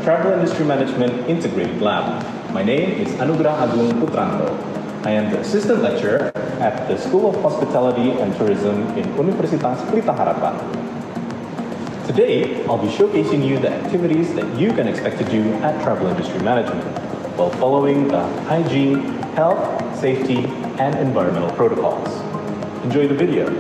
Travel Industry Management Integrated Lab. My name is Anugrah Agung Putranto. I am the assistant lecturer at the School of Hospitality and Tourism in Universitas Pelita Harapan. Today, I'll be showcasing you the activities that you can expect to do at Travel Industry Management while following the hygiene, health, safety, and environmental protocols. Enjoy the video.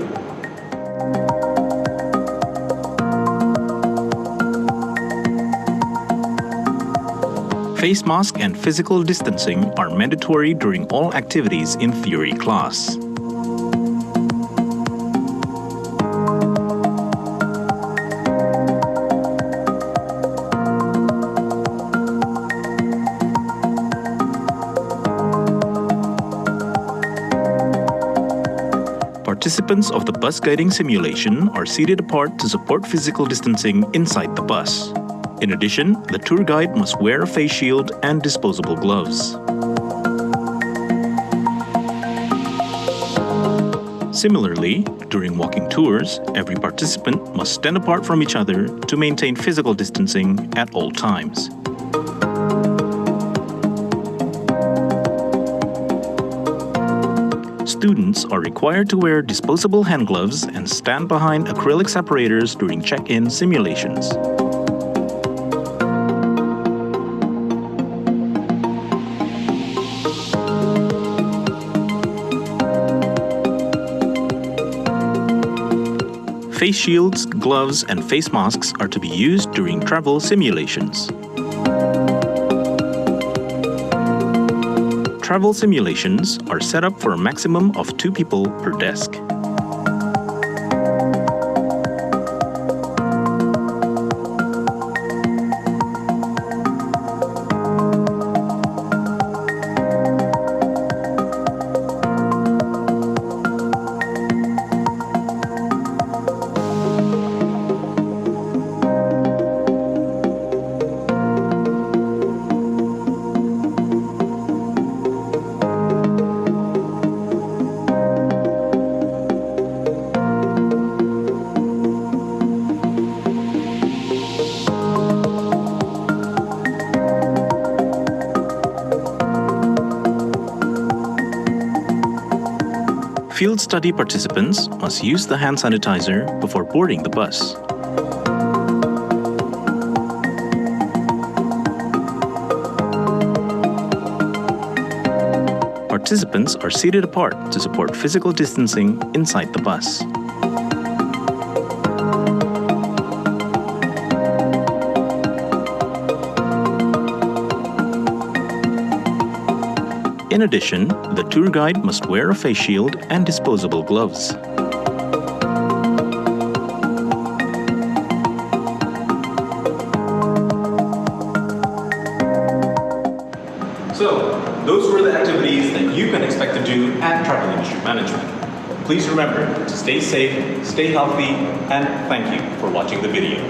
Face mask and physical distancing are mandatory during all activities in theory class. Participants of the bus guiding simulation are seated apart to support physical distancing inside the bus. In addition, the tour guide must wear a face shield and disposable gloves. Similarly, during walking tours, every participant must stand apart from each other to maintain physical distancing at all times. Students are required to wear disposable hand gloves and stand behind acrylic separators during check-in simulations. Face shields, gloves, and face masks are to be used during travel simulations. Travel simulations are set up for a maximum of 2 people per desk. Field study participants must use the hand sanitizer before boarding the bus. Participants are seated apart to support physical distancing inside the bus. In addition, the tour guide must wear a face shield and disposable gloves. So, those were the activities that you can expect to do at Travel Industry Management. Please remember to stay safe, stay healthy, and thank you for watching the video.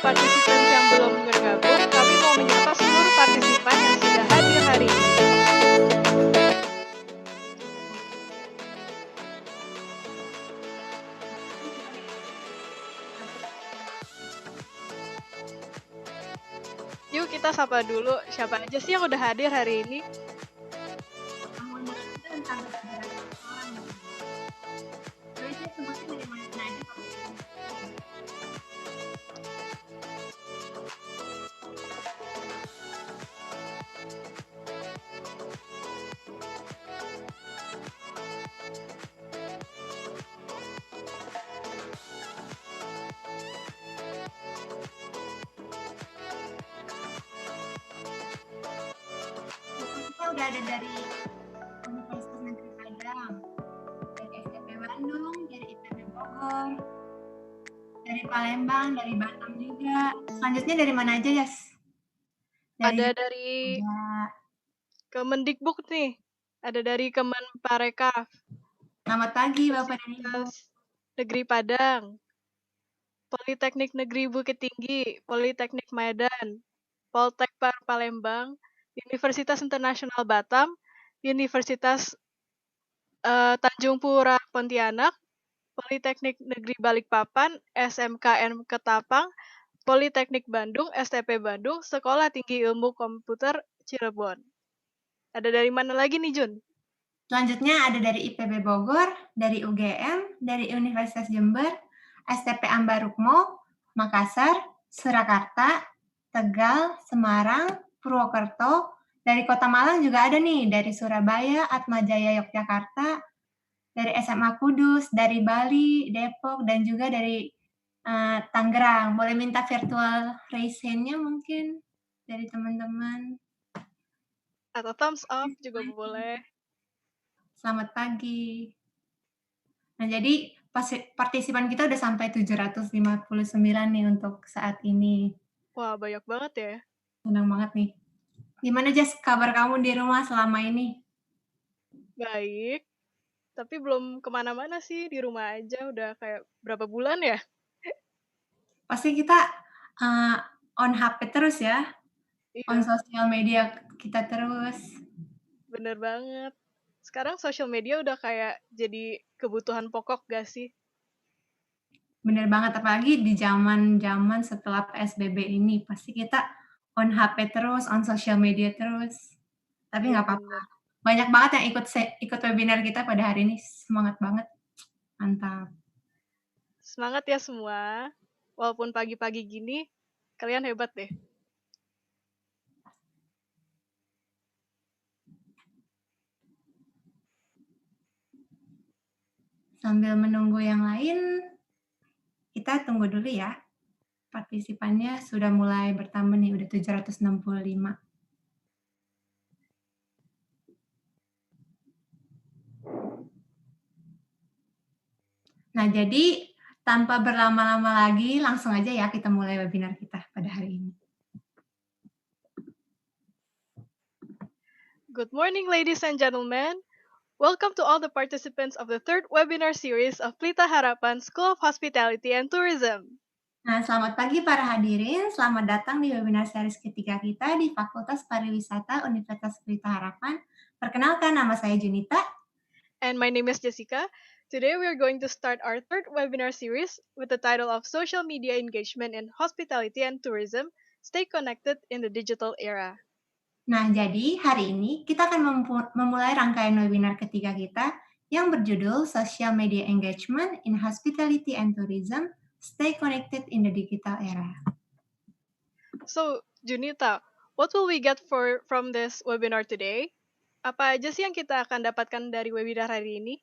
Partisipan yang belum bergabung, kami mau menyapa seluruh partisipan yang sudah hadir hari ini. Yuk kita sapa dulu, siapa aja sih yang udah hadir hari ini? Udah ada dari Universitas Negeri Padang, dari FPP Bandung, dari IPB Bogor, dari Palembang, dari Batam juga. Selanjutnya dari mana aja, Yas? Ada dari Kemendikbud nih. Ada dari Kemenparekraf. Selamat pagi, Bapak dan Ibu. Universitas Negeri Padang. Politeknik Negeri Bukit Tinggi, Politeknik Medan, Poltekpar Palembang, Universitas Internasional Batam, Universitas Tanjung Pura Pontianak, Politeknik Negeri Balikpapan, SMKN Ketapang, Politeknik Bandung, STP Bandung, Sekolah Tinggi Ilmu Komputer Cirebon. Ada dari mana lagi nih, Jun? Selanjutnya ada dari IPB Bogor, dari UGM, dari Universitas Jember, STP Ambarukmo, Makassar, Surakarta, Tegal, Semarang, Purwokerto. Dari Kota Malang juga ada nih, dari Surabaya, Atmajaya Yogyakarta, dari SMA Kudus, dari Bali, Depok, dan juga dari Tangerang. Boleh minta virtual raise hand-nya mungkin dari teman-teman. Atau thumbs up juga boleh. Selamat pagi. Nah, jadi partisipan kita udah sampai 759 nih untuk saat ini. Wah, banyak banget ya. Senang banget nih. Gimana, Jas, kabar kamu di rumah selama ini? Baik. Tapi belum kemana-mana sih, di rumah aja udah kayak berapa bulan ya? Pasti kita on HP terus ya? On Iya, sosial media kita terus. bener banget. Sekarang social media udah kayak jadi kebutuhan pokok gak sih? Bener banget, apalagi di zaman setelah PSBB ini. Pasti kita on HP terus, on sosial media terus. Tapi Iya, nggak apa-apa. bener. Banyak banget yang ikut webinar kita pada hari ini. Semangat banget. Mantap. Semangat ya semua. Walaupun pagi-pagi gini, kalian hebat deh. Sambil menunggu yang lain, kita tunggu dulu ya. Partisipannya sudah mulai bertambah nih, udah 765. Nah, jadi tanpa berlama-lama lagi, langsung aja ya kita mulai webinar kita pada hari ini. Good morning, ladies and gentlemen. Welcome to all the participants of the third webinar series of Pelita Harapan School of Hospitality and Tourism. Nah, selamat pagi para hadirin. Selamat datang di webinar series ketiga kita di Fakultas Pariwisata Universitas Pelita Harapan. Perkenalkan, nama saya Junita. And my name is Jessica. Today we are going to start our third webinar series with the title of Social Media Engagement in Hospitality and Tourism, Stay Connected in the Digital Era. Nah, jadi hari ini kita akan memulai rangkaian webinar ketiga kita yang berjudul Social Media Engagement in Hospitality and Tourism, Stay Connected in the Digital Era. So, Junita, what will we get from this webinar today? Apa aja sih yang kita akan dapatkan dari webinar hari ini?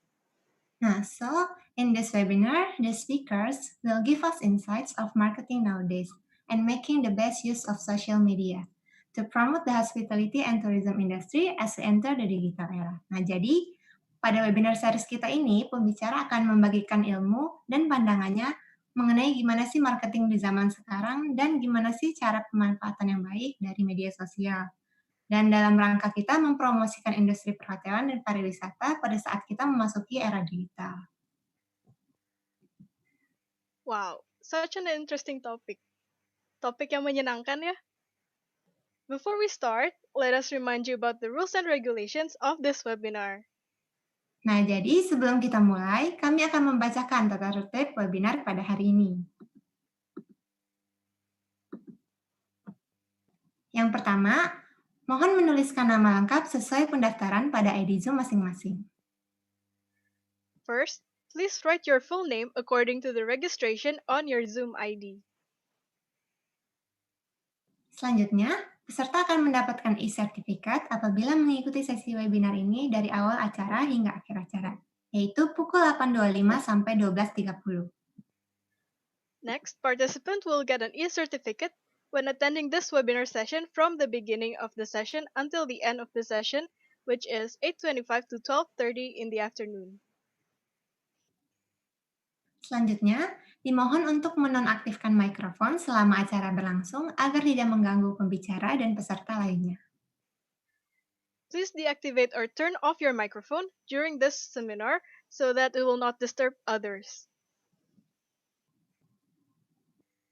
Nah, so in this webinar, the speakers will give us insights of marketing nowadays and making the best use of social media to promote the hospitality and tourism industry as we enter the digital era. Nah, jadi pada webinar series kita ini, pembicara akan membagikan ilmu dan pandangannya mengenai gimana sih marketing di zaman sekarang dan gimana sih cara pemanfaatan yang baik dari media sosial. Dan dalam rangka kita mempromosikan industri perhotelan dan pariwisata pada saat kita memasuki era digital. Wow, such an interesting topic. Topik yang menyenangkan ya. Before we start, let us remind you about the rules and regulations of this webinar. Nah, jadi sebelum kita mulai, kami akan membacakan tata tertib webinar pada hari ini. Yang pertama, mohon menuliskan nama lengkap sesuai pendaftaran pada ID Zoom masing-masing. First, please write your full name according to the registration on your Zoom ID. Selanjutnya, peserta akan mendapatkan e-sertifikat apabila mengikuti sesi webinar ini dari awal acara hingga akhir acara, yaitu pukul 8.25 sampai 12.30. Next, participant will get an e-certificate when attending this webinar session from the beginning of the session until the end of the session, which is 8:25 to 12:30 in the afternoon. Selanjutnya, Dimohon untuk menonaktifkan mikrofon selama acara berlangsung agar tidak mengganggu pembicara dan peserta lainnya. Please deactivate or turn off your microphone during this seminar so that it will not disturb others.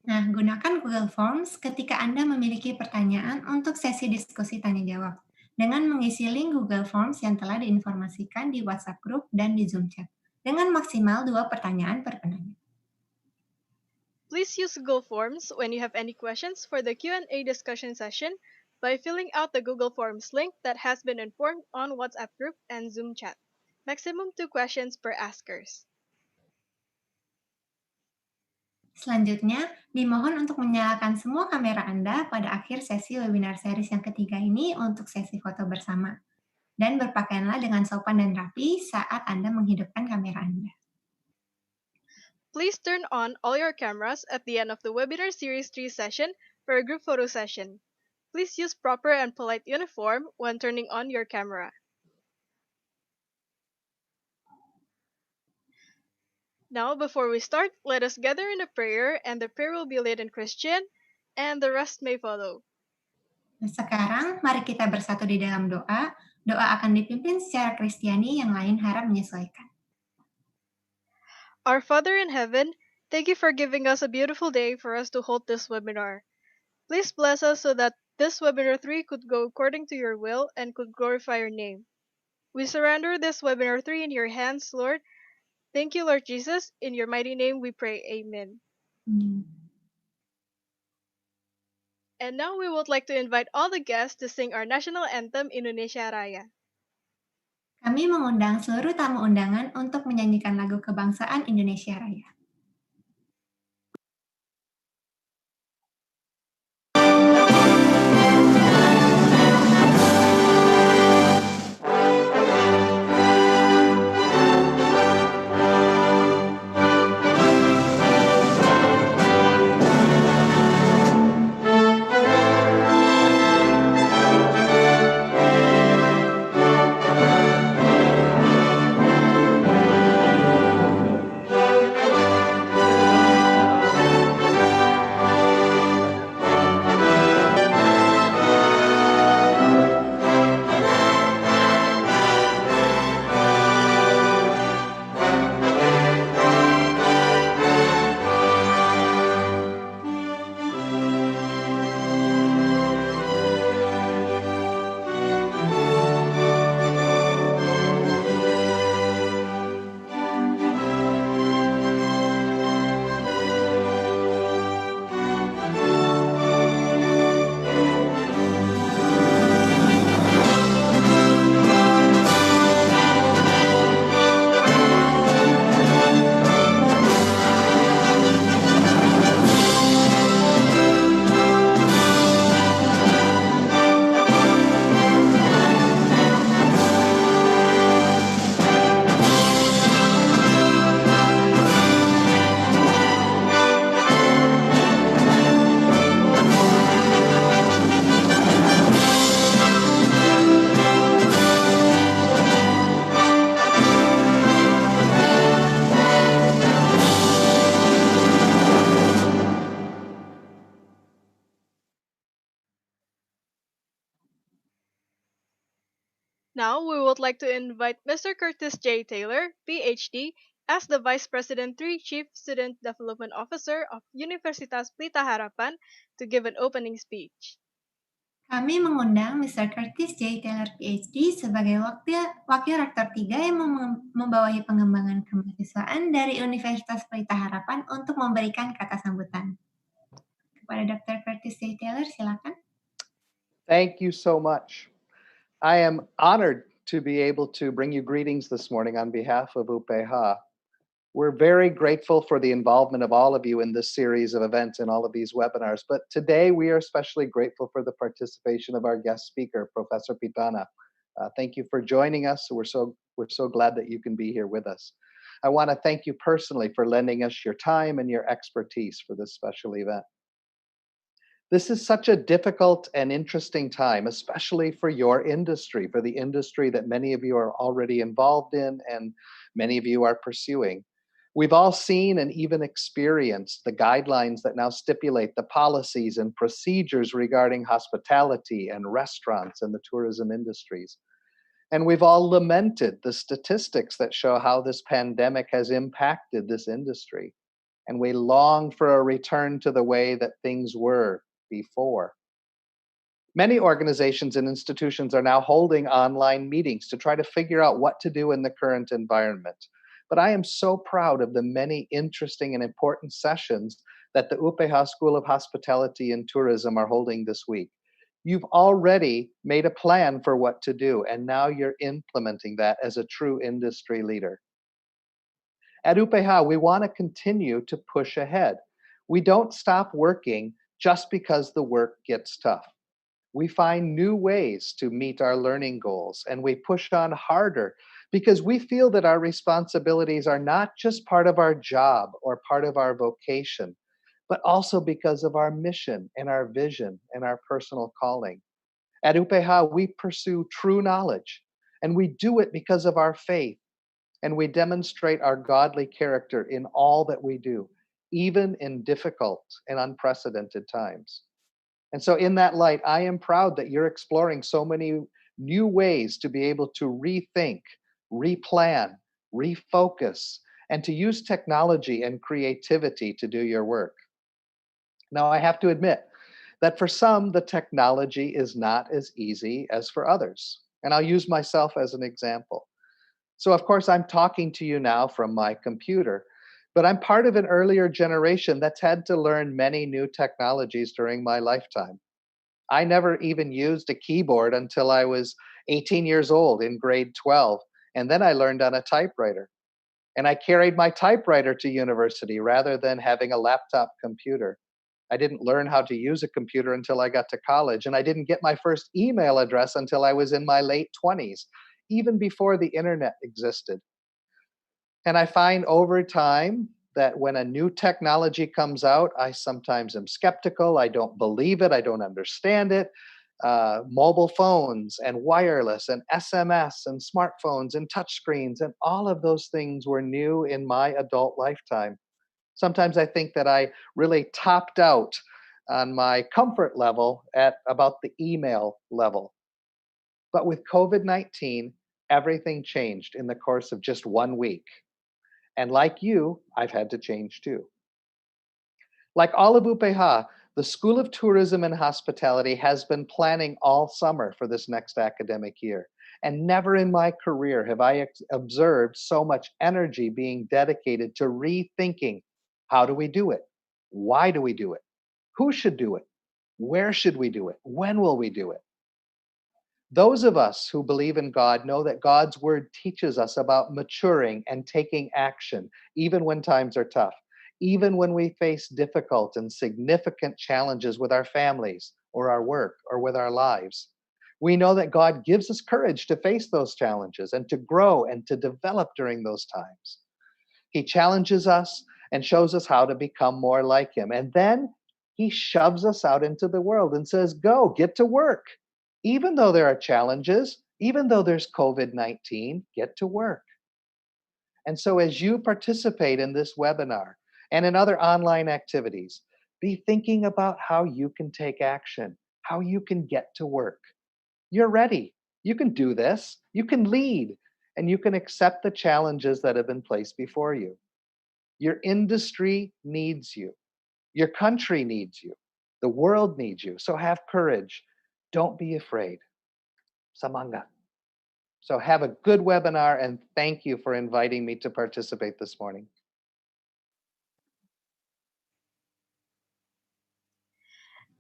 Nah, gunakan Google Forms ketika Anda memiliki pertanyaan untuk sesi diskusi tanya jawab dengan mengisi link Google Forms yang telah diinformasikan di WhatsApp Group dan di Zoom Chat dengan maksimal 2 pertanyaan per penanya. Please use Google Forms when you have any questions for the Q&A discussion session by filling out the Google Forms link that has been informed on WhatsApp Group and Zoom Chat. Maximum 2 questions per askers. Selanjutnya, dimohon untuk menyalakan semua kamera Anda pada akhir sesi webinar series yang ketiga ini untuk sesi foto bersama. Dan berpakaianlah dengan sopan dan rapi saat Anda menghidupkan kamera Anda. Please turn on all your cameras at the end of the webinar series 3 session for a group photo session. Please use proper and polite uniform when turning on your camera. Now, before we start, let us gather in a prayer, and the prayer will be led in Christian, and the rest may follow. Nah, sekarang, mari kita bersatu di dalam doa. Doa akan dipimpin secara Kristiani, yang lain harap menyesuaikan. Our Father in heaven, thank you for giving us a beautiful day for us to hold this webinar. Please bless us so that this webinar 3 could go according to your will and could glorify your name. We surrender this webinar 3 in your hands, Lord. Thank you, Lord Jesus. In your mighty name we pray. Amen. And now we would like to invite all the guests to sing our national anthem, Indonesia Raya. Kami mengundang seluruh tamu undangan untuk menyanyikan lagu kebangsaan Indonesia Raya. Now, we would like to invite Mr. Curtis J. Taylor, PhD, as the Vice President 3 Chief Student Development Officer of Universitas Pelita Harapan to give an opening speech. Kami mengundang Mr. Curtis J. Taylor, PhD, sebagai Wakil Rektor 3 yang membawahi pengembangan kemahasiswaan dari Universitas Pelita Harapan untuk memberikan kata sambutan. Kepada Dr. Curtis J. Taylor, silakan. Thank you so much. I am honored to be able to bring you greetings this morning on behalf of UPH. We're very grateful for the involvement of all of you in this series of events and all of these webinars, but today we are especially grateful for the participation of our guest speaker, Professor Pitana. Thank you for joining us. We're so glad that you can be here with us. I want to thank you personally for lending us your time and your expertise for this special event. This is such a difficult and interesting time, especially for your industry, for the industry that many of you are already involved in and many of you are pursuing. We've all seen and even experienced the guidelines that now stipulate the policies and procedures regarding hospitality and restaurants and the tourism industries. And we've all lamented the statistics that show how this pandemic has impacted this industry. And we long for a return to the way that things were before. Many organizations and institutions are now holding online meetings to try to figure out what to do in the current environment. But I am so proud of the many interesting and important sessions that the UPH School of Hospitality and Tourism are holding this week. You've already made a plan for what to do, and now you're implementing that as a true industry leader. At UPH, we want to continue to push ahead. We don't stop working just because the work gets tough. We find new ways to meet our learning goals, and we push on harder because we feel that our responsibilities are not just part of our job or part of our vocation, but also because of our mission and our vision and our personal calling. At UPH, we pursue true knowledge, and we do it because of our faith, and we demonstrate our godly character in all that we do, even in difficult and unprecedented times. And so, in that light, I am proud that you're exploring so many new ways to be able to rethink, replan, refocus, and to use technology and creativity to do your work. Now, I have to admit that for some, the technology is not as easy as for others. And I'll use myself as an example. So, of course, I'm talking to you now from my computer, but I'm part of an earlier generation that's had to learn many new technologies during my lifetime. I never even used a keyboard until I was 18 years old in grade 12, and then I learned on a typewriter. And I carried my typewriter to university rather than having a laptop computer. I didn't learn how to use a computer until I got to college, and I didn't get my first email address until I was in my late 20s, even before the internet existed. And I find over time that when a new technology comes out, I sometimes am skeptical. I don't believe it. I don't understand it. Mobile phones and wireless and SMS and smartphones and touchscreens and all of those things were new in my adult lifetime. Sometimes I think that I really topped out on my comfort level at about the email level. But with COVID-19, everything changed in the course of just 1 week. And like you, I've had to change too. Like all of UPH, the School of Tourism and Hospitality has been planning all summer for this next academic year. And never in my career have I observed so much energy being dedicated to rethinking how do we do it? Why do we do it? Who should do it? Where should we do it? When will we do it? Those of us who believe in God know that God's word teaches us about maturing and taking action, even when times are tough, even when we face difficult and significant challenges with our families or our work or with our lives. We know that God gives us courage to face those challenges and to grow and to develop during those times. He challenges us and shows us how to become more like him. And then he shoves us out into the world and says, go, get to work. Even though there are challenges, even though there's COVID-19, get to work. And so as you participate in this webinar and in other online activities, be thinking about how you can take action, how you can get to work. You're ready. You can do this. You can lead, and you can accept the challenges that have been placed before you. Your industry needs you. Your country needs you. The world needs you. So have courage. Don't be afraid. Samanga. So have a good webinar, and thank you for inviting me to participate this morning.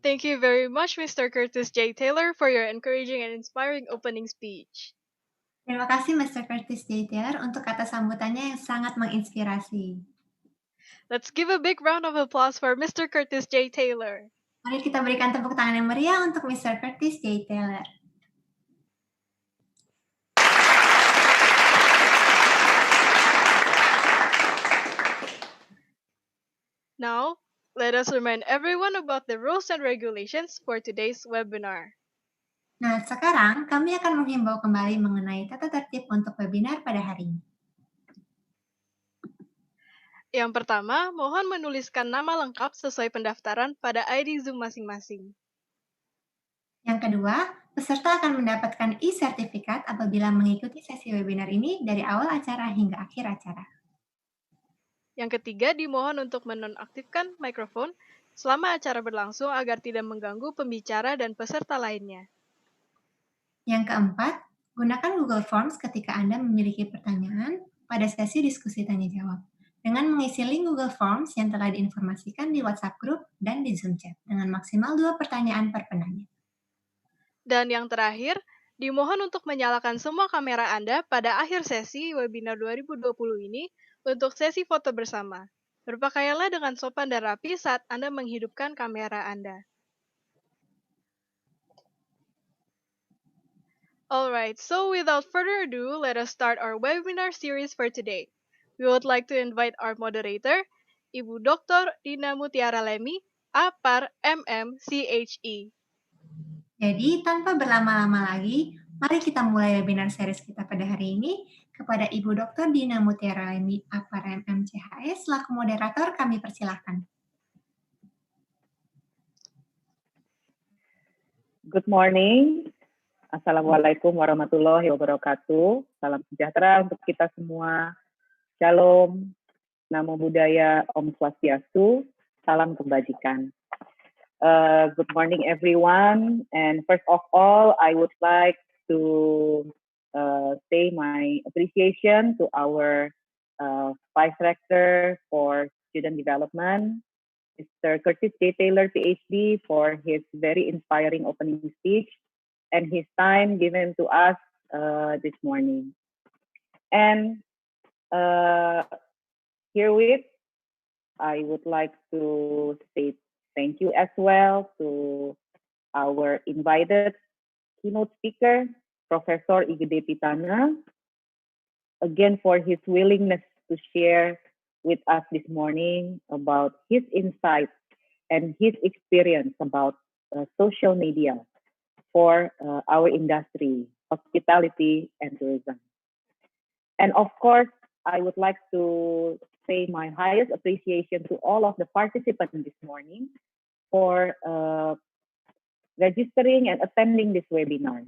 Thank you very much, Mr. Curtis J. Taylor, for your encouraging and inspiring opening speech. Terima kasih Mr. Curtis J. Taylor untuk kata sambutannya yang sangat menginspirasi. Let's give a big round of applause for Mr. Curtis J. Taylor. Mari kita berikan tepuk tangan yang meriah untuk Mr. Curtis J. Taylor. Now, let us remind everyone about the rules and regulations for today's webinar. Nah, sekarang kami akan menghimbau kembali mengenai tata tertib untuk webinar pada hari ini. Yang pertama, mohon menuliskan nama lengkap sesuai pendaftaran pada ID Zoom masing-masing. Yang kedua, peserta akan mendapatkan e-sertifikat apabila mengikuti sesi webinar ini dari awal acara hingga akhir acara. Yang ketiga, dimohon untuk menonaktifkan mikrofon selama acara berlangsung agar tidak mengganggu pembicara dan peserta lainnya. Yang keempat, gunakan Google Forms ketika Anda memiliki pertanyaan pada sesi diskusi tanya-jawab dengan mengisi link Google Forms yang telah diinformasikan di WhatsApp Group dan di Zoom Chat dengan maksimal 2 pertanyaan per penanya. Dan yang terakhir, dimohon untuk menyalakan semua kamera Anda pada akhir sesi webinar 2020 ini untuk sesi foto bersama. Berpakaianlah dengan sopan dan rapi saat Anda menghidupkan kamera Anda. Alright, so without further ado, let us start our webinar series for today. We would like to invite our moderator, Ibu Dr. Dina Mutiara Lemi, Apar MM CHE. Jadi, tanpa berlama-lama lagi, mari kita mulai webinar series kita pada hari ini. Kepada Ibu Dr. Dina Mutiara Lemi, Apar MMCHS, selaku moderator kami persilahkan. Good morning. Assalamualaikum warahmatullahi wabarakatuh. Salam sejahtera untuk kita semua. Shalom, Namo Buddhaya, Om Swastiastu, salam kebajikan. Good morning, everyone. And first of all, I would like to say my appreciation to our Vice Rector for Student Development, Mr. Curtis J. Taylor, PhD, for his very inspiring opening speech and his time given to us this morning. And herewith, I would like to say thank you as well to our invited keynote speaker, Professor Igede Pitana, again for his willingness to share with us this morning about his insights and his experience about social media for our industry, hospitality and tourism. And of course, I would like to say my highest appreciation to all of the participants this morning for registering and attending this webinar.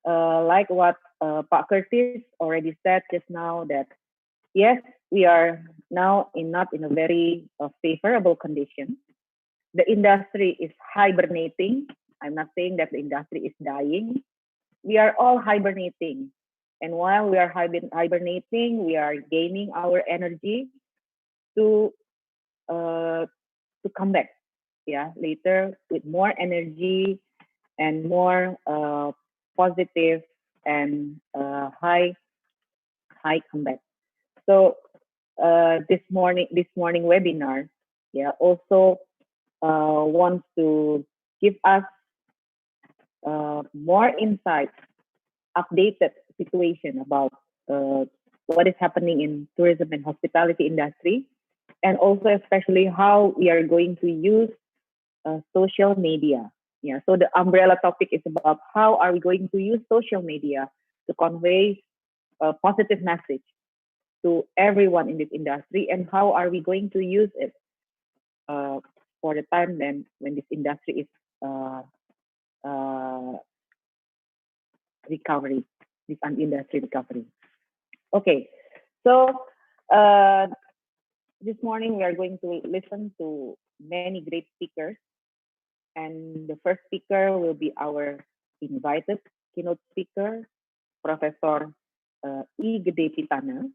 Like what Pak Curtis already said just now, that yes, we are now not in a very favorable condition. The industry is hibernating. I'm not saying that the industry is dying. We are all hibernating. And while we are hibernating, we are gaining our energy to come back, later with more energy and more positive and high comeback. So this morning webinar, also wants to give us more insights, updated situation about what is happening in tourism and hospitality industry, and also especially how we are going to use social media. So the umbrella topic is about how are we going to use social media to convey a positive message to everyone in this industry, and how are we going to use it for the time then when this industry is recovery, this industry recovery. Okay, so this morning we are going to listen to many great speakers, and the first speaker will be our invited keynote speaker, Professor Igede Pitana.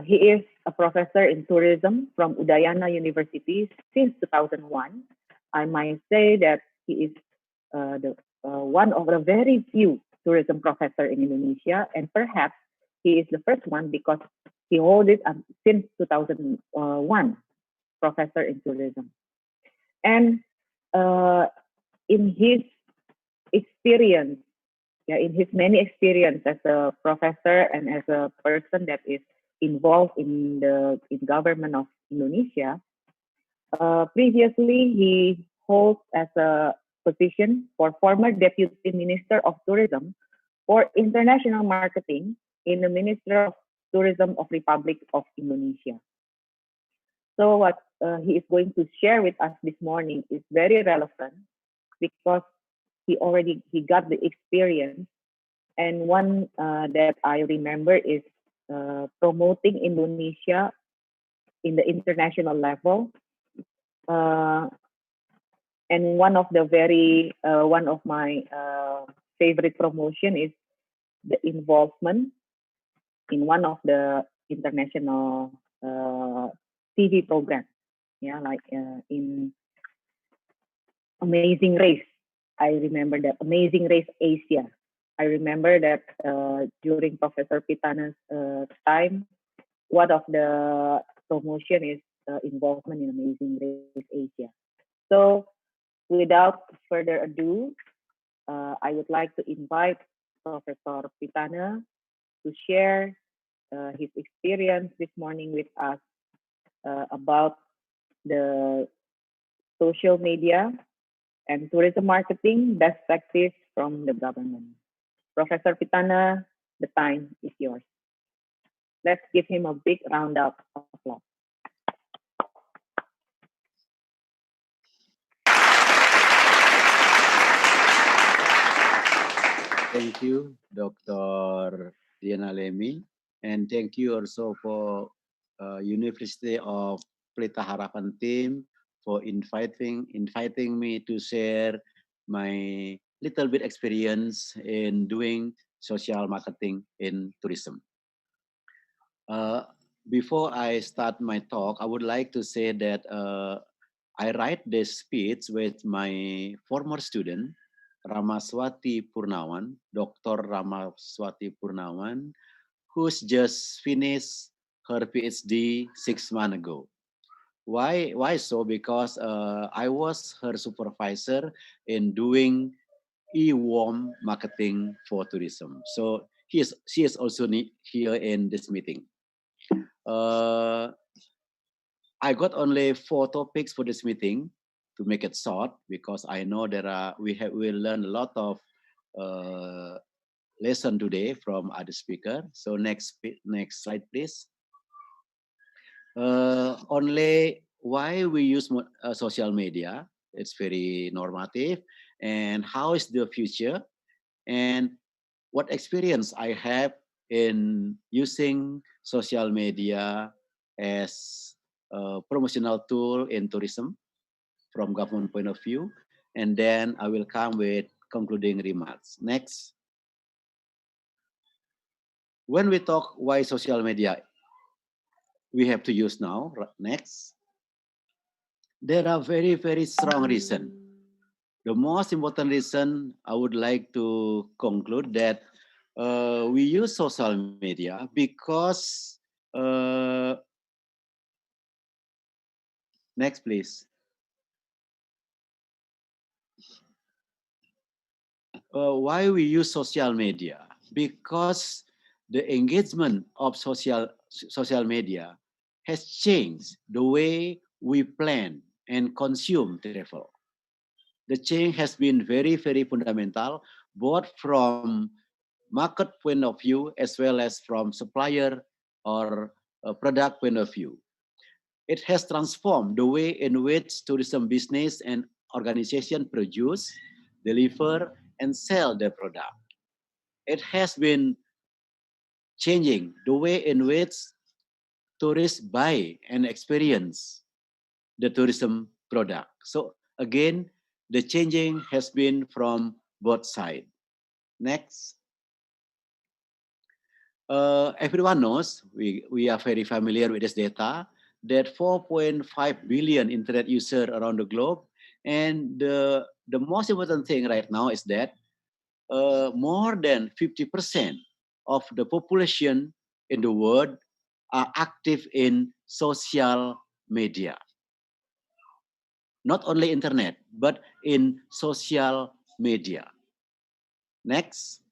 He is a professor in tourism from Udayana University since 2001. I might say that he is one of the very few tourism professor in Indonesia, and perhaps he is the first one because he holds it since 2001, professor in tourism. And in his experience, in his many experience as a professor and as a person that is involved in the government of Indonesia, previously he holds as a position for former Deputy Minister of Tourism for International Marketing in the Ministry of tourism of Republic of Indonesia. So what he is going to share with us this morning is very relevant because he got the experience. And one that I remember is promoting Indonesia in the international level. And one of my favorite promotion is the involvement in one of the international TV programs. Yeah, like in Amazing Race. I remember that Amazing Race Asia. I remember that during Professor Pitana's time, one of the promotion is involvement in Amazing Race Asia. So without further ado, I would like to invite Professor Pitana to share his experience this morning with us about the social media and tourism marketing best practice from the government. Professor Pitana, the time is yours. Let's give him a big round of applause. Thank you, Dr. Diana Lemi, and thank you also for University of Pelita Harapan team for inviting me to share my little bit experience in doing social marketing in tourism. Before I start my talk, I would like to say that I write this speech with my former student, Ramaswati Purnawan, Dr. Ramaswati Purnawan, who's just finished her PhD 6 months ago. Why so? Because I was her supervisor in doing e-worm marketing for tourism. So she is also here in this meeting. I got only 4 topics for this meeting to make it short because I know we'll learn a lot of lesson today from other speaker. So next slide, please. Only why we use social media. It's very normative, and how is the future, and what experience I have in using social media as a promotional tool in tourism from government point of view, and then I will come with concluding remarks. Next. When we talk why social media we have to use now, next. There are very, very strong reasons. The most important reason I would like to conclude that we use social media because, next please. Why we use social media? Because the engagement of social media has changed the way we plan and consume travel. The change has been very, very fundamental, both from market point of view as well as from supplier or product point of view. It has transformed the way in which tourism business and organization produce, deliver, and sell their product. It has been changing the way in which tourists buy and experience the tourism product. So again, the changing has been from both sides. Next. Everyone knows, we are very familiar with this data, that 4.5 billion internet users around the globe. And the most important thing right now is that more than 50% of the population in the world are active in social media. Not only internet, but in social media. Next.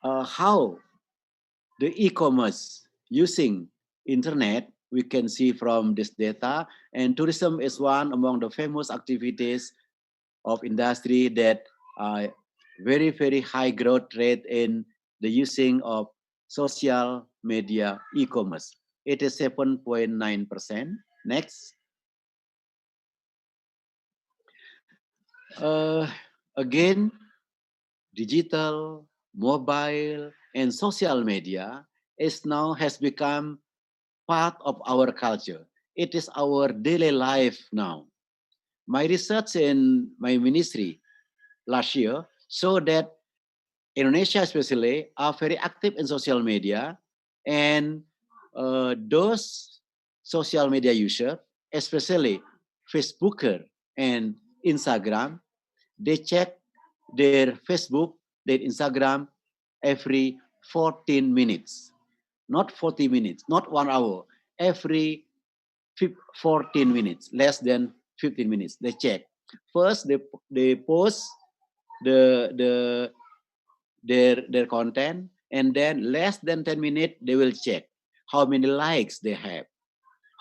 How the e-commerce using internet, we can see from this data, and tourism is one among the famous activities of industry that very, very high growth rate in the using of social media e-commerce. It is 7.9%. Next. Again, digital, mobile, and social media is now has become part of our culture. It is our daily life now. My research in my ministry last year showed that Indonesia especially are very active in social media, and those social media users, especially Facebooker and Instagram, they check their Facebook, their Instagram every 14 minutes, not 40 minutes, not 1 hour, every 14 minutes, less than 15 minutes. They check. First, they post their content, and then less than 10 minutes, they will check how many likes they have,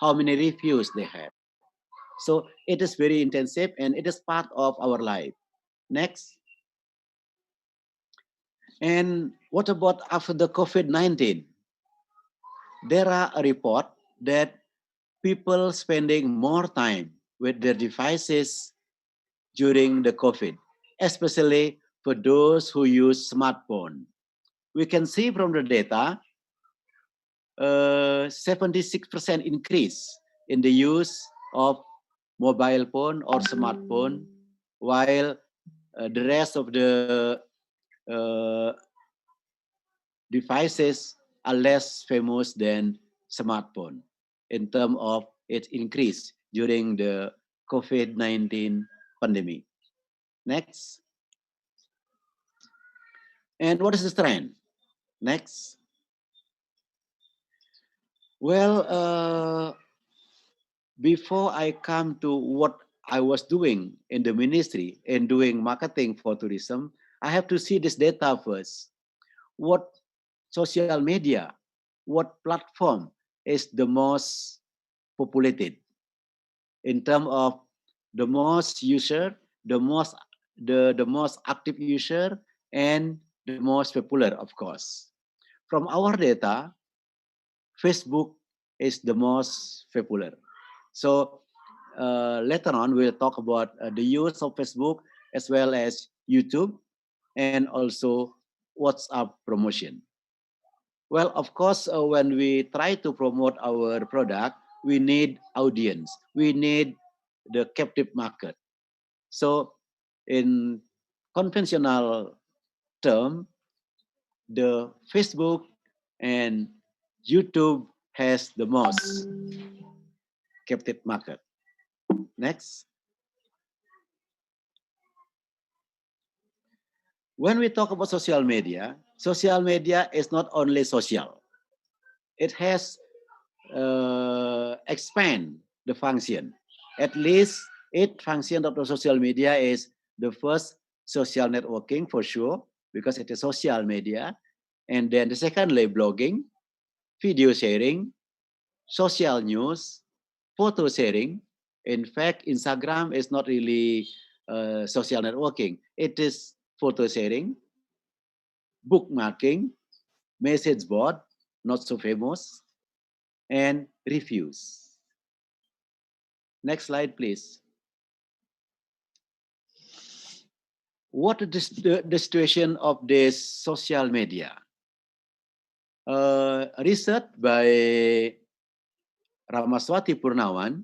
how many reviews they have. So it is very intensive and it is part of our life. Next. And what about after the COVID-19? There are a report that people spending more time with their devices during the COVID, especially for those who use smartphone. We can see from the data, 76% increase in the use of mobile phone or smartphone, while the rest of the devices are less famous than smartphone in terms of its increase during the COVID-19 pandemic. Next. And what is the trend? Next. Well, before I come to what I was doing in the ministry and doing marketing for tourism, I have to see this data first. What social media, what platform is the most populated in terms of the most user, the most active user, and the most popular, of course. From our data, Facebook is the most popular. So later on, we'll talk about the use of Facebook as well as YouTube and also WhatsApp promotion. Well, of course, when we try to promote our product, we need audience. We need the captive market. So in conventional term, the Facebook and YouTube has the most captive market. Next. When we talk about social media is not only social. It has expand the function. At least 8 function of the social media is the first, social networking for sure, because it is social media. And then the secondly, blogging, video sharing, social news, photo sharing. In fact, Instagram is not really social networking. It is photo sharing, bookmarking, message board, not so famous, and reviews. Next slide, please. What is the situation of this social media? Research by Ramaswati Purnawan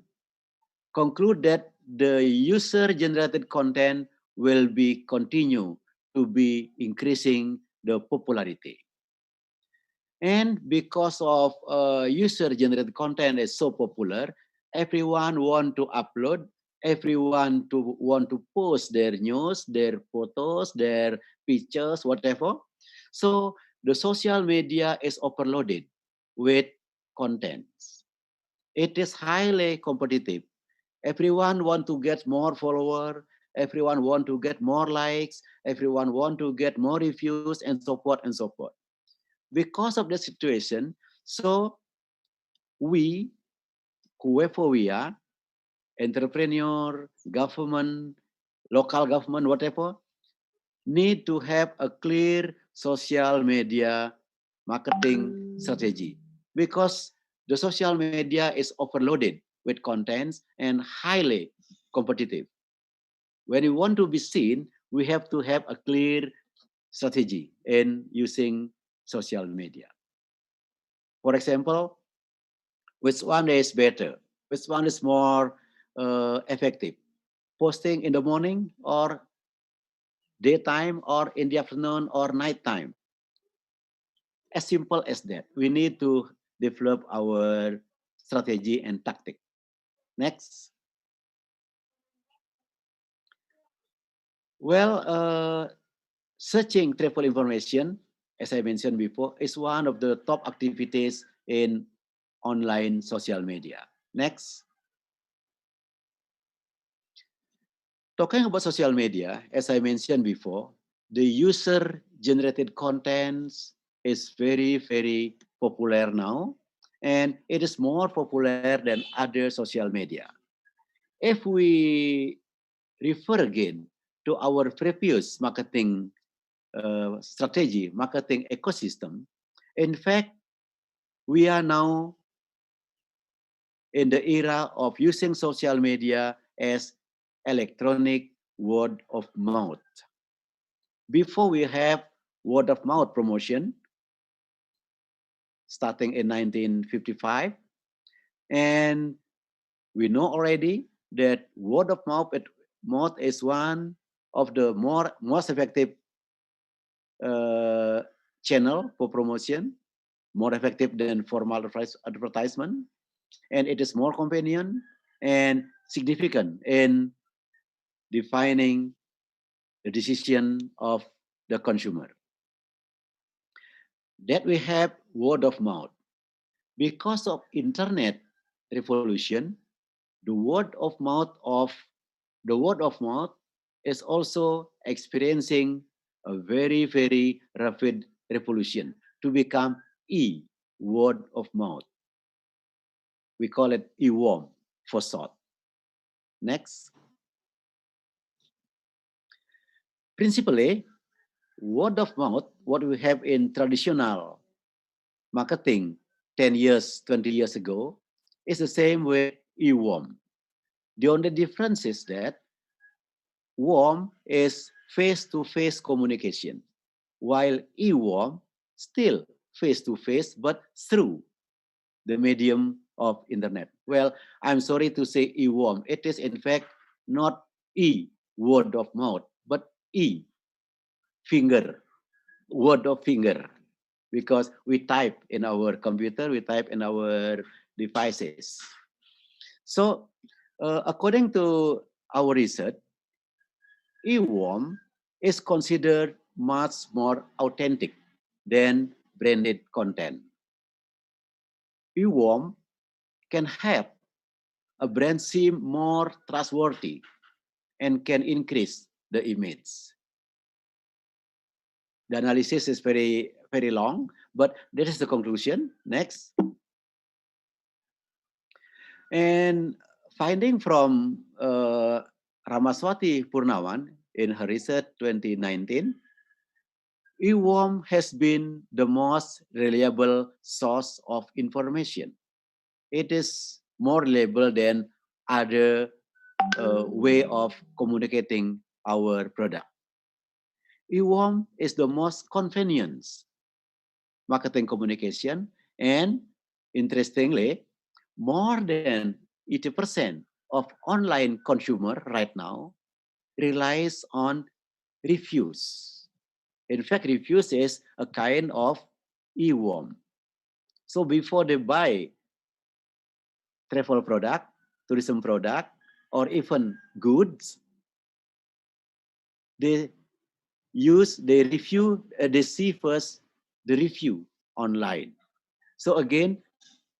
conclude that the user-generated content will be continue to be increasing the popularity. And because of user-generated content is so popular, everyone want to upload, everyone want to post their news, their photos, their pictures, whatever. So the social media is overloaded with contents. It is highly competitive. Everyone want to get more followers, everyone want to get more likes, everyone want to get more reviews, and so forth and so forth. Because of the situation, so we, whoever we are, entrepreneur, government, local government, whatever, need to have a clear social media marketing strategy, because the social media is overloaded with contents and highly competitive. When we want to be seen, we have to have a clear strategy in using social media. For example, which one is better? Which one is more effective? Posting in the morning or daytime or in the afternoon or nighttime? As simple as that. We need to develop our strategy and tactic. Next. Well, searching travel information, as I mentioned before, is one of the top activities in online social media. Next. Talking about social media, as I mentioned before, the user-generated contents is very, very popular now, and it is more popular than other social media. If we refer again to our previous marketing strategy, marketing ecosystem, in fact, we are now in the era of using social media as electronic word of mouth. Before we have word of mouth promotion, starting in 1955, and we know already that word of mouth is one of the most effective channel for promotion, more effective than formal advertisement, and it is more convenient and significant in defining the decision of the consumer. That we have word of mouth. Because of internet revolution, the word of mouth is also experiencing a very, very rapid revolution to become word of mouth. We call it e-worm for short. Next. Principally, word of mouth, what we have in traditional marketing 10 years, 20 years ago, is the same with e-worm. The only difference is that worm is face-to-face communication, while e-worm still face-to-face, but through the medium of internet. Well, I'm sorry to say e-worm. It is in fact not word of mouth, but finger, word of finger, because we type in our computer, we type in our devices. So according to our research, e-worm is considered much more authentic than branded content. E-worm can help a brand seem more trustworthy and can increase the image. The analysis is very, very long, but this is the conclusion. Next. And finding from Ramaswati Purnawan in her research 2019, e-worm has been the most reliable source of information. It is more reliable than other way of communicating our product. E-worm is the most convenient marketing communication, and interestingly, more than 80% of online consumer right now relies on reviews. In fact, reviews is a kind of e-worm. So before they buy travel product, tourism product, or even goods, they see first the review online. So again,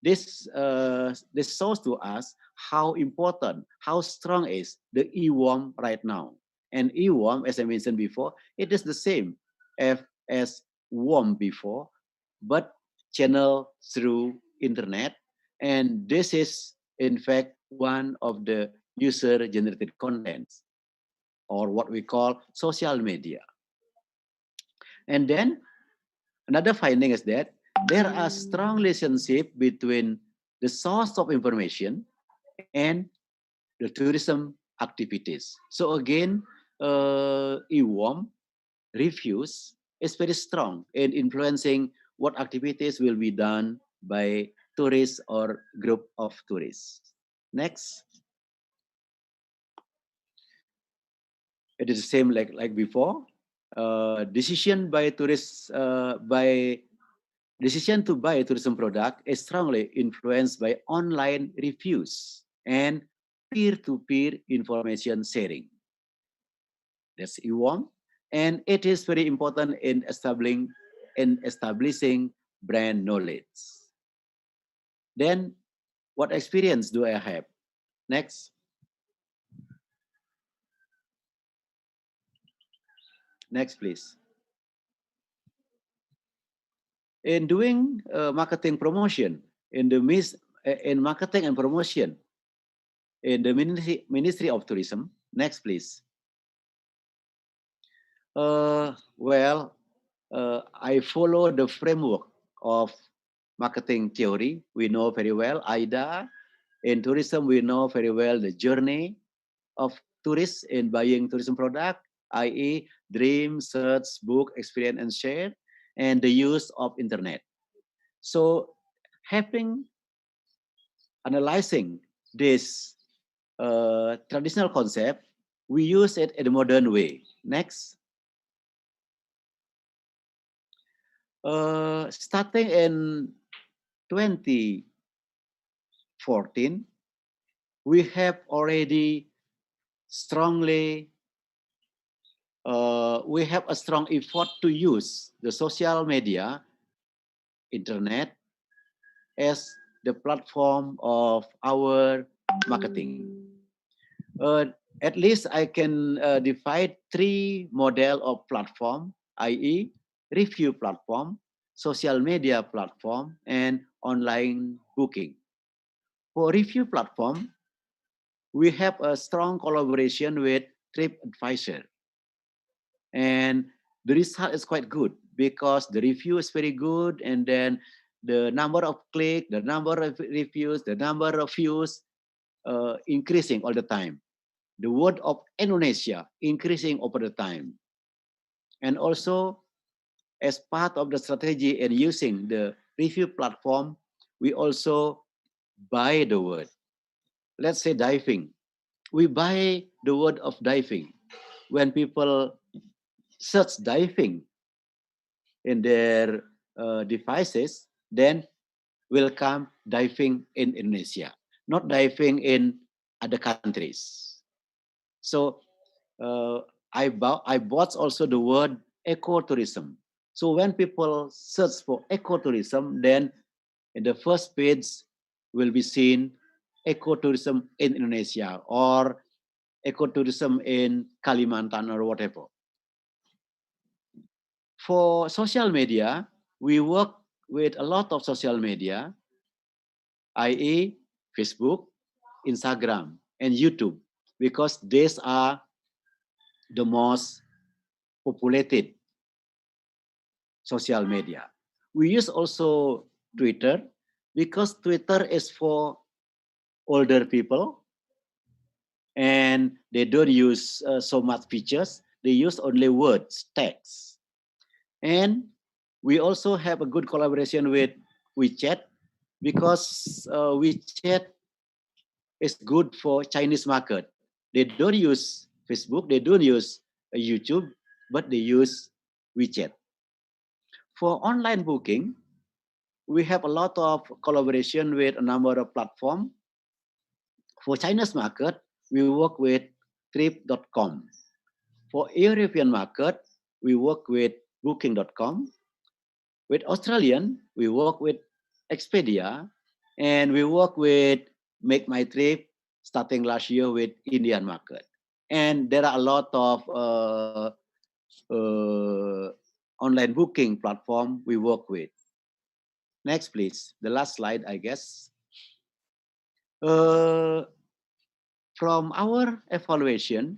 this shows to us how important, how strong is the e-worm right now. And e-worm, as I mentioned before, it is the same as worm before, but channel through internet. And this is, in fact, one of the user-generated contents, or what we call social media. And then Another finding is that there are strong relationship between the source of information and the tourism activities. So again, EWOM reviews is very strong in influencing what activities will be done by tourists or group of tourists. Next. It is the same like before. Decision by tourists decision to buy a tourism product is strongly influenced by online reviews and peer-to-peer information sharing. That's EWOM, and it is very important in establishing brand knowledge. Then, what experience do I have? Next. Next, please. In doing marketing promotion, in marketing and promotion, in the Ministry of Tourism. Next, please. I follow the framework of marketing theory. We know very well AIDA. In tourism, we know very well the journey of tourists in buying tourism product, i.e. dream, search, book, experience, and share, and the use of internet. So analyzing this traditional concept, we use it in a modern way. Next. Starting in 2014, we have already we have a strong effort to use the social media, internet, as the platform of our marketing. At least I can divide 3 model of platform, i.e. review platform, social media platform, and online booking. For review platform, we have a strong collaboration with TripAdvisor. And the result is quite good because the review is very good, and then the number of clicks, the number of reviews, the number of views increasing all the time. The word of Indonesia increasing over the time. And also, as part of the strategy and using the review platform, we also buy the word. Let's say diving. We buy the word of diving. When people search diving in their devices, then will come diving in Indonesia, not diving in other countries. So I bought also the word ecotourism. So when people search for ecotourism, then in the first page will be seen ecotourism in Indonesia or ecotourism in Kalimantan or whatever. For social media, we work with a lot of social media, i.e. Facebook, Instagram, and YouTube, because these are the most populated social media. We use also Twitter because Twitter is for older people and they don't use so much features. They use only words, text. And we also have a good collaboration with WeChat because WeChat is good for Chinese market. They don't use Facebook, they don't use YouTube, but they use WeChat. For online booking, we have a lot of collaboration with a number of platforms. For Chinese market, we work with trip.com. For European market, we work with booking.com. With Australian, we work with Expedia, and we work with Make My Trip starting last year with Indian market. And there are a lot of online booking platform we work with. Next, please. The last slide, I guess. From our evaluation,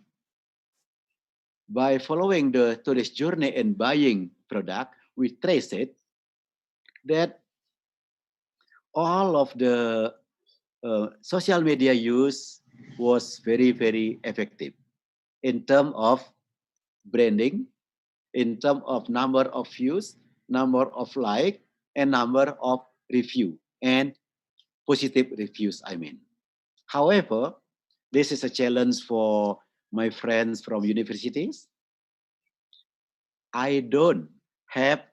by following the tourist journey and buying product, we trace it. that all of the social media use was very, very effective in terms of branding, in terms of number of views, number of like, and number of review and positive reviews, I mean. However, this is a challenge for my friends from universities. I don't have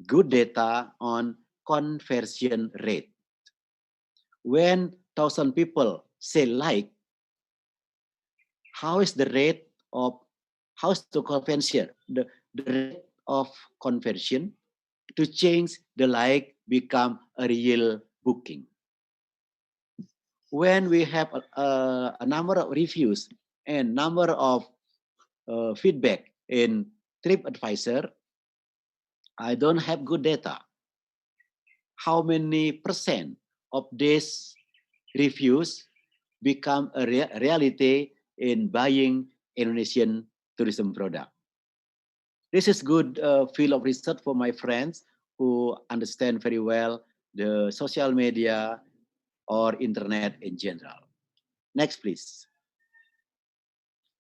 good data on conversion rate. When 1,000 people say like, how is the rate of, how's the conversion, the rate of conversion to change the like become a real booking? When we have a number of reviews and number of feedback in TripAdvisor, I don't have good data. How many percent of these reviews become a reality in buying Indonesian tourism product? This is good field of research for my friends who understand very well the social media or internet in general. Next, please.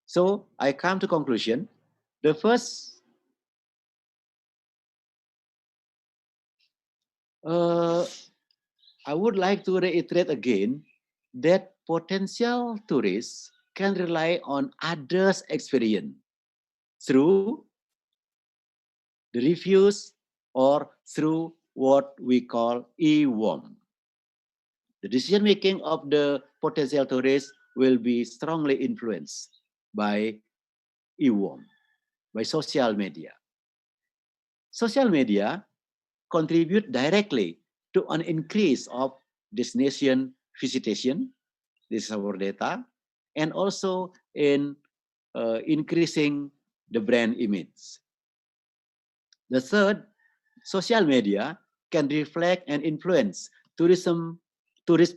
So I come to conclusion. The first, I would like to reiterate again that potential tourists can rely on others' experience through the reviews or through what we call e-worm. The decision making of the potential tourists will be strongly influenced by e-worm, by social media. Social media contribute directly to an increase of destination visitation. This is our data, and also in increasing the brand image. The third, social media can reflect and influence tourist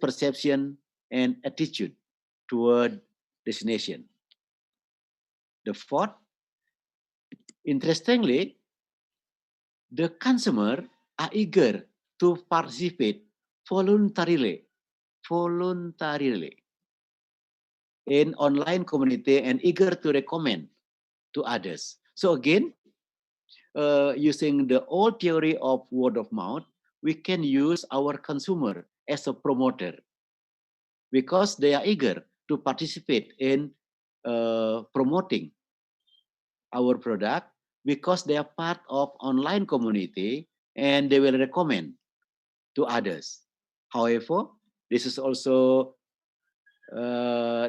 perception and attitude toward destination. The fourth, interestingly, the consumer are eager to participate voluntarily in online community and eager to recommend to others. So again, using the old theory of word of mouth, we can use our consumer as a promoter because they are eager to participate in promoting our product because they are part of online community and they will recommend to others. However, this is also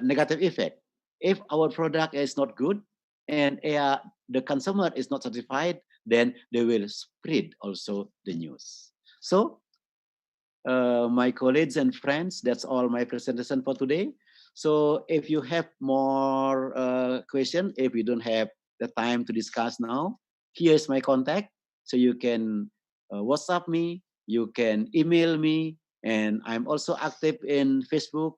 negative effect. If our product is not good and the consumer is not satisfied, then they will spread also the news. So, my colleagues and friends, that's all my presentation for today. So if you have more questions, if you don't have the time to discuss now, here's my contact. So you can WhatsApp me, you can email me, and I'm also active in Facebook,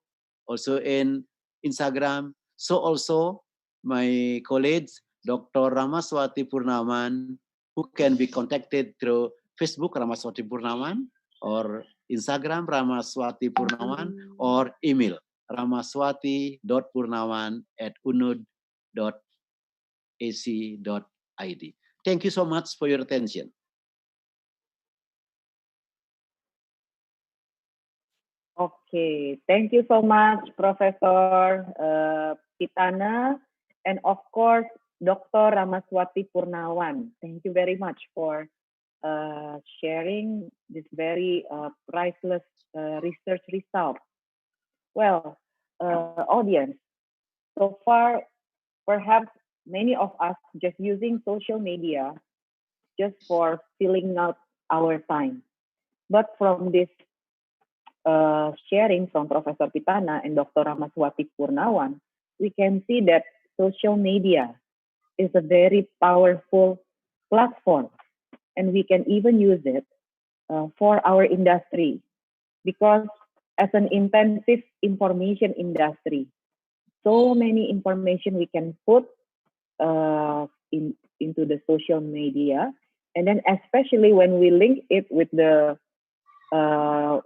also in Instagram. So also my colleagues, Dr. Ramaswati Purnaman, who can be contacted through Facebook Ramaswati Purnaman or Instagram Ramaswati Purnawan or email ramaswati.purnawan@unud.ac.id. Thank you so much for your attention. Okay, thank you so much, Professor Pitana, and of course, Dr. Ramaswati Purnawan. Thank you very much for sharing this very priceless research result. Well, audience, so far, perhaps many of us just using social media just for filling out our time. But from this sharing from Professor Pitana and Dr. Ramaswati Purnawan, we can see that social media is a very powerful platform, and we can even use it for our industry because as an intensive information industry, so many information we can put into the social media, And then especially when we link it with the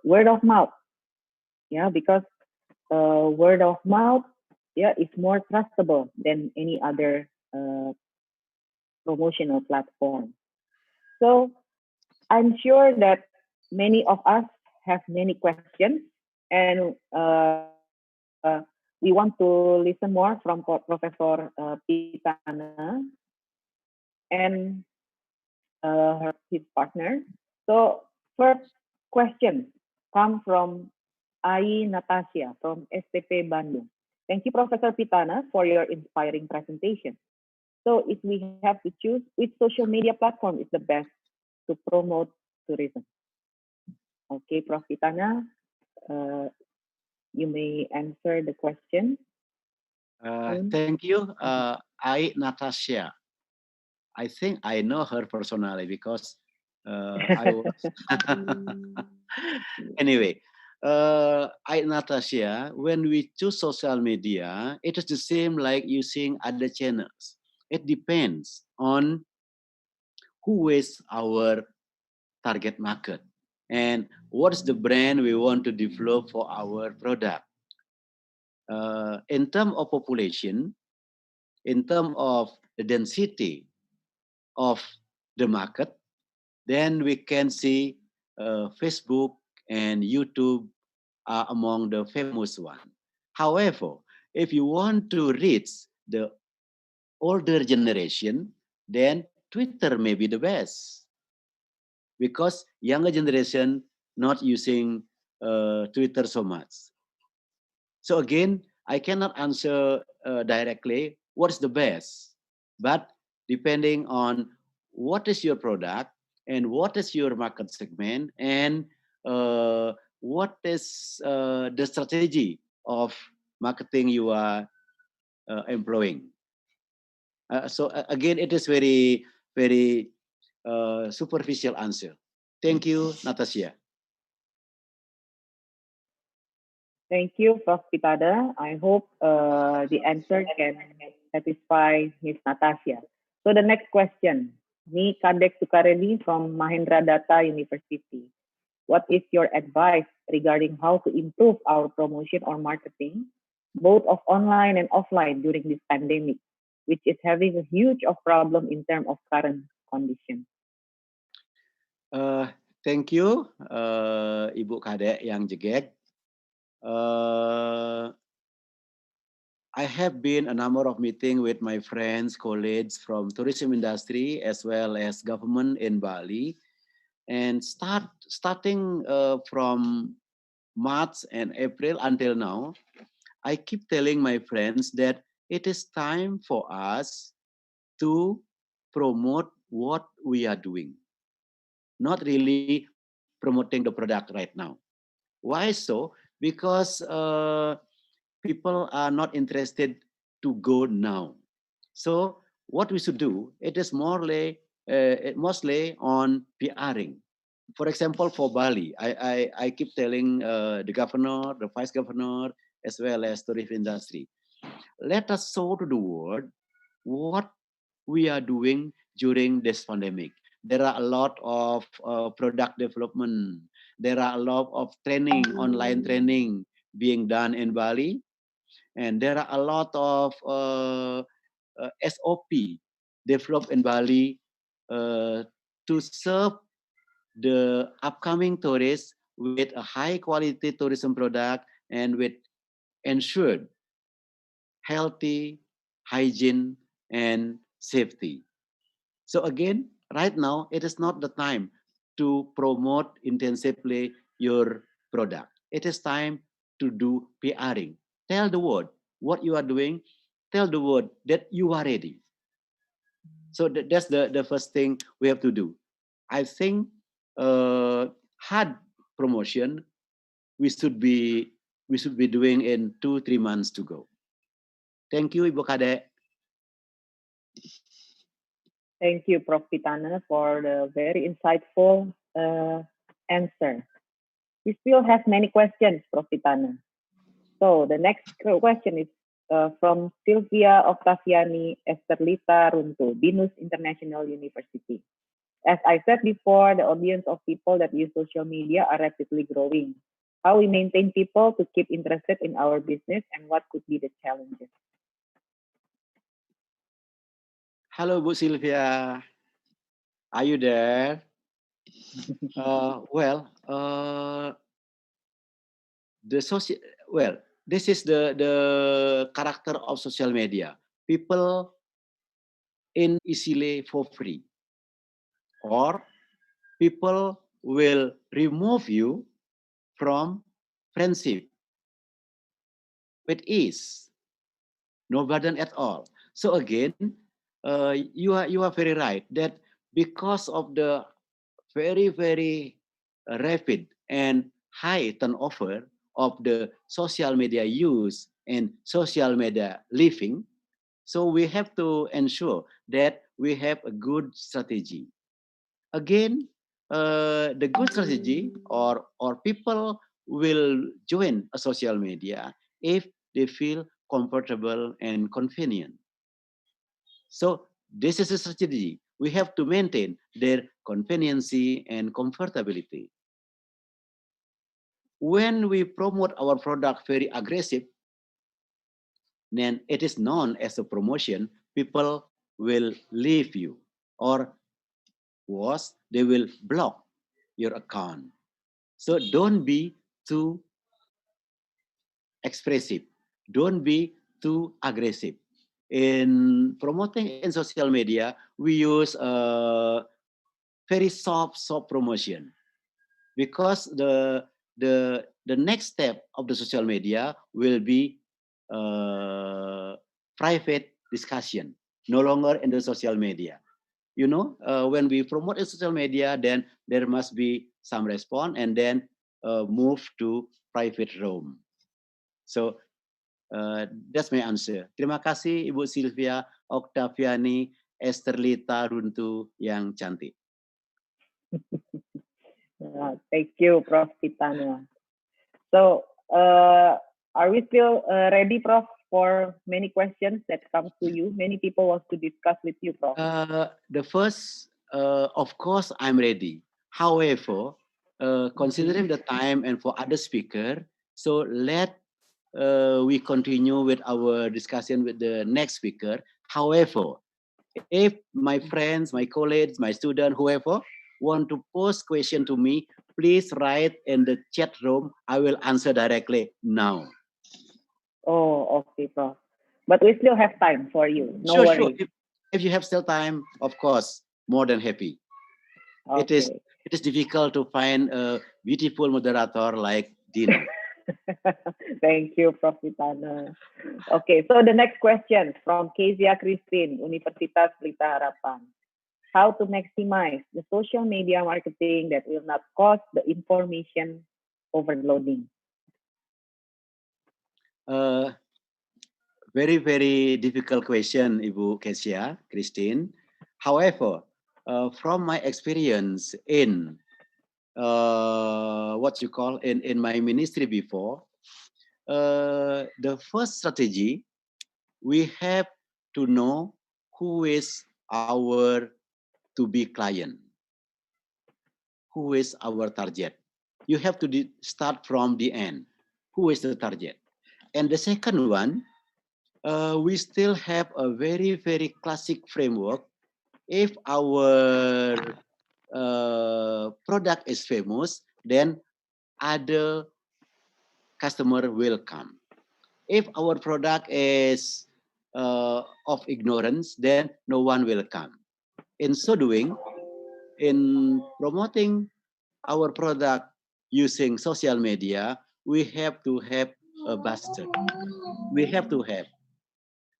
word of mouth, yeah, because word of mouth, yeah, is more trustable than any other promotional platform. So I'm sure that many of us have many questions, and we want to listen more from Professor Pitana and his partner. So first question come from Ai Natasha from STP Bandung. Thank you, Professor Pitana, for your inspiring presentation. So if we have to choose, which social media platform is the best to promote tourism? Okay, Prof. Pitana, you may answer the question. Thank you, I Natasha. I think I know her personally because I was. Anyway, I Natasha, when we choose social media, it is the same like using other channels. It depends on who is our target market and what's the brand we want to develop for our product. In terms of population, in terms of the density of the market, then we can see Facebook and YouTube are among the famous one. However, if you want to reach the older generation, then Twitter may be the best because younger generation not using Twitter so much. So again, I cannot answer directly what's the best, but depending on what is your product and what is your market segment and what is the strategy of marketing you are employing. So again, it is very, very superficial answer. Thank you, Natasha. Thank you, Prof. Pitada. I hope the answer can satisfy Ms. Natasha. So the next question, Ni Kadek Sukareli from Mahendra Data University. What is your advice regarding how to improve our promotion or marketing, both of online and offline during this pandemic, which is having a huge of problem in terms of current condition? Thank you, Ibu Kadek yang jegek. I have been a number of meetings with my friends, colleagues from tourism industry as well as government in Bali, and starting from March and April until now, I keep telling my friends that it is time for us to promote what we are doing, not really promoting the product right now. Why so? Because people are not interested to go now. So what we should do, it is mostly on PRing. For example, for Bali, I keep telling the governor, the vice governor, as well as tourism industry, let us show to the world what we are doing during this pandemic. There are a lot of product development. There are a lot of training, online training being done in Bali. And there are a lot of SOP developed in Bali to serve the upcoming tourists with a high quality tourism product and with ensured healthy, hygiene, and safety. So again, right now, it is not the time to promote intensively your product. It is time to do PRing. Tell the world what you are doing. Tell the world that you are ready. So that's the first thing we have to do. I think hard promotion we should be doing in 2-3 months to go. Thank you, Ibu Kadek. Thank you, Prof. Pitana, for the very insightful answer. We still have many questions, Prof. Pitana. So the next question is from Sylvia Octaviani Esterlita Runto, Binus International University. As I said before, the audience of people that use social media are rapidly growing. How we maintain people to keep interested in our business and what could be the challenges? Hello, Bu Sylvia. Are you there? Well, the social well, this is the character of social media. People in easily for free, or people will remove you from friendship with ease, no burden at all. So again, you are very right that because of the very rapid and high turnover of the social media use and social media living, so we have to ensure that we have a good strategy. Again, the good strategy or people will join a social media if they feel comfortable and convenient. So this is a strategy. We have to maintain their conveniency and comfortability. When we promote our product very aggressive, then it is known as a promotion. People will leave you, or worse, they will block your account. So don't be too expressive. Don't be too aggressive. In promoting in social media, we use very soft promotion, because the next step of the social media will be private discussion, no longer in the social media. You know, when we promote in social media, then there must be some response, and then move to private room. So that's my answer. Terima kasih Ibu Sylvia Oktaviani Esterlita Runtu yang cantik. Thank you, Prof. Titana. So, are we still ready, Prof, for many questions that comes to you? Many people want to discuss with you, Prof. The first, of course, I'm ready. However, considering the time and for other speaker, so let we continue with our discussion with the next speaker. However, if my friends, my colleagues, my student, whoever want to post question to me, please write in the chat room. I will answer directly now. Oh, okay, Prof. But we still have time for you. No Sure, worries. sure. If you have still time, of course, more than happy. Okay. It is difficult to find a beautiful moderator like Dina. Thank you, Prof. Titana. Okay, so the next question from Kezia Christine, Universitas Pelita Harapan. How to maximize the social media marketing that will not cause the information overloading? Very difficult question, Ibu Kezia Christine. However, from my experience in what you call in my ministry before, the first strategy, we have to know who is our to-be client, who is our target. You have to start from the end. Who is the target? And the second one, we still have a very classic framework. If our product is famous, then other customer will come. If our product is of ignorance, then no one will come. In so doing, in promoting our product using social media, we have to have a bastard. We have to have,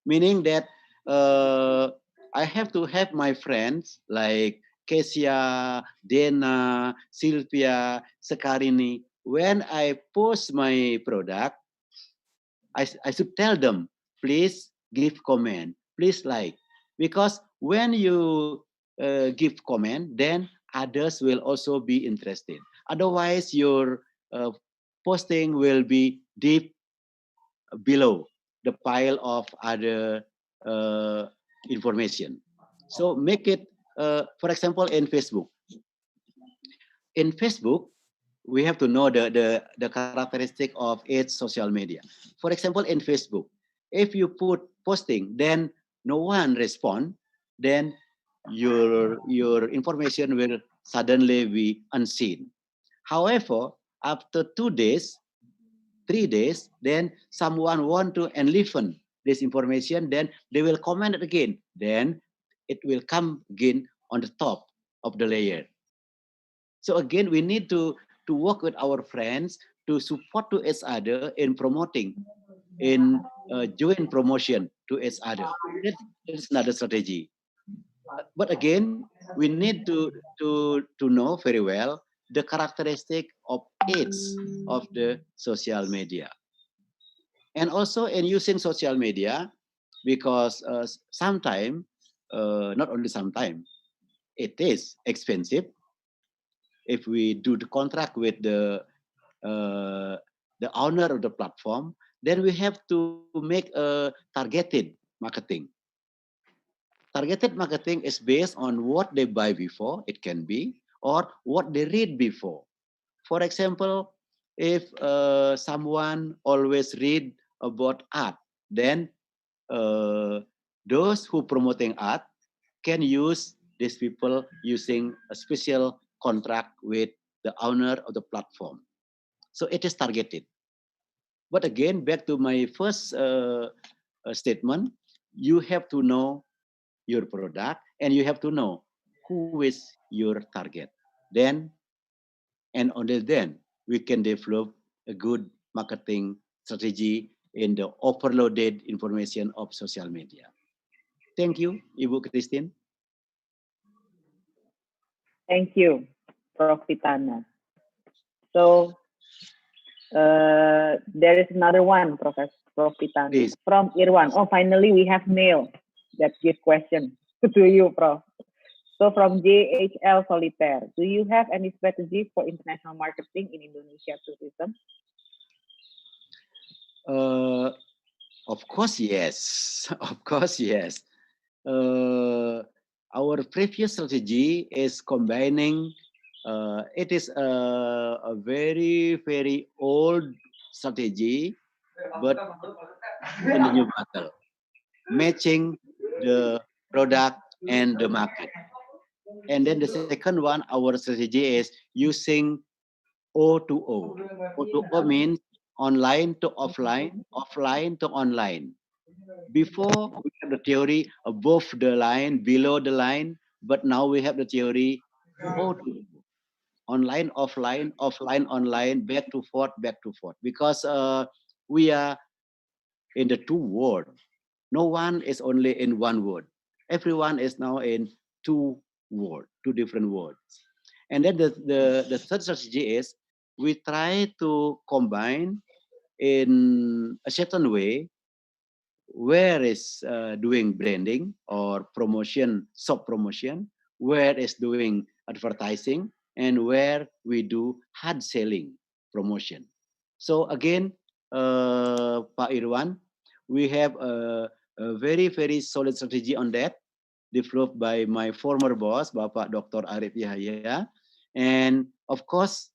meaning that I have to have my friends like Kesia, Dena, Sylvia, Sekarini. When I post my product, I should tell them, please give comment, please like. Because when you give comment, then others will also be interested. Otherwise, your posting will be deep below the pile of other information. So make it For example, in Facebook. In Facebook, we have to know the characteristic of each social media. For example, in Facebook, if you put posting, then no one respond, then your information will suddenly be unseen. However, after 2 days, 3 days, then someone want to enliven this information, then they will comment it again. Then it will come again on the top of the layer. So again, we need to work with our friends to support to each other in promoting, in joint promotion to each other. That's another strategy. But again, we need to know very well the characteristic of each of the social media. And also in using social media, because sometimes, not only sometimes, it is expensive. If we do the contract with the owner of the platform, then we have to make a targeted marketing. Targeted marketing is based on what they buy before, it can be, or what they read before. For example, if someone always read about art, then those who promoting art can use these people using a special contract with the owner of the platform. So it is targeted. But again, back to my first statement, you have to know your product and you have to know who is your target. Then, and only then, we can develop a good marketing strategy in the overloaded information of social media. Thank you, Ibu Christine. Thank you, Prof. Pitana. So there is another one, Prof. Pitana, Please. from Irwan. Oh, finally we have mail that gives question to you, Prof. So from JHL Solitaire, do you have any strategy for international marketing in Indonesia tourism? Of course, yes. Of course, yes. Our previous strategy is combining. It is a very, very old strategy, but in a new battle, matching the product and the market. And then the second one, our strategy is using O2O. O2O means online to offline, offline to online. Before we have the theory above the line, below the line, but now we have the theory O2O. Online, offline, offline, online, back to forth, because we are in the two worlds. No one is only in one word. Everyone is now in two words, two different words. And then the third strategy is we try to combine in a certain way where is doing branding or promotion, soft promotion, where is doing advertising, and where we do hard selling promotion. So again, Pak Irwan, we have a very, very solid strategy on that, developed by my former boss, Bapak Dr. Arif Yahya. And of course,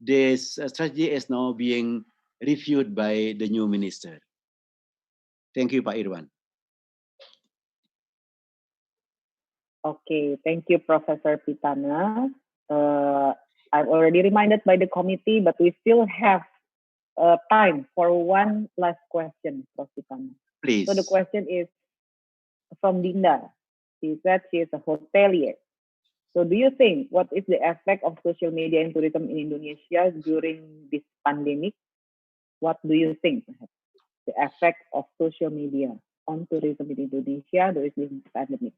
this strategy is now being reviewed by the new minister. Thank you, Pak Irwan. Okay, thank you, Professor Pitana. I'm already reminded by the committee, but we still have time for one last question, Prof. Pitana. Please. So the question is from Dinda. She said she is a hotelier. So do you think, what is the effect of social media in tourism in Indonesia during this pandemic? What do you think? The effect of social media on tourism in Indonesia during this pandemic?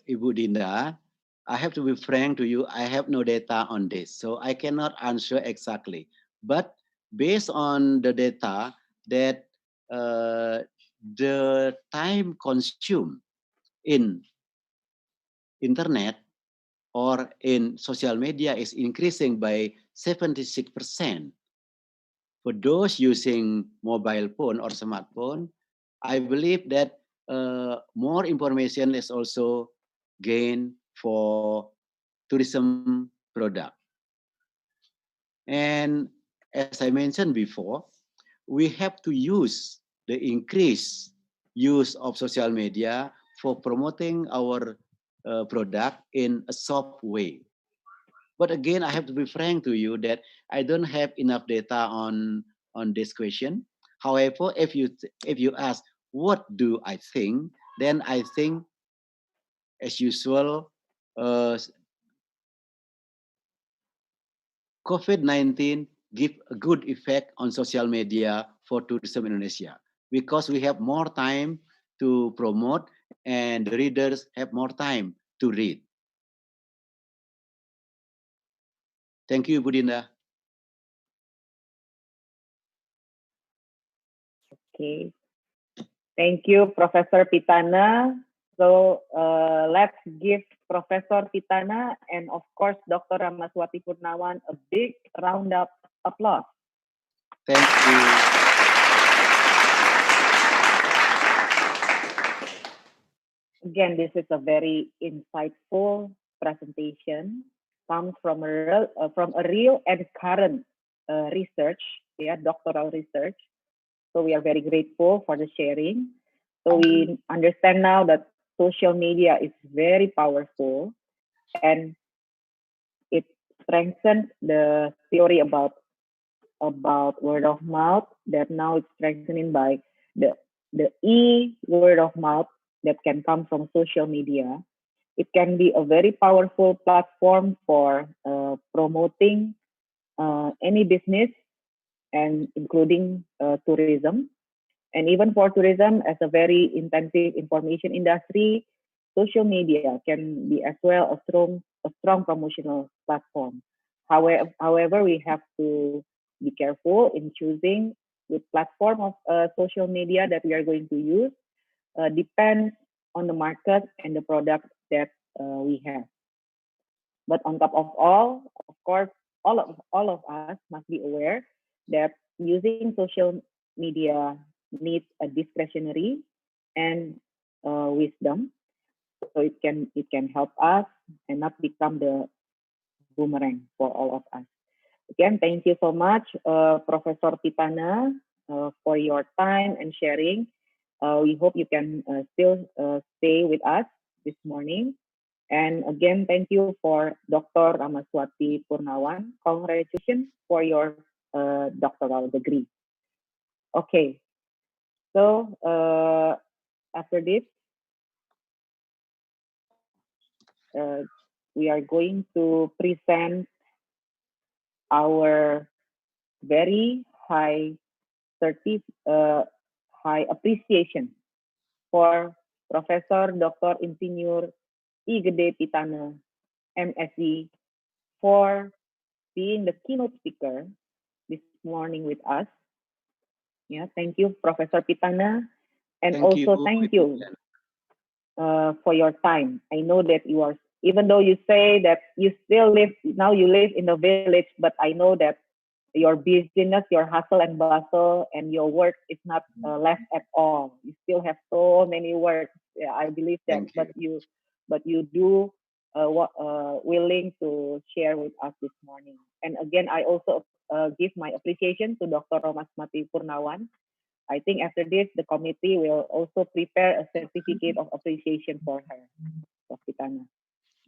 Ibu Dinda, I have to be frank to you, I have no data on this, so I cannot answer exactly. But based on the data that the time consumed in internet or in social media is increasing by 76%. For those using mobile phone or smartphone, I believe that more information is also gained for tourism product. And as I mentioned before, we have to use the increased use of social media for promoting our product in a soft way. But again, I have to be frank to you that I don't have enough data on this question. However, if you ask what do I think, then I think, as usual, COVID-19 give a good effect on social media for tourism Indonesia because we have more time to promote and the readers have more time to read. Thank you, Budinda. Okay. Thank you, Professor Pitana. So let's give Professor Pitana and of course Dr. Ramaswati Purnawan a big round of applause. Thank you. Again, this is a very insightful presentation. Comes from a real and current research, doctoral research. So we are very grateful for the sharing. So we understand now that social media is very powerful and it strengthens the theory about word of mouth that now it's strengthening by the word of mouth that can come from social media. It can be a very powerful platform for promoting any business and including tourism. And even for tourism as a very intensive information industry, social media can be as well a strong promotional platform. However, we have to be careful in choosing which platform of social media that we are going to use. Depends on the market and the product that we have. But on top of all, of course, all of us must be aware that using social media needs a discretionary and wisdom, so it can help us and not become the boomerang for all of us. Again, thank you so much, Professor Pitana, for your time and sharing. We hope you can still stay with us this morning. And again, thank you for Dr. Ramaswati Purnawan. Congratulations for your doctoral degree. Okay, so after this, we are going to present our very high appreciation for Professor Dr. Insinyur I Gede Pitana, MSc, for being the keynote speaker this morning with us. Yeah, thank you, Professor Pitana, and thank you for your time. I know that you are, even though you say that you still live in the village, but I know that your busyness, your hustle and bustle, and your work is not less at all. You still have so many work. Yeah, I believe that, but you do willing to share with us this morning. And again, I also give my appreciation to Dr. Ramaswati Purnawan. I think after this, the committee will also prepare a certificate of appreciation for her, Prof. Pitana.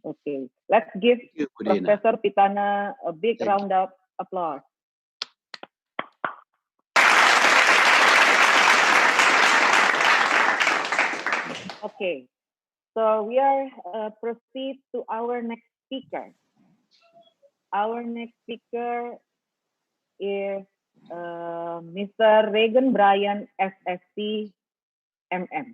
Okay, let's give Professor Pitana a big round of applause. Okay, so we are proceed to our next speaker. Our next speaker is Mr. Regan Bryan, SSC, MM.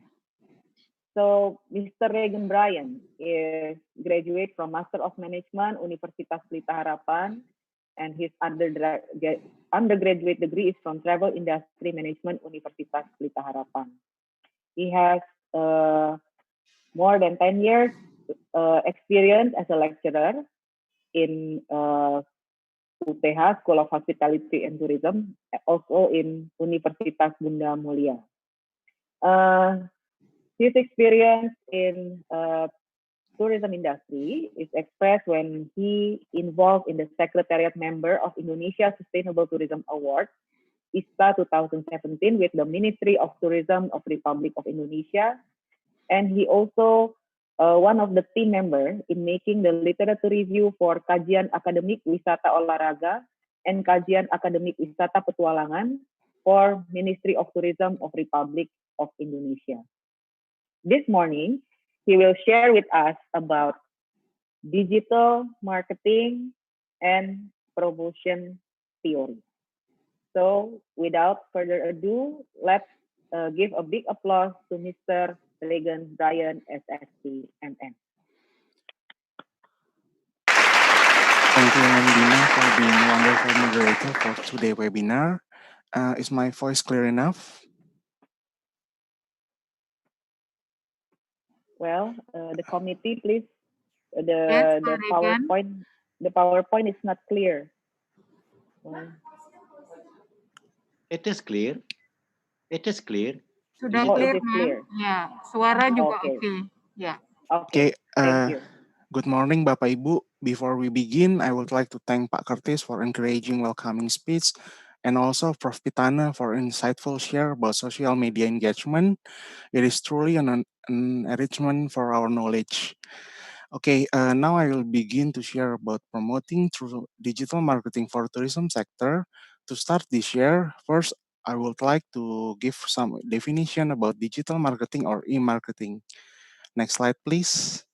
So Mr. Regan Bryan is graduate from Master of Management, Universitas Pelita Harapan, and his undergraduate degree is from Travel Industry Management, Universitas Pelita Harapan. He has more than 10 years experience as a lecturer in UPH, School of Hospitality and Tourism, also in Universitas Bunda Mulia. His experience in tourism industry is expressed when he involved in the secretariat member of Indonesia Sustainable Tourism Award, ISTA 2017, with the Ministry of Tourism of Republic of Indonesia. And he also one of the team member in making the literature review for Kajian Akademik Wisata Olahraga and Kajian Akademik Wisata Petualangan for Ministry of Tourism of Republic of Indonesia. This morning, he will share with us about digital marketing and promotion theory. So without further ado, let's give a big applause to Mr. Regan Bryan, SSC, MM. Thank you, Mandina, for being a wonderful moderator for today's webinar. Is my voice clear enough? Well, the committee, please. Yes, The Regan. PowerPoint is not clear. It is clear. It is clear. Sudah Oh, clear, it is Ma'am. clear. Ya, suara juga Okay. oke. Ya. Okay. Thank you. Good morning, Bapak Ibu. Before we begin, I would like to thank Pak Curtis for encouraging welcoming speech and also Prof. Pitana for insightful share about social media engagement. It is truly an enrichment for our knowledge. Okay, now I will begin to share about promoting through digital marketing for tourism sector. To start this year, first, I would like to give some definition about digital marketing or e-marketing. Next slide, please.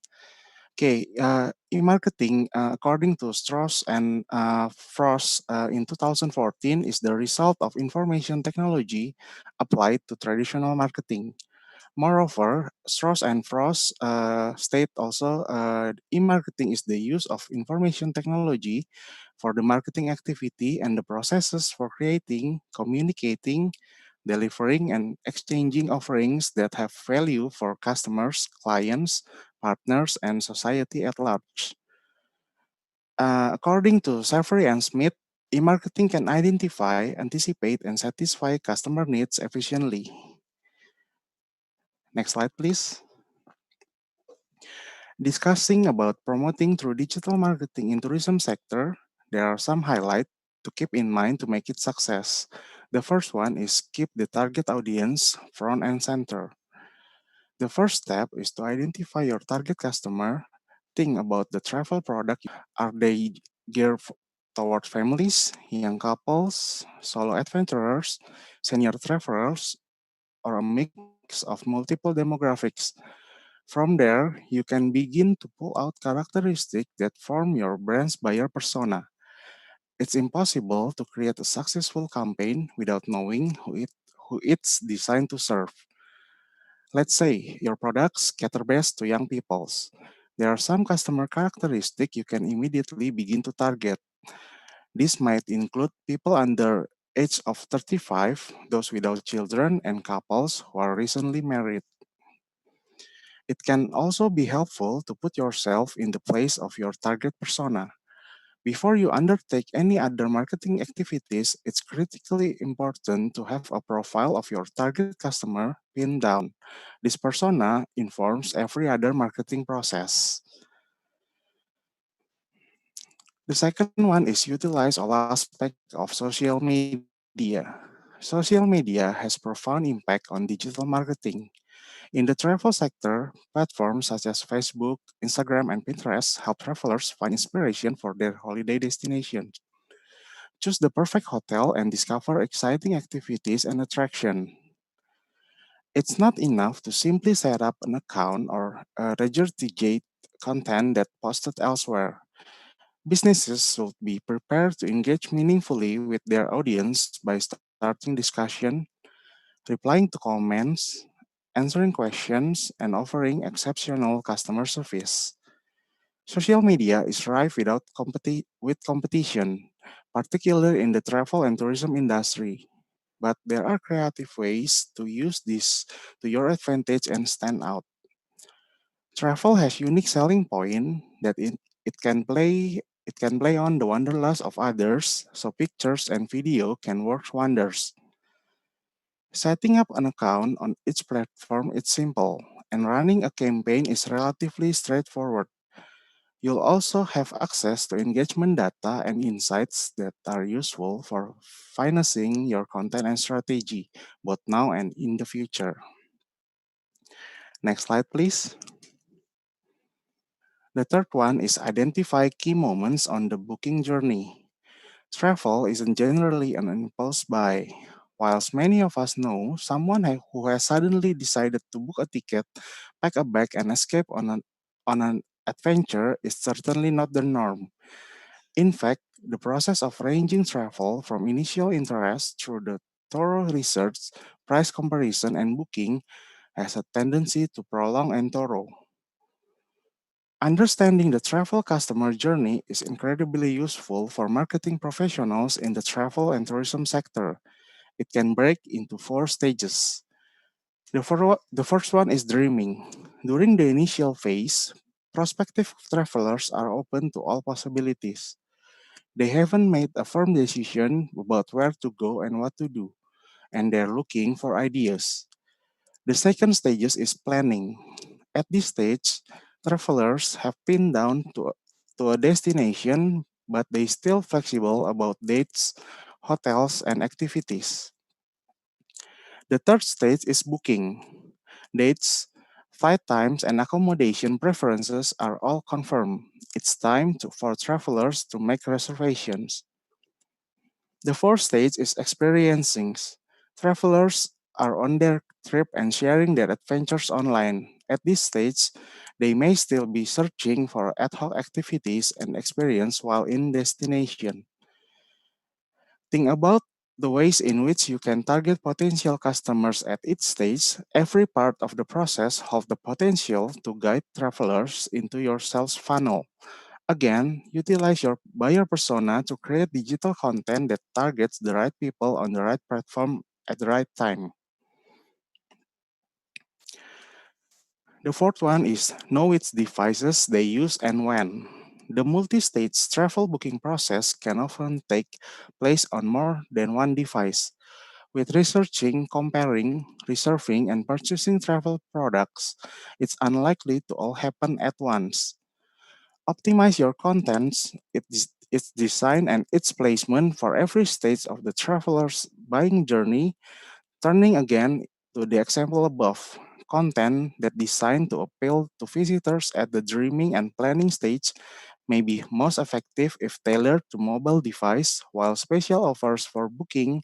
Okay, e-marketing, according to Strauss and Frost in 2014, is the result of information technology applied to traditional marketing. Moreover, Strauss and Frost state also e-marketing is the use of information technology for the marketing activity and the processes for creating, communicating, delivering, and exchanging offerings that have value for customers, clients, partners, and society at large. According to Savory and Smith, e-marketing can identify, anticipate, and satisfy customer needs efficiently. Next slide, please. Discussing about promoting through digital marketing in tourism sector, there are some highlights to keep in mind to make it success. The first one is keep the target audience front and center. The first step is to identify your target customer. Think about the travel product. Are they geared toward families, young couples, solo adventurers, senior travelers, or a mix of multiple demographics? From there, you can begin to pull out characteristics that form your brand's buyer persona. It's impossible to create a successful campaign without knowing who it's designed to serve. Let's say your products cater best to young peoples. There are some customer characteristics you can immediately begin to target. This might include people under age of 35, those without children, and couples who are recently married. It can also be helpful to put yourself in the place of your target persona. Before you undertake any other marketing activities, it's critically important to have a profile of your target customer pinned down. This persona informs every other marketing process. The second one is utilize all aspects of social media. Social media has profound impact on digital marketing. In the travel sector, platforms such as Facebook, Instagram, and Pinterest help travelers find inspiration for their holiday destination. Choose the perfect hotel and discover exciting activities and attractions. It's not enough to simply set up an account or regurgitate content that posted elsewhere. Businesses should be prepared to engage meaningfully with their audience by starting discussion, replying to comments, answering questions, and offering exceptional customer service. Social media is rife with competition, particularly in the travel and tourism industry. But there are creative ways to use this to your advantage and stand out. Travel has unique selling point that it can play on the wanderlust of others, so pictures and video can work wonders. Setting up an account on each platform is simple. and running a campaign is relatively straightforward. You'll also have access to engagement data and insights that are useful for financing your content and strategy, both now and in the future. Next slide, please. The third one is identify key moments on the booking journey. Travel isn't generally an impulse buy. Whilst many of us know someone who has suddenly decided to book a ticket, pack a bag, and escape on an adventure is certainly not the norm. In fact, the process of ranging travel from initial interest through the thorough research, price comparison, and booking has a tendency to prolong and thorough. Understanding the travel customer journey is incredibly useful for marketing professionals in the travel and tourism sector. It can break into four stages. The first one is dreaming. During the initial phase, prospective travelers are open to all possibilities. They haven't made a firm decision about where to go and what to do, and they're looking for ideas. The second stage is planning. At this stage, travelers have pinned down to a destination, but they still flexible about dates, hotels, and activities. The third stage is booking. Dates, flight times, and accommodation preferences are all confirmed. It's time for travelers to make reservations. The fourth stage is experiencing. Travelers are on their trip and sharing their adventures online. At this stage, they may still be searching for ad hoc activities and experience while in destination. Think about the ways in which you can target potential customers at each stage. Every part of the process has the potential to guide travelers into your sales funnel. Again, utilize your buyer persona to create digital content that targets the right people on the right platform at the right time. The fourth one is know which devices they use and when. The multi-stage travel booking process can often take place on more than one device. With researching, comparing, reserving, and purchasing travel products, it's unlikely to all happen at once. Optimize your contents, its design, and its placement for every stage of the traveler's buying journey. Turning again to the example above, content that designed to appeal to visitors at the dreaming and planning stage may be most effective if tailored to mobile device, while special offers for booking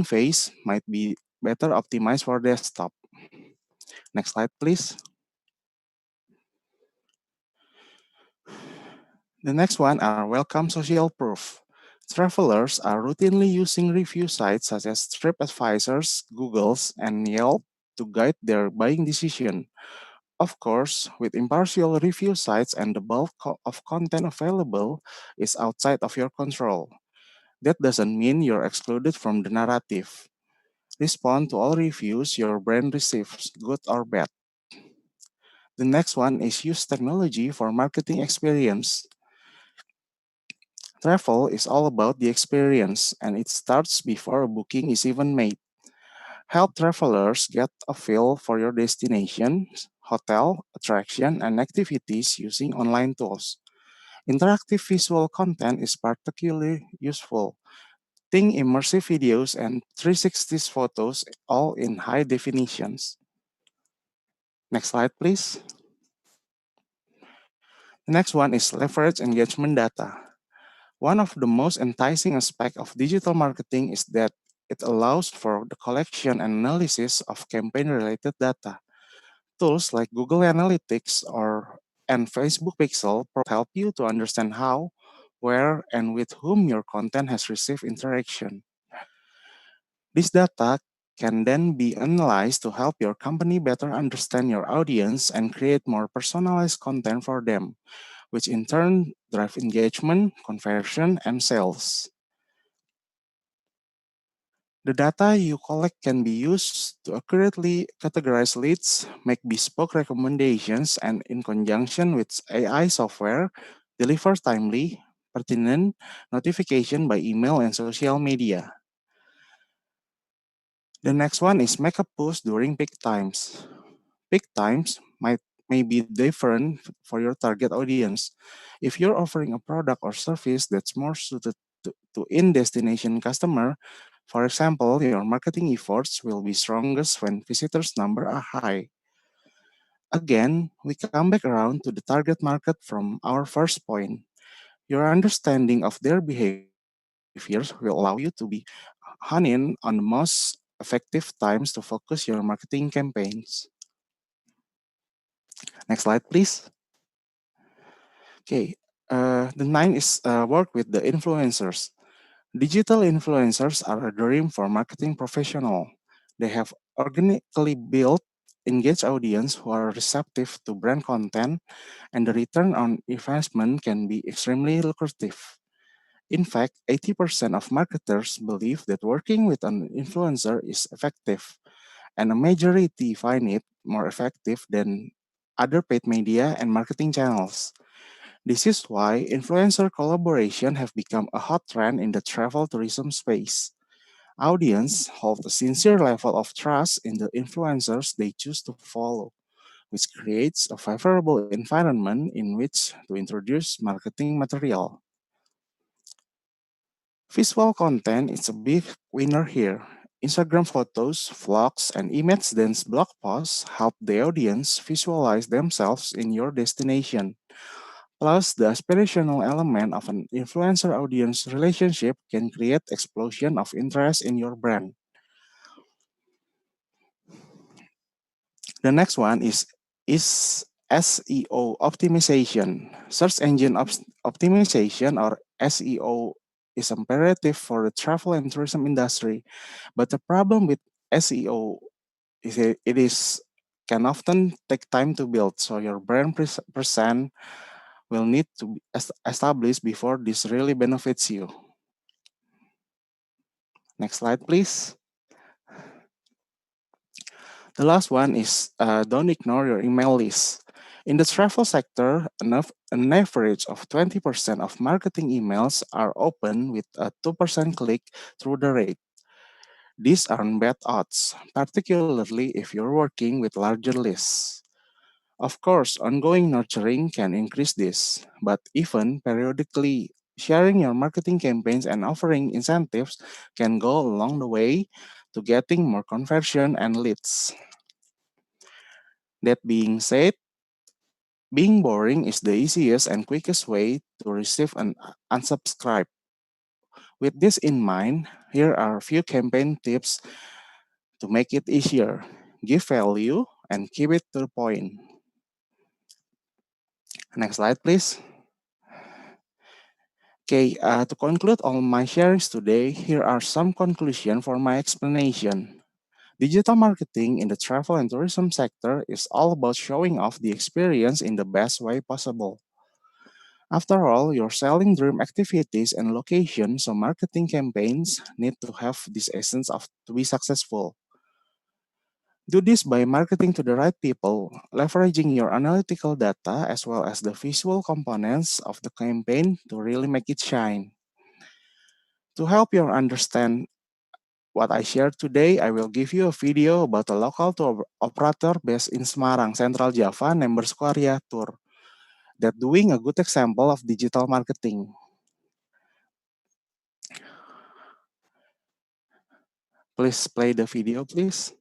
phase might be better optimized for desktop. Next slide, please. The next one are welcome social proof. Travelers are routinely using review sites such as TripAdvisors, Google's, and Yelp to guide their buying decision. Of course, with impartial review sites and the bulk of content available is outside of your control. That doesn't mean you're excluded from the narrative. Respond to all reviews your brand receives, good or bad. The next one is use technology for marketing experience. Travel is all about the experience, and it starts before a booking is even made. Help travelers get a feel for your destination, hotel, attraction, and activities using online tools. Interactive visual content is particularly useful. Think immersive videos and 360 photos, all in high definitions. Next slide, please. The next one is leverage engagement data. One of the most enticing aspects of digital marketing is that it allows for the collection and analysis of campaign-related data. Tools like Google Analytics and Facebook Pixel help you to understand how, where, and with whom your content has received interaction. This data can then be analyzed to help your company better understand your audience and create more personalized content for them, which in turn drive engagement, conversion, and sales. The data you collect can be used to accurately categorize leads, make bespoke recommendations, and in conjunction with AI software, deliver timely, pertinent notification by email and social media. The next one is make a post during peak times. Peak times may be different for your target audience. If you're offering a product or service that's more suited to in-destination customer, for example, your marketing efforts will be strongest when visitors number are high. Again, we come back around to the target market from our first point. Your understanding of their behaviors will allow you to be honed in on the most effective times to focus your marketing campaigns. Next slide, please. Okay, the nine is work with the influencers. Digital influencers are a dream for marketing professional. They have organically built engaged audience who are receptive to brand content, and the return on investment can be extremely lucrative. In fact, 80% of marketers believe that working with an influencer is effective, and a majority find it more effective than other paid media and marketing channels. This is why influencer collaboration have become a hot trend in the travel tourism space. Audience hold a sincere level of trust in the influencers they choose to follow, which creates a favorable environment in which to introduce marketing material. Visual content is a big winner here. Instagram photos, vlogs, and image dense blog posts help the audience visualize themselves in your destination. Plus, the aspirational element of an influencer audience relationship can create explosion of interest in your brand. The next one is SEO optimization. Search engine optimization or SEO is imperative for the travel and tourism industry, but the problem with SEO is it is can often take time to build. So your brand presence will need to be established before this really benefits you. Next slide, please. The last one is don't ignore your email list. In the travel sector, an average of 20% of marketing emails are open with a 2% click through the rate. These aren't bad odds, particularly if you're working with larger lists. Of course, ongoing nurturing can increase this, but even periodically sharing your marketing campaigns and offering incentives can go along the way to getting more conversion and leads. That being said, being boring is the easiest and quickest way to receive an unsubscribe. With this in mind, here are a few campaign tips to make it easier. Give value and keep it to the point. Next slide, please. Okay, to conclude all my sharings today, here are some conclusions for my explanation. Digital marketing in the travel and tourism sector is all about showing off the experience in the best way possible. After all, you're selling dream activities and locations, so marketing campaigns need to have this essence of to be successful. Do this by marketing to the right people, leveraging your analytical data as well as the visual components of the campaign to really make it shine. To help you understand what I shared today, I will give you a video about a local tour operator based in Semarang, Central Java, named Bersukaria Tour, that doing a good example of digital marketing. Please play the video, please.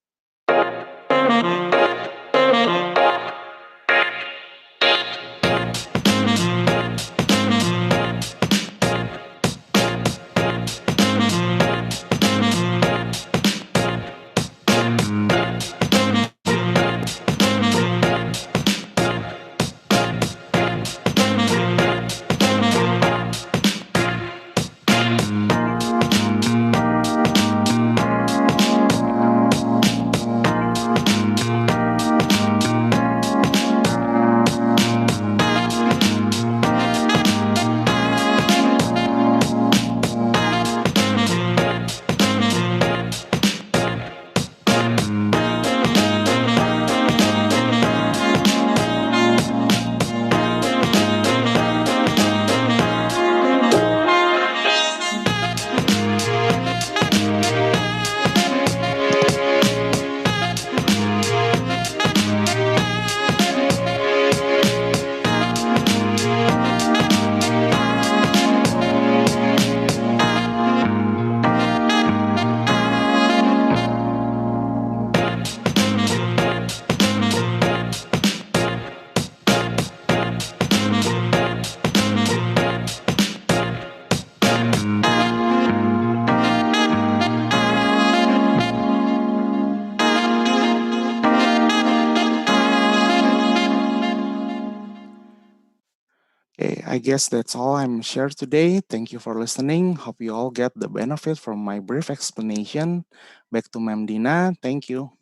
Okay, I guess that's all I'm shared today. Thank you for listening. Hope you all get the benefit from my brief explanation. Back to Ma'am Dina. Thank you.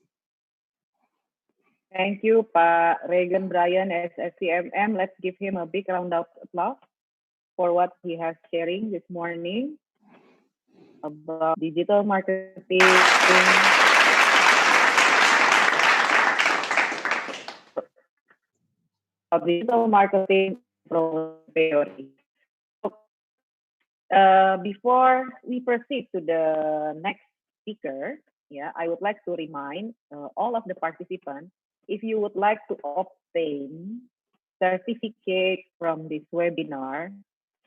Thank you, Pak Regan Brian as SCMM. Let's give him a big round of applause for what he has sharing this morning about digital marketing. Of digital marketing priority. Before we proceed to the next speaker, I would like to remind all of the participants, if you would like to obtain certificate from this webinar,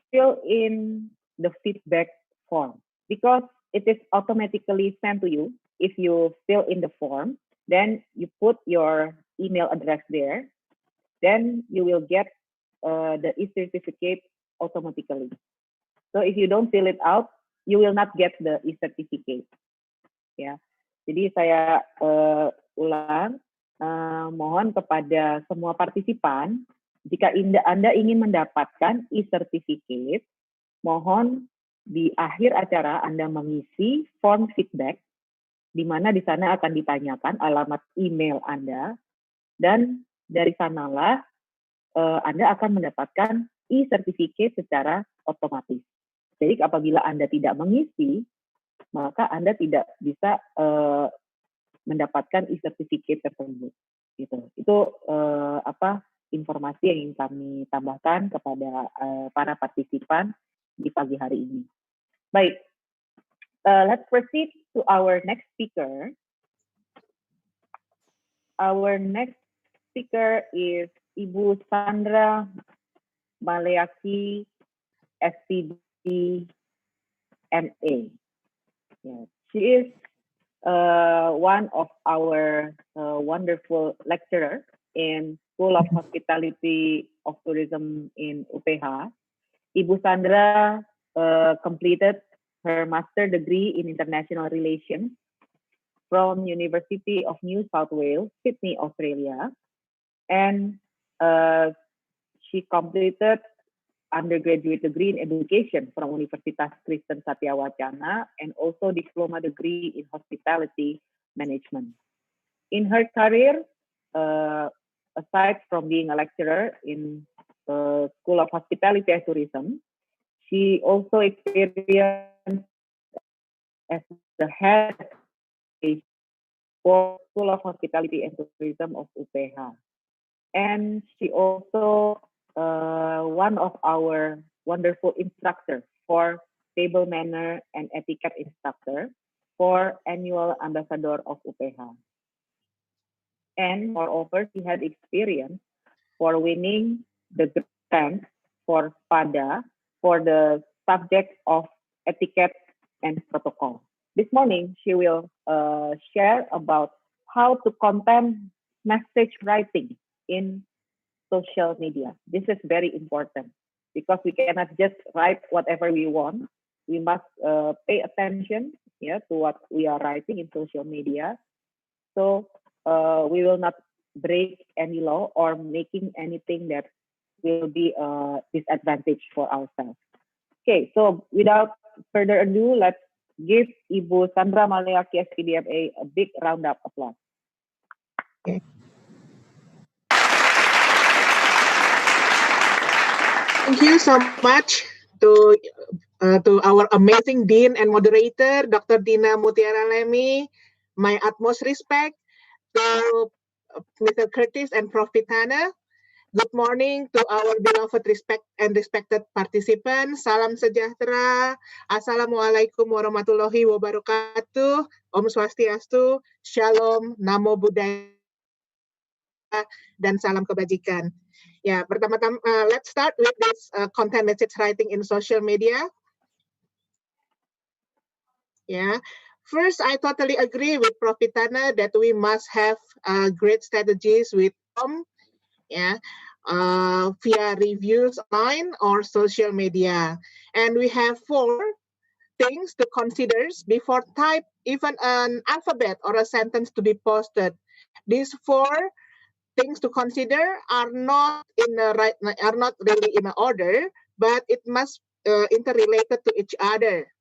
fill in the feedback form because it is automatically sent to you. If you fill in the form, then you put your email address there, then you will get the e-certificate automatically. So if you don't fill it out, you will not get the e-certificate. Ya, jadi saya ulang, mohon kepada semua partisipan, jika Anda ingin mendapatkan e-certificate, mohon di akhir acara Anda mengisi form feedback, di mana di sana akan ditanyakan alamat email Anda, dan dari sanalah Anda akan mendapatkan e-certificate secara otomatis. Jadi apabila Anda tidak mengisi, maka Anda tidak bisa mendapatkan e-certificate tersebut. Gitu. Itu informasi yang ingin kami tambahkan kepada para partisipan di pagi hari ini. Baik, let's proceed to our next speaker. Our next speaker is Ibu Sandra Maleaki, SPD MA. Yeah. She is one of our wonderful lecturer in School of Hospitality of Tourism in UPH. Ibu Sandra completed her master degree in international relations from University of New South Wales, Sydney, Australia, and she completed undergraduate degree in education from Universitas Kristen Satya Wacana and also diploma degree in hospitality management. In her career, aside from being a lecturer in the School of Hospitality and Tourism, she also experienced as the head for School of Hospitality and Tourism of UPH. And she also one of our wonderful instructors for table manner and etiquette instructor for annual ambassador of UPH. And moreover, she had experience for winning the grant for Spada for the subject of etiquette and protocol. This morning, she will share about how to content message writing in social media. This is very important because we cannot just write whatever we want. We must pay attention to what we are writing in social media. So we will not break any law or making anything that will be a disadvantage for ourselves. Okay, so without further ado, let's give Ibu Sandra Maleaki SPDMA a big round of applause. Okay. Thank you so much to our amazing Dean and moderator, Dr. Dina Mutiara Lemi. My utmost respect to Mr. Curtis and Prof. Pitana. Good morning to our beloved respected participants. Salam sejahtera. Assalamualaikum warahmatullahi wabarakatuh. Om Swastiastu. Shalom. Namo Buddhaya. Dan salam kebajikan. Ya, pertama-tama, let's start with this content message writing in social media. Yeah, first, I totally agree with Prof. Pitana that we must have great strategies with via reviews online or social media. And we have 4 things to consider before type even an alphabet or a sentence to be posted. These 4 things to consider are not really in order, but it must interrelated to each other.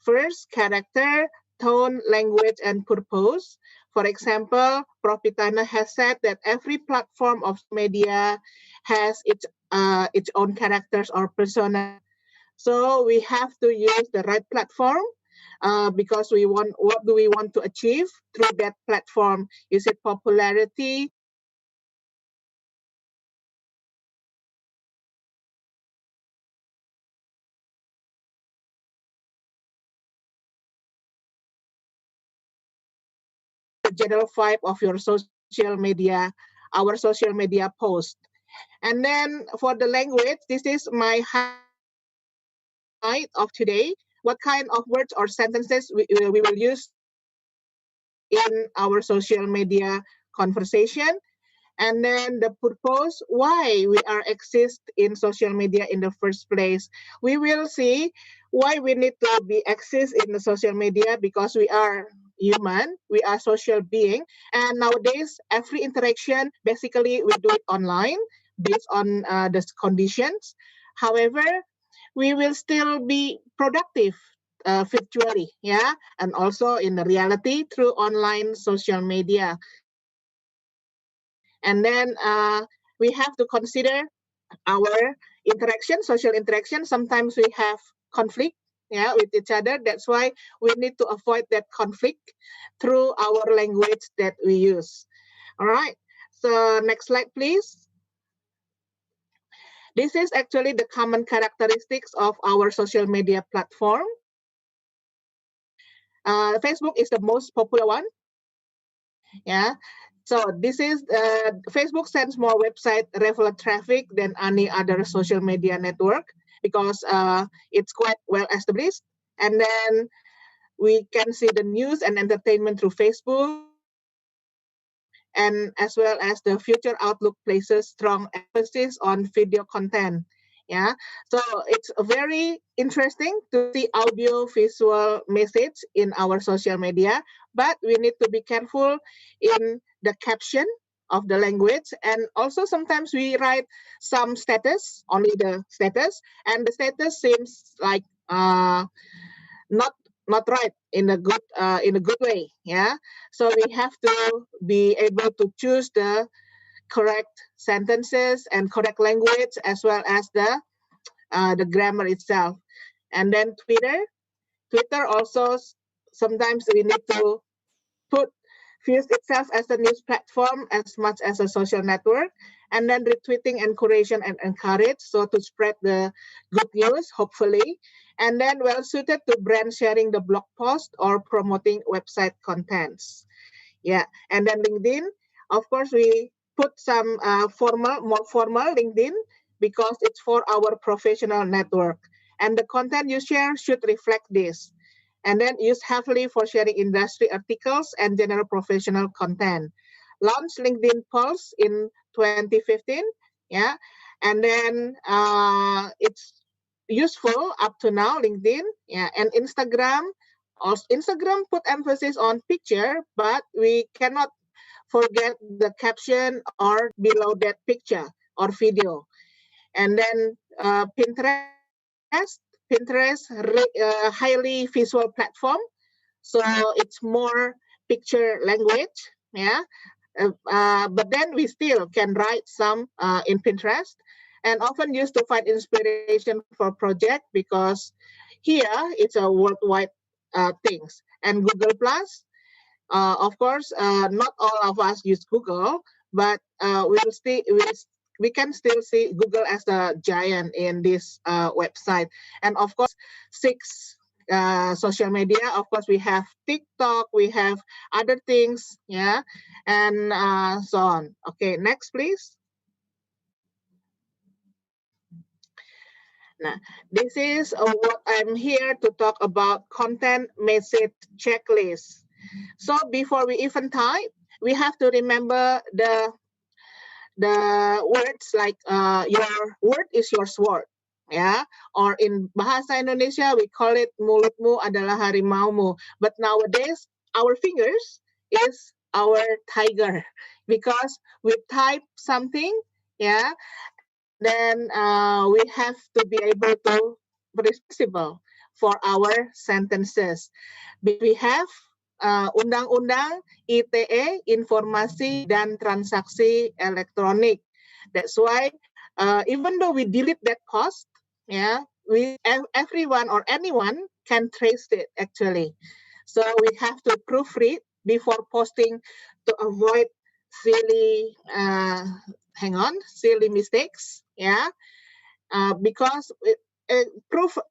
First, character, tone, language, and purpose. For example, Prof. Pitana has said that every platform of media has its own characters or persona. So we have to use the right platform because what do we want to achieve through that platform? Is it popularity? The general vibe of your social media, our social media post. And then for the language, this is my highlight of today. What kind of words or sentences we will use in our social media conversation. And then the purpose, why we are exist in social media in the first place. We will see why we need to be exist in the social media because we are human, we are social being, and nowadays every interaction basically we do it online based on the conditions. However, we will still be productive virtually, yeah, and also in the reality through online social media. And then we have to consider our interaction, social interaction. Sometimes we have conflict, yeah, with each other. That's why we need to avoid that conflict through our language that we use. All right. So next slide, please. This is actually the common characteristics of our social media platform. Facebook is the most popular one. Yeah. So this is Facebook sends more website referral traffic than any other social media network because it's quite well established. And then we can see the news and entertainment through Facebook, and as well as the future outlook places strong emphasis on video content. Yeah, so it's very interesting to see audio visual message in our social media, but we need to be careful in the caption of the language, and also sometimes we write some status, only the status, and the status seems like not right in a good way. Yeah, so we have to be able to choose the correct sentences and correct language as well as the grammar itself. And then Twitter also sometimes we need to put views itself as a news platform as much as a social network, and then retweeting encouragement and encourage so to spread the good news hopefully, and then well suited to brand sharing the blog post or promoting website contents. Yeah, and then LinkedIn, of course we put some more formal LinkedIn because it's for our professional network, and the content you share should reflect this, and then used heavily for sharing industry articles and general professional content. Launched LinkedIn Pulse in 2015, yeah, and then it's useful up to now, LinkedIn, yeah, and Instagram. Also, Instagram put emphasis on picture, but we cannot forget the caption or below that picture or video. And then Pinterest, highly visual platform, so it's more picture language, yeah. But then we still can write some in Pinterest, and often used to find inspiration for project because here it's a worldwide things. And Google Plus, of course, not all of us use Google, but we can still see Google as the giant in this website. And of course, six social media. Of course, we have TikTok, we have other things, yeah, and so on. Okay, next, please. Now, this is what I'm here to talk about: content message checklist. So before we even type, we have to remember the words like your word is your sword, yeah. Or in bahasa Indonesia we call it mulutmu adalah harimaumu. But nowadays our fingers is our tiger, because we type something, yeah, then we have to be able to responsible for our sentences. We have Undang-Undang ITE, Informasi dan Transaksi Elektronik. That's why even though we delete that post, yeah, everyone or anyone can trace it actually. So we have to proofread before posting to avoid silly silly mistakes, yeah, because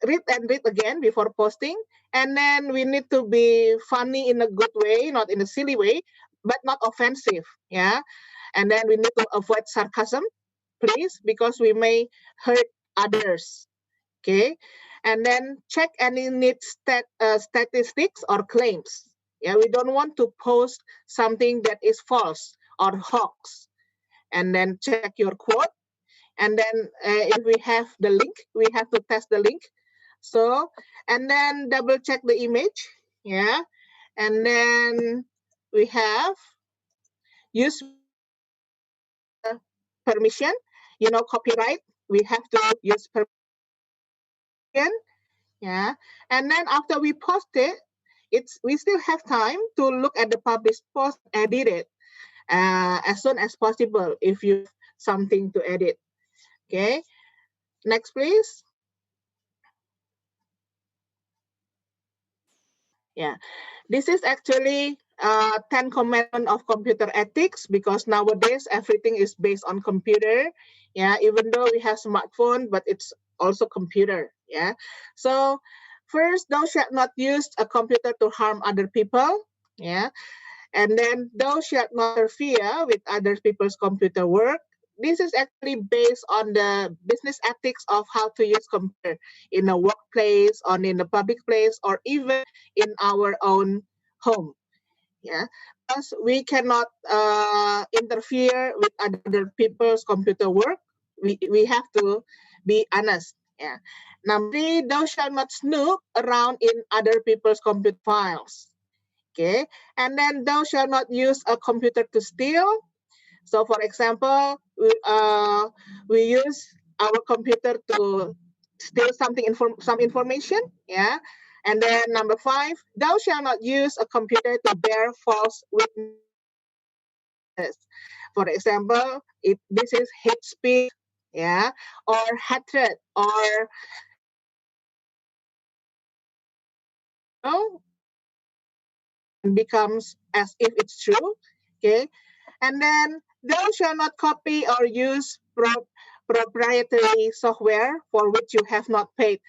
read and read again before posting, and then we need to be funny in a good way, not in a silly way, but not offensive, yeah, and then we need to avoid sarcasm, please, because we may hurt others, okay, and then check any need statistics or claims. Yeah, we don't want to post something that is false or hoax, and then check your quote. And then if we have the link, we have to test the link. So, and then double check the image, yeah. And then we have use permission, copyright. We have to use permission, yeah. And then after we post it, we still have time to look at the published post, edit it as soon as possible if you have something to edit. Okay, next please. Yeah, this is actually 10 commandments of computer ethics, because nowadays everything is based on computer. Yeah, even though we have smartphone, but it's also computer. Yeah, so first, thou shalt not use a computer to harm other people. Yeah, and then thou shalt not interfere with other people's computer work. This is actually based on the business ethics of how to use computer in a workplace, or in a public place, or even in our own home. Yeah, because we cannot interfere with other people's computer work. We have to be honest. Yeah. Number 3, thou shalt not snoop around in other people's computer files. Okay, and then thou shalt not use a computer to steal. So, for example, we use our computer to steal some information, yeah. And then number 5, thou shalt not use a computer to bear false witness. For example, this is hate speech, yeah, or hatred, or becomes as if it's true. Okay, and then thou shalt not copy or use proprietary software for which you have not paid.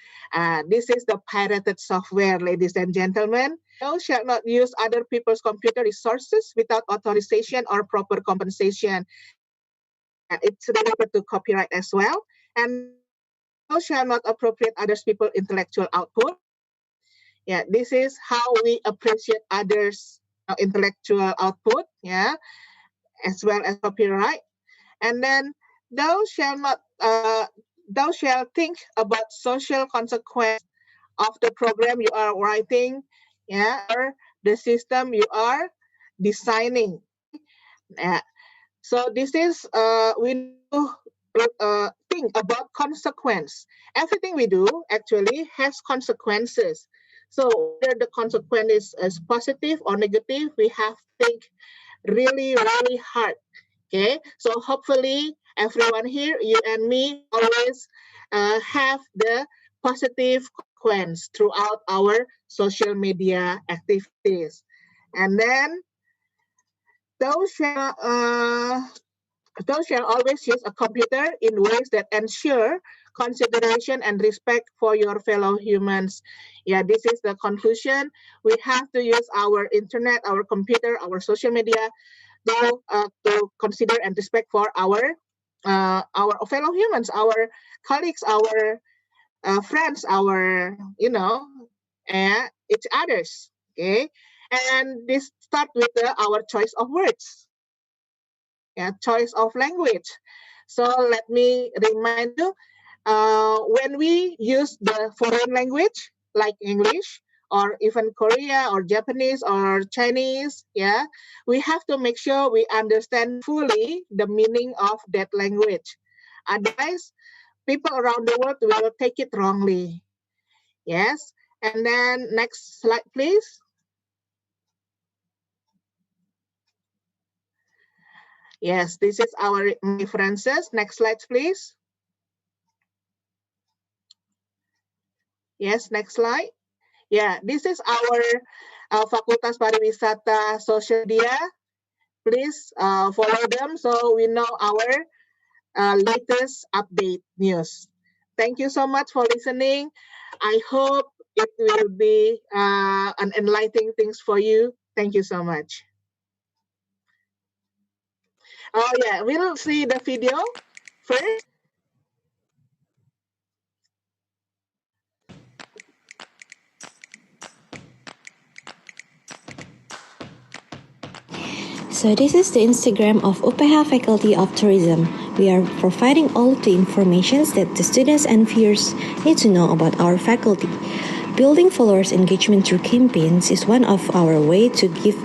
This is the pirated software, ladies and gentlemen. Thou shalt not use other people's computer resources without authorization or proper compensation. It's related to copyright as well. And thou shalt not appropriate others people's intellectual output. Yeah, this is how we appreciate others' intellectual output, yeah, as well as copyright. And then thou shalt not, thou shalt think about social consequence of the program you are writing, yeah, or the system you are designing. Yeah. So this is we need to think about consequence. Everything we do actually has consequences. So whether the consequence is positive or negative, we have to think really, really hard. Okay, so hopefully everyone here, you and me, always have the positive consequence throughout our social media activities. And then thou shall always use a computer in ways that ensure consideration and respect for your fellow humans. Yeah, this is the conclusion. We have to use our internet, our computer, our social media to consider and respect for our fellow humans, our colleagues, our friends, our each others. Okay, and this start with our choice of words, choice of language. So let me remind you, when we use the foreign language like English or even Korea or Japanese or Chinese, yeah, we have to make sure we understand fully the meaning of that language. Otherwise, people around the world will take it wrongly. Yes. And then next slide, please. Yes, this is our references. Next slide, please. Yes, next slide. Yeah, this is our Fakultas Pariwisata social media. Please follow them so we know our latest update news. Thank you so much for listening. I hope it will be an enlightening things for you. Thank you so much. Oh yeah, we'll see the video first. So this is the Instagram of UPH Faculty of Tourism. We are providing all the informations that the students and viewers need to know about our faculty. Building followers engagement through campaigns is one of our way to give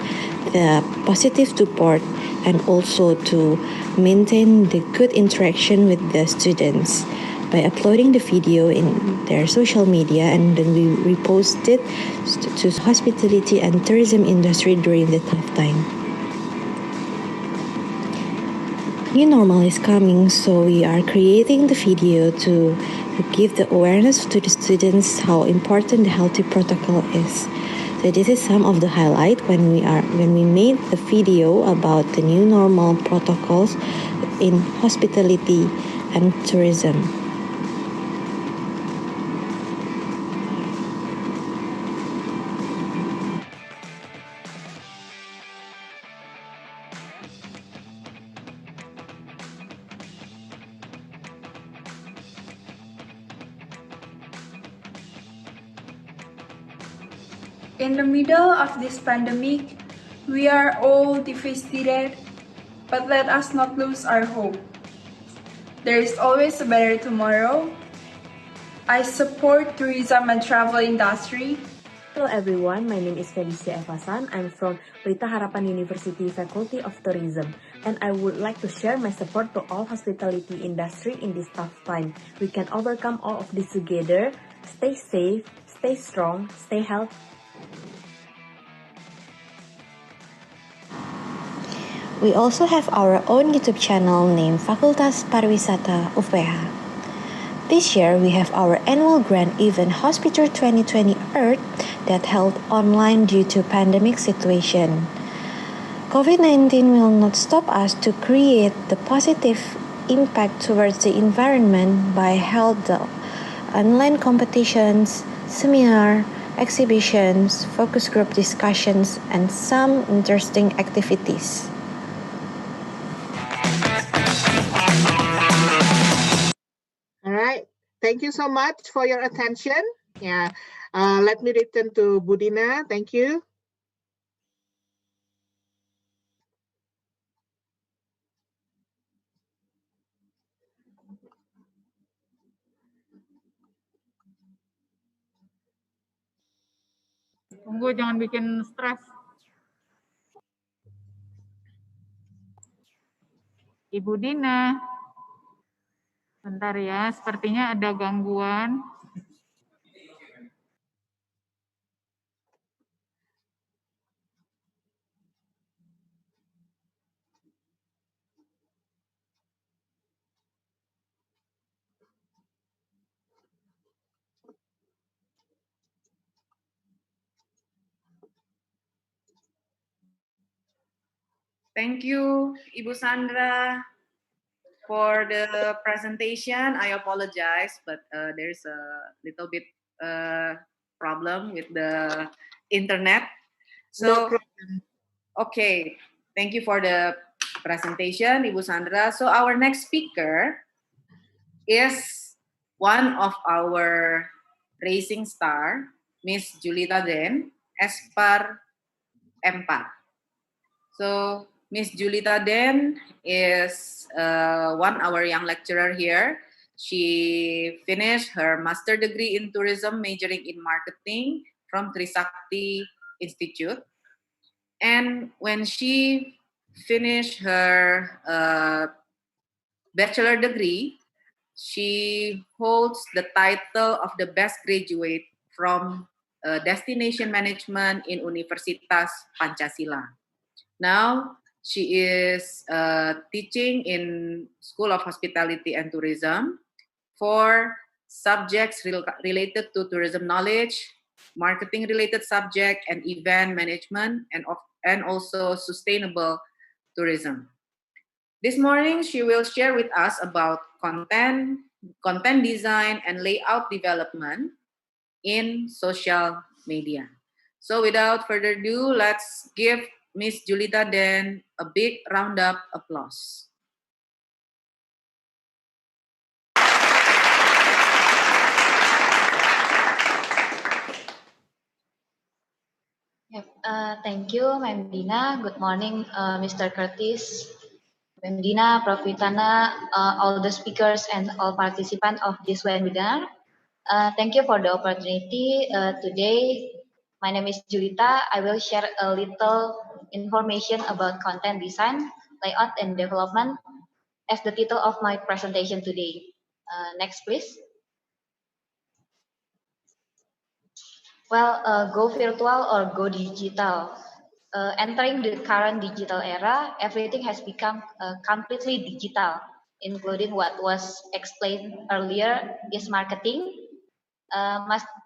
the positive support and also to maintain the good interaction with the students by uploading the video in their social media, and then we repost it to hospitality and tourism industry during the tough time. New normal is coming, so we are creating the video to give the awareness to the students how important the healthy protocol is. So this is some of the highlight when we made the video about the new normal protocols in hospitality and tourism. In the middle of this pandemic, we are all devastated, but let us not lose our hope. There is always a better tomorrow. I support tourism and travel industry. Hello everyone, my name is Felicia Evasan. I'm from Pelita Harapan University Faculty of Tourism, and I would like to share my support to all hospitality industry in this tough time. We can overcome all of this together. Stay safe, stay strong, stay healthy. We also have our own YouTube channel named Fakultas Pariwisata UPH. This year, we have our annual grand event Hospital 2020 Earth that held online due to pandemic situation. COVID-19 will not stop us to create the positive impact towards the environment by held the online competitions, seminar, exhibitions, focus group discussions, and some interesting activities. All right. Thank you so much for your attention. Yeah. Let me return to Budina. Thank you. Tunggu, jangan bikin stres. Ibu Dina. Bentar ya, sepertinya ada gangguan. Thank you, Ibu Sandra, for the presentation. I apologize, but there's a little bit problem with the internet. No So, problem. okay, thank you for the presentation, Ibu Sandra. So our next speaker is one of our racing star, Miss Julita Den, Fpar Empar. So Miss Julita Den is one our young lecturer here. She finished her master degree in tourism, majoring in marketing from Trisakti Institute. And when she finished her bachelor degree, she holds the title of the best graduate from Destination Management in Universitas Pancasila. Now, she is teaching in School of Hospitality and Tourism for subjects related to tourism knowledge, marketing related subject, and event management, and also sustainable tourism. This morning, she will share with us about content design, and layout development in social media. So without further ado, let's give Miss Julita Den a big round of applause. Yep, thank you, Ma'am Dina. Good morning, Mr. Curtis, Ma'am Dina, Prof. Vitana, all the speakers and all participants of this webinar. Thank you for the opportunity today. My name is Julita. I will share a little information about content design, layout, and development as the title of my presentation today. Next, please. Well, go virtual or go digital. Entering the current digital era, everything has become completely digital, including what was explained earlier is marketing.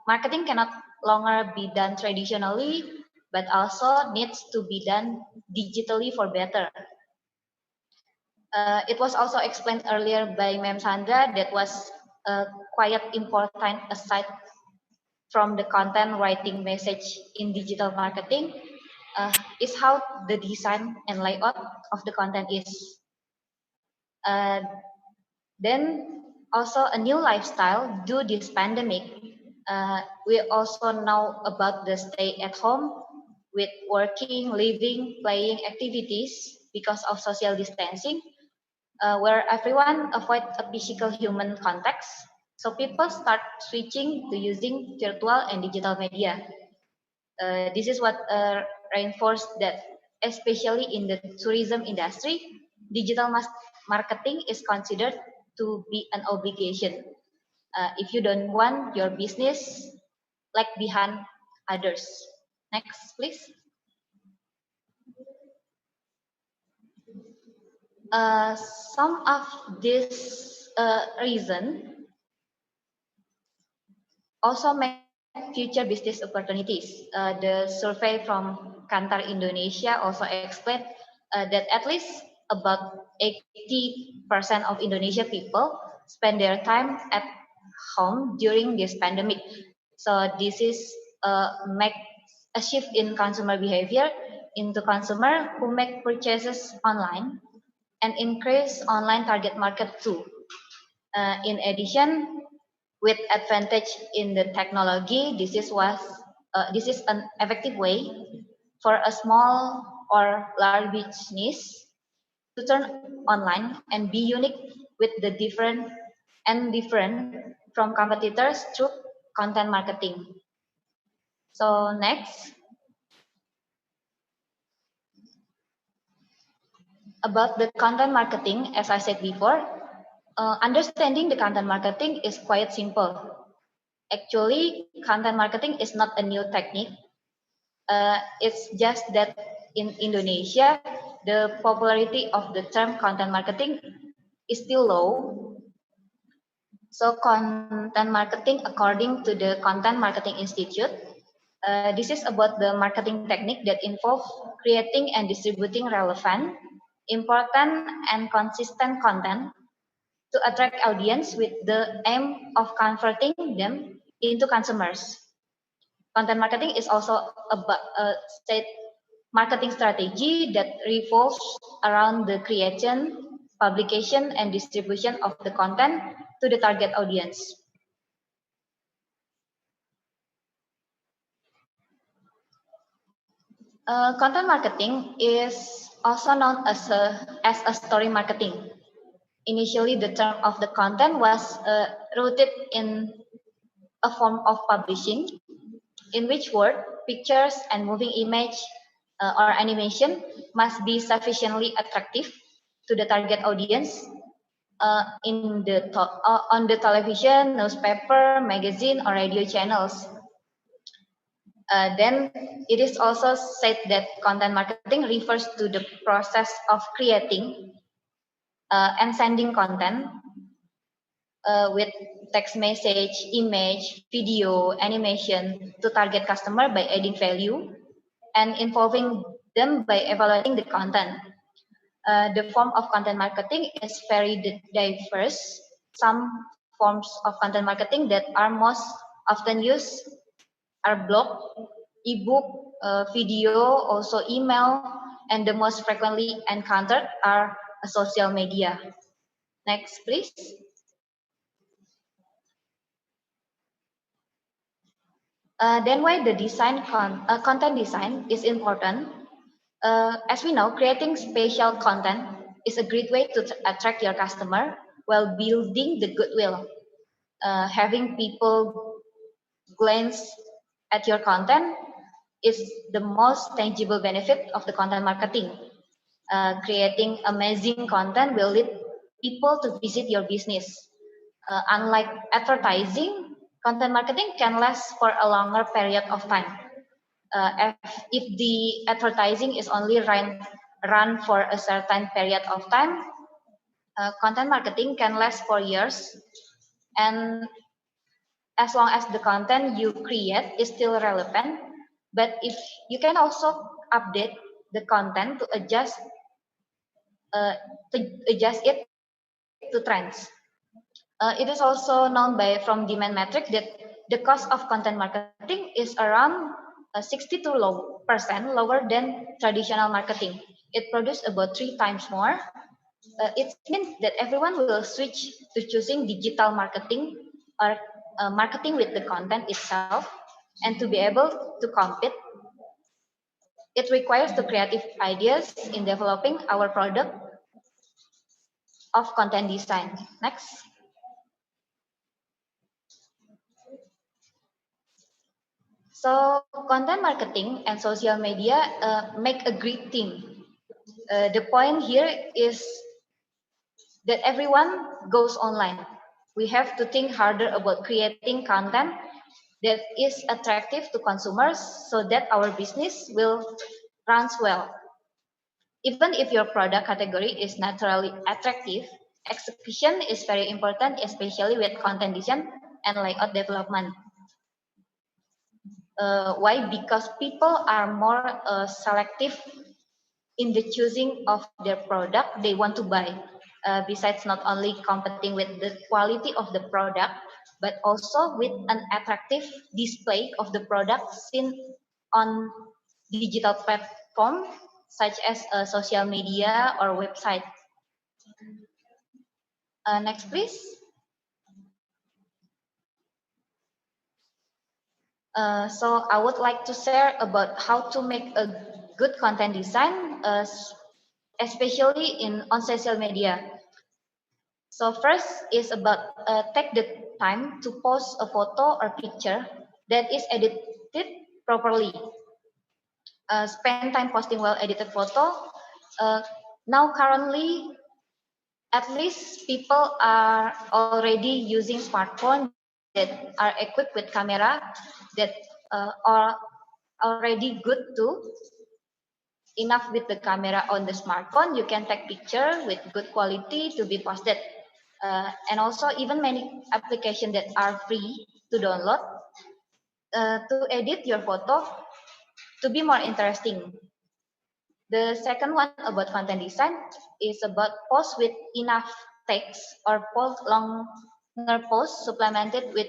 Marketing cannot longer be done traditionally, but also needs to be done digitally for better. It was also explained earlier by Ma'am Sandra that was quite important aside from the content writing message in digital marketing is how the design and layout of the content is. Then also a new lifestyle due this pandemic. We also know about the stay at home with working, living, playing activities because of social distancing, where everyone avoid a physical human contact. So people start switching to using virtual and digital media. This is what reinforced that, especially in the tourism industry, digital marketing is considered to be an obligation. If you don't want your business lag behind others. Next, please. Some of this reason also make future business opportunities. The survey from Kantar Indonesia also explained that at least about 80% of Indonesia people spend their time at home during this pandemic. So this is make a shift in consumer behavior into consumer who make purchases online and increase online target market too. In addition, with advantage in the technology, this is an effective way for a small or large business to turn online and be unique with the different from competitors through content marketing. So next, about the content marketing, as I said before, understanding the content marketing is quite simple. Actually, content marketing is not a new technique. It's just that in Indonesia, the popularity of the term content marketing is still low. So content marketing, according to the Content Marketing Institute, this is about the marketing technique that involve creating and distributing relevant, important, and consistent content to attract audience with the aim of converting them into consumers. Content marketing is also about a marketing strategy that revolves around the creation, publication, and distribution of the content to the target audience. Content marketing is also known as a story marketing. Initially, the term of the content was rooted in a form of publishing, in which word, pictures, and moving image or animation must be sufficiently attractive to the target audience on the television, newspaper, magazine, or radio channels. Then it is also said that content marketing refers to the process of creating and sending content with text message, image, video, animation to target customer by adding value and involving them by evaluating the content. The form of content marketing is very diverse. Some forms of content marketing that are most often used are blog, ebook, video, also email, and the most frequently encountered are social media. Next, please. Then why the content design is important. As we know, creating special content is a great way to attract your customer while building the goodwill. Having people glance at your content is the most tangible benefit of the content marketing. Creating amazing content will lead people to visit your business. Unlike advertising, content marketing can last for a longer period of time. If the advertising is only run for a certain period of time, content marketing can last for years. And as long as the content you create is still relevant, but if you can also update the content to adjust it to trends. It is also known from demand metric that the cost of content marketing is around 60 to percent lower than traditional marketing. It produces about 3 times more. It means that everyone will switch to choosing digital marketing or marketing with the content itself. And to be able to compete, it requires the creative ideas in developing our product of content design. Next. So content marketing and social media make a great team. The point here is that everyone goes online. We have to think harder about creating content that is attractive to consumers so that our business will run well. Even if your product category is naturally attractive, execution is very important, especially with content design and layout development. Why? Because people are more selective in the choosing of their product they want to buy. Besides not only competing with the quality of the product, but also with an attractive display of the product seen on digital platform such as social media or website. Next, please. So I would like to share about how to make a good content design, especially on social media. So first is about take the time to post a photo or picture that is edited properly. Spend time posting well-edited photo. Now currently, at least people are already using smartphone that are equipped with camera that are already good to enough with the camera on the smartphone. You can take picture with good quality to be posted. And also even many applications that are free to download to edit your photo to be more interesting. The second one about content design is about post with enough text or post longer post supplemented with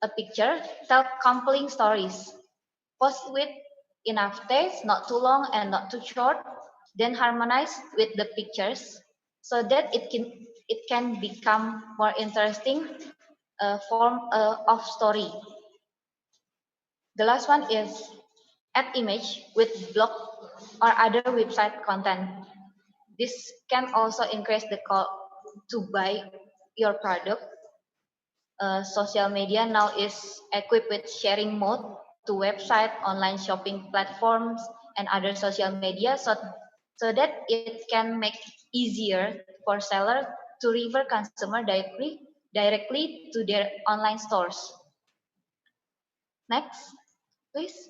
a picture, tell compelling stories. Post with enough text, not too long and not too short, then harmonize with the pictures so that it can become more interesting form of story. The last one is add image with blog or other website content. This can also increase the call to buy your product. Social media now is equipped with sharing mode to website, online shopping platforms, and other social media so that it can make easier for seller to refer consumer directly to their online stores. Next, please.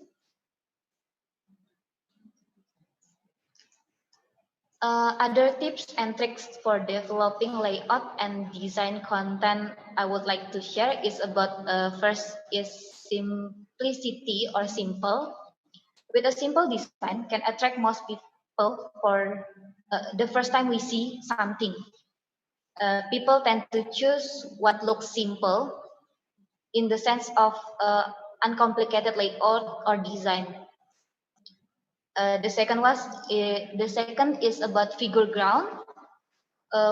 Other tips and tricks for developing layout and design content I would like to share is about first is simplicity or simple. With a simple design can attract most people for the first time we see something. People tend to choose what looks simple in the sense of uncomplicated layout or design. The second is about figure ground,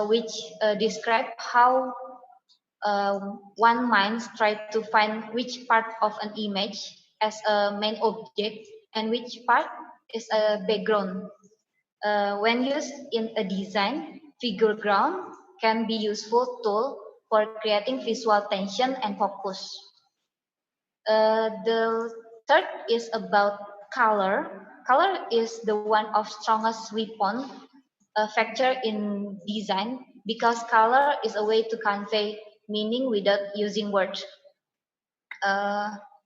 which describe how one mind try to find which part of an image as a main object and which part is a background. When used in a design, figure ground can be useful tool for creating visual tension and focus. The third is about color. Color is the one of strongest weapon factor in design because color is a way to convey meaning without using words.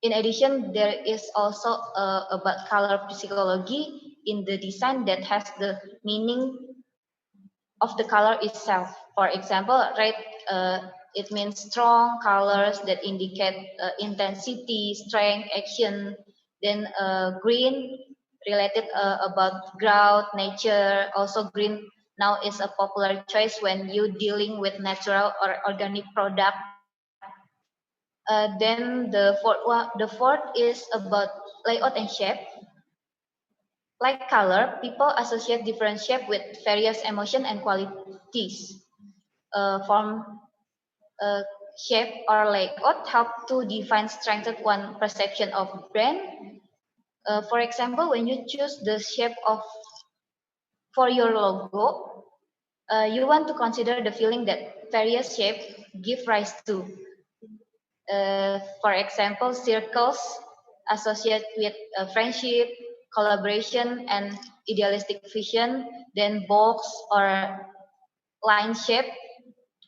In addition, there is also about color psychology in the design that has the meaning of the color itself. For example, red, it means strong colors that indicate intensity, strength, action. Then green, related about growth, nature. Also green now is a popular choice when you dealing with natural or organic product. Then the fourth is about layout and shape. Like color, people associate different shape with various emotion and qualities. Form, shape, or layout help to define strengthen one perception of brand. For example, when you choose the shape for your logo, you want to consider the feeling that various shapes give rise to. For example, circles associate with friendship, collaboration, and idealistic vision. Then box or line shape,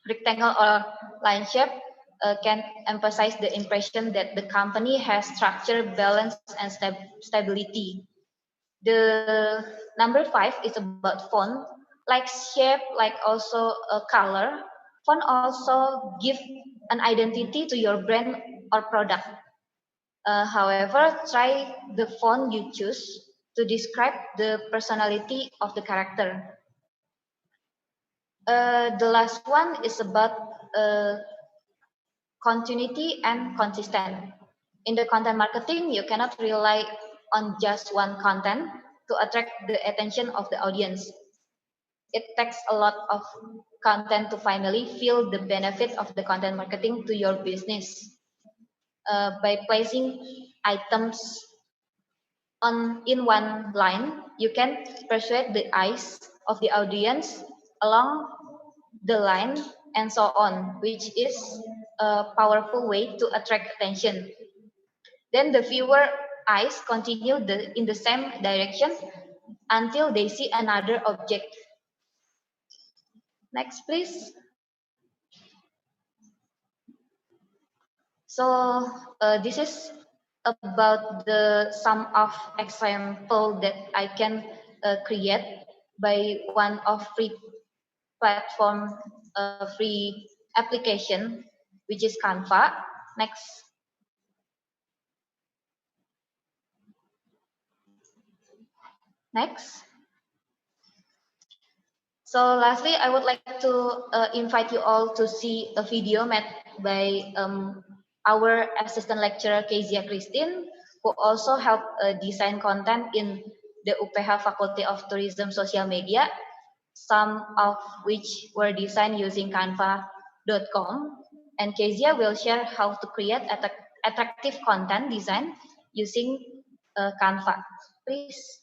rectangle or line shape can emphasize the impression that the company has structure, balance, and stability. The number 5 is about font, like shape, like also a color. Font also give an identity to your brand or product. However, try the font you choose to describe the personality of the character. The last one is about continuity and consistent. In the content marketing, you cannot rely on just one content to attract the attention of the audience. It takes a lot of content to finally feel the benefit of the content marketing to your business. By placing items in one line, you can persuade the eyes of the audience along the line and so on, which is a powerful way to attract attention. Then the viewer eyes continue in the same direction until they see another object. Next, please. So this is about the sum of example that I can create by one of free platform, free application, which is Canva. Next. Next. So lastly, I would like to invite you all to see a video made by our assistant lecturer, Kezia Christine, who also helped design content in the UPH Faculty of Tourism social media, some of which were designed using canva.com. And Kezia will share how to create attractive content design using Canva. Please.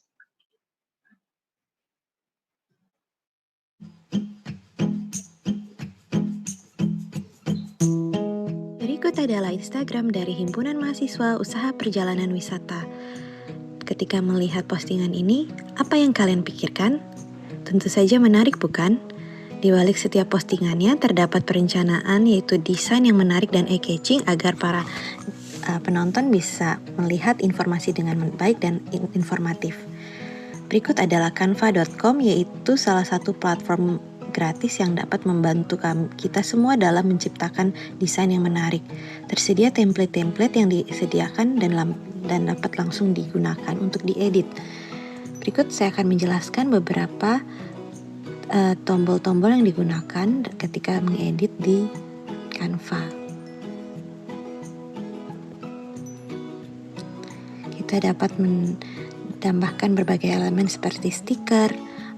Berikut Berikut adalah Instagram dari Himpunan Mahasiswa Usaha Perjalanan Wisata. Ketika melihat postingan ini, apa yang kalian pikirkan? Tentu saja menarik, bukan? Di balik setiap postingannya terdapat perencanaan, yaitu desain yang menarik dan eye-catching agar para penonton bisa melihat informasi dengan baik dan informatif. Berikut adalah canva.com, yaitu salah satu platform gratis yang dapat membantu kita semua dalam menciptakan desain yang menarik. Tersedia template-template yang disediakan dan dapat langsung digunakan untuk diedit. Berikut saya akan menjelaskan beberapa tombol-tombol yang digunakan ketika mengedit di Canva. Kita dapat menambahkan berbagai elemen seperti stiker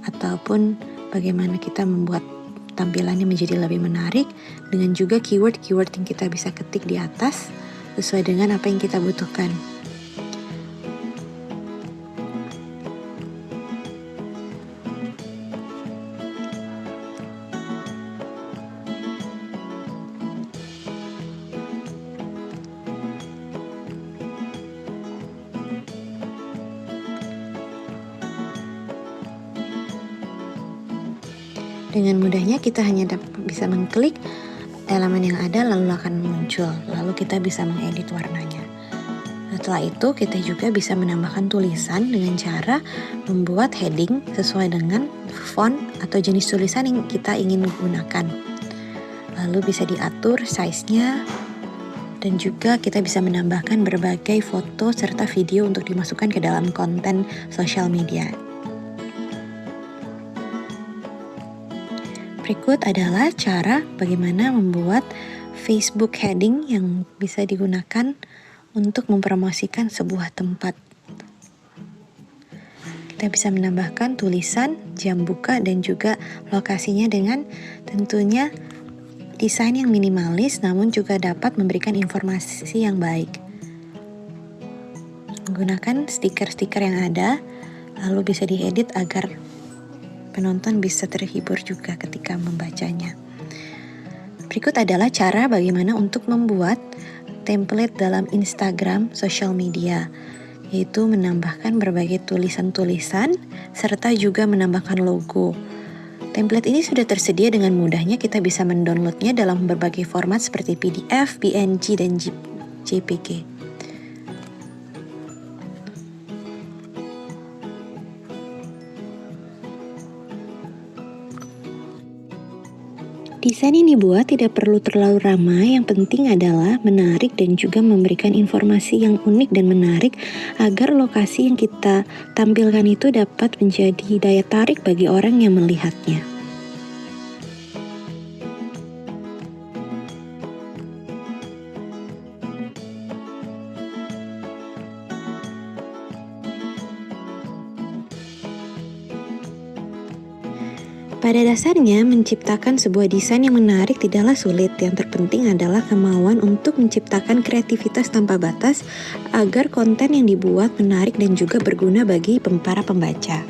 ataupun bagaimana kita membuat tampilannya menjadi lebih menarik dengan juga keyword-keyword yang kita bisa ketik di atas sesuai dengan apa yang kita butuhkan. Dengan mudahnya kita hanya bisa mengklik elemen yang ada lalu akan muncul, lalu kita bisa mengedit warnanya. Setelah itu kita juga bisa menambahkan tulisan dengan cara membuat heading sesuai dengan font atau jenis tulisan yang kita ingin gunakan. Lalu bisa diatur size-nya dan juga kita bisa menambahkan berbagai foto serta video untuk dimasukkan ke dalam konten sosial media. Berikut adalah cara bagaimana membuat Facebook heading yang bisa digunakan untuk mempromosikan sebuah tempat. Kita bisa menambahkan tulisan, jam buka, dan juga lokasinya dengan tentunya desain yang minimalis namun juga dapat memberikan informasi yang baik. Menggunakan stiker-stiker yang ada, lalu bisa diedit agar penonton bisa terhibur juga ketika membacanya. Berikut adalah cara bagaimana untuk membuat template dalam Instagram social media, yaitu menambahkan berbagai tulisan-tulisan serta juga menambahkan logo. Template ini sudah tersedia dengan mudahnya, kita bisa mendownloadnya dalam berbagai format seperti PDF, PNG, dan JPG. Desain yang dibuat tidak perlu terlalu ramai, yang penting adalah menarik dan juga memberikan informasi yang unik dan menarik agar lokasi yang kita tampilkan itu dapat menjadi daya tarik bagi orang yang melihatnya. Pada dasarnya, menciptakan sebuah desain yang menarik tidaklah sulit. Yang terpenting adalah kemauan untuk menciptakan kreativitas tanpa batas agar konten yang dibuat menarik dan juga berguna bagi para pembaca.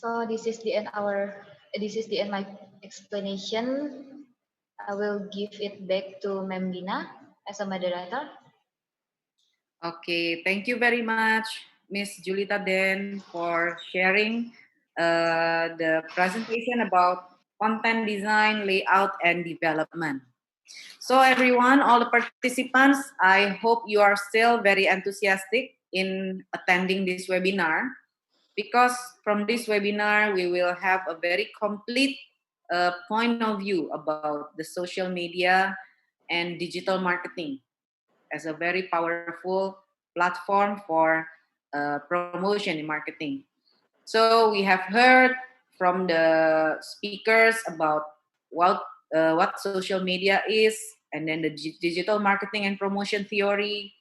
So this is the end my explanation. I will give it back to Ma'am Dina as a moderator. Okay, thank you very much, Miss Julita Den, for sharing the presentation about content design, layout, and development. So everyone, all the participants, I hope you are still very enthusiastic in attending this webinar, because from this webinar, we will have a very complete point of view about the social media and digital marketing as a very powerful platform for promotion in marketing. So we have heard from the speakers about what social media is, and then the digital marketing and promotion theory.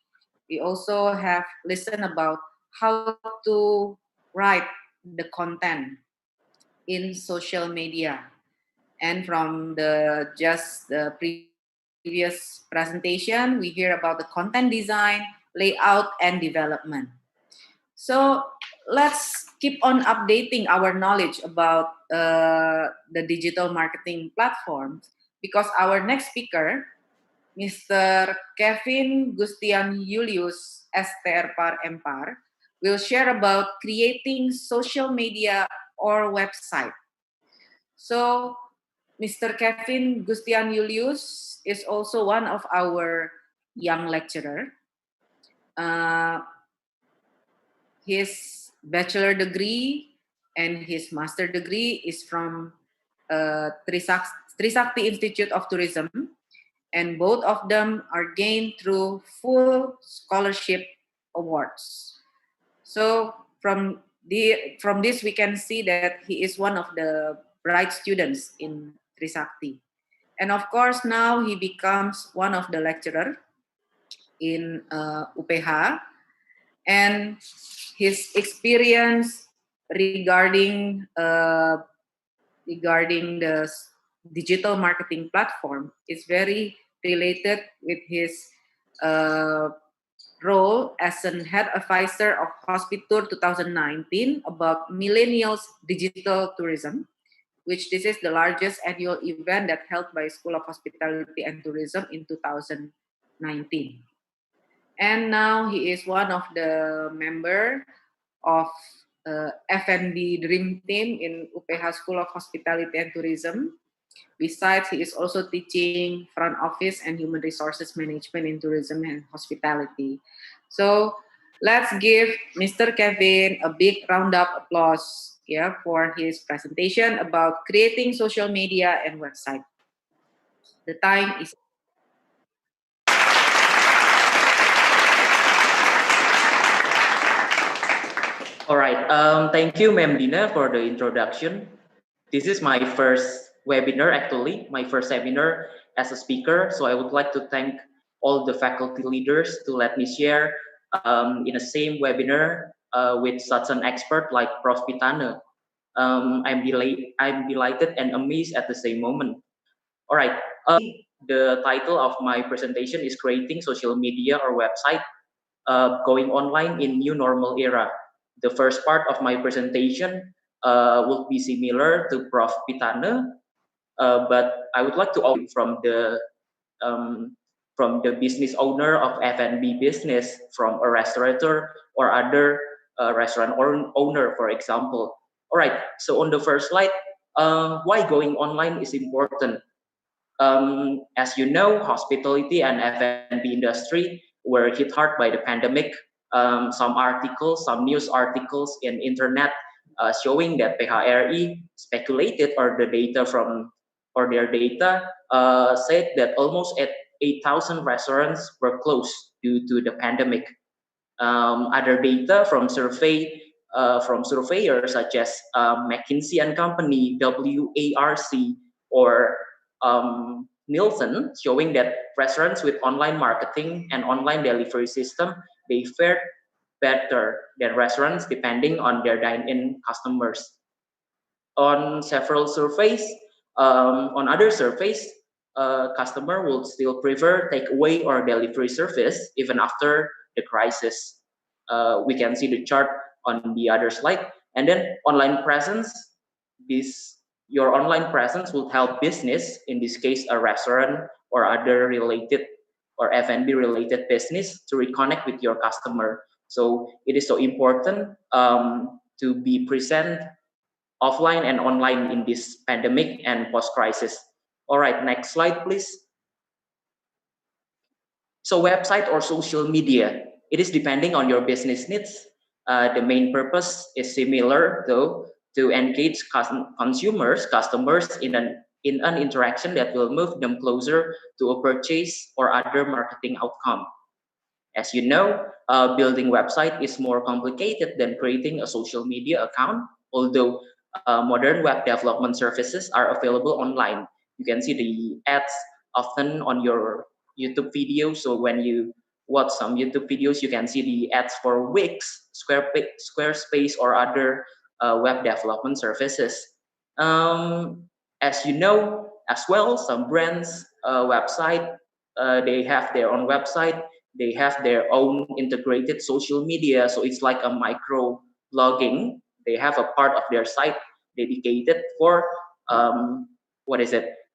We also have listened about how to write the content in social media. And from the previous presentation, we hear about the content design, layout, and development. So let's keep on updating our knowledge about the digital marketing platforms, because our next speaker, Mr. Kevin Gustian Julius Fpar Empar, will share about creating social media or website. So Mr. Kevin Gustian Julius is also one of our young lecturer. His bachelor degree and his master degree is from Trisakti Institute of Tourism, and both of them are gained through full scholarship awards. So from this we can see that he is one of the bright students in Trisakti. And of course now he becomes one of the lecturer in UPH, and his experience regarding the digital marketing platform is very related with his role as an head advisor of Hospitur 2019 about millennials digital tourism, which this is the largest annual event that held by School of Hospitality and Tourism in 2019. And now he is one of the member of F&B Dream Team in UPH School of Hospitality and Tourism. Besides, he is also teaching front office and human resources management in tourism and hospitality. So let's give Mr. Kevin a big round of applause, yeah, for his presentation about creating social media and website. The time is All right. Thank you, Ma'am Dina, for the introduction. This is my first webinar, actually, my first seminar as a speaker. So I would like to thank all the faculty leaders to let me share in the same webinar with such an expert like Prof. Pitana. I'm delighted and amazed at the same moment. All right. The title of my presentation is Creating Social Media or Website Going Online in New Normal Era. The first part of my presentation will be similar to Prof. Pitana, but I would like to open from the business owner of F&B business, from a restaurateur or other restaurant owner, for example. All right, so on the first slide, why going online is important. As you know, hospitality and F&B industry were hit hard by the pandemic. Some articles, some news articles in internet showing that PHRI speculated, or the data from or their data said that almost 8,000 restaurants were closed due to the pandemic. Other data from surveyors such as McKinsey and Company, WARC, or Nielsen, showing that restaurants with online marketing and online delivery system, they fared better than restaurants depending on their dine-in customers. On several surveys, on other surveys, customer will still prefer takeaway or delivery service even after the crisis. We can see the chart on the other slide. And then online presence, your online presence will help business, in this case a restaurant or other related or F&B related business to reconnect with your customer. So it is so important to be present offline and online in this pandemic and post-crisis. All right, next slide, please. So website or social media, it is depending on your business needs. The main purpose is similar though, to engage customers in an interaction that will move them closer to a purchase or other marketing outcome. As you know, building website is more complicated than creating a social media account, although modern web development services are available online. You can see the ads often on your YouTube videos. So when you watch some YouTube videos, you can see the ads for Wix, Squarespace, or other web development services. As you know as well, some brands website, they have their own website, they have their own integrated social media. So it's like a micro blogging. They have a part of their site dedicated for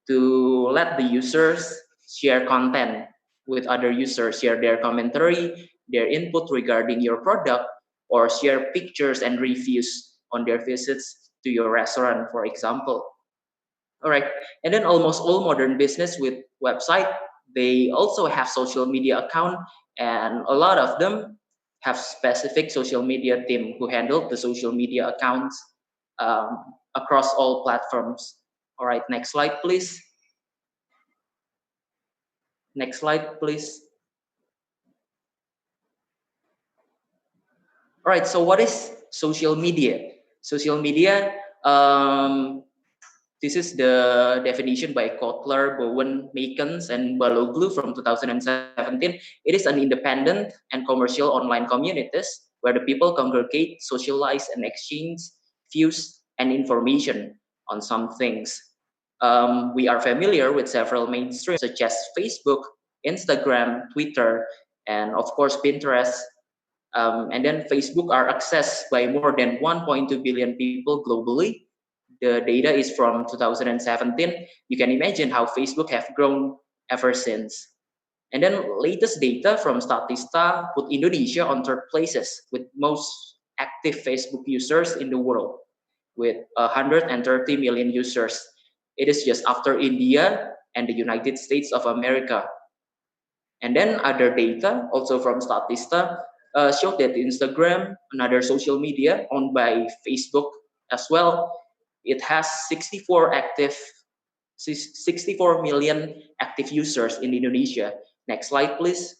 to let the users share content with other users, share their commentary, their input regarding your product, or share pictures and reviews on their visits to your restaurant, for example. All right, and then almost all modern business with website, they also have social media account, and a lot of them have specific social media team who handle the social media accounts across all platforms. All right, next slide, please. Next slide, please. All right, so what is social media? Social media, this is the definition by Kotler, Bowen, Makens, and Baloglu from 2017. It is an independent and commercial online communities where the people congregate, socialize, and exchange views and information on some things. We are familiar with several mainstreams such as Facebook, Instagram, Twitter, and of course Pinterest. And then Facebook are accessed by more than 1.2 billion people globally. The data is from 2017. You can imagine how Facebook have grown ever since. And then latest data from Statista put Indonesia on third places with most active Facebook users in the world with 130 million users. It is just after India and the United States of America. And then other data, also from Statista, showed that Instagram, another social media owned by Facebook as well, it has 64 million active users in Indonesia. Next slide, please.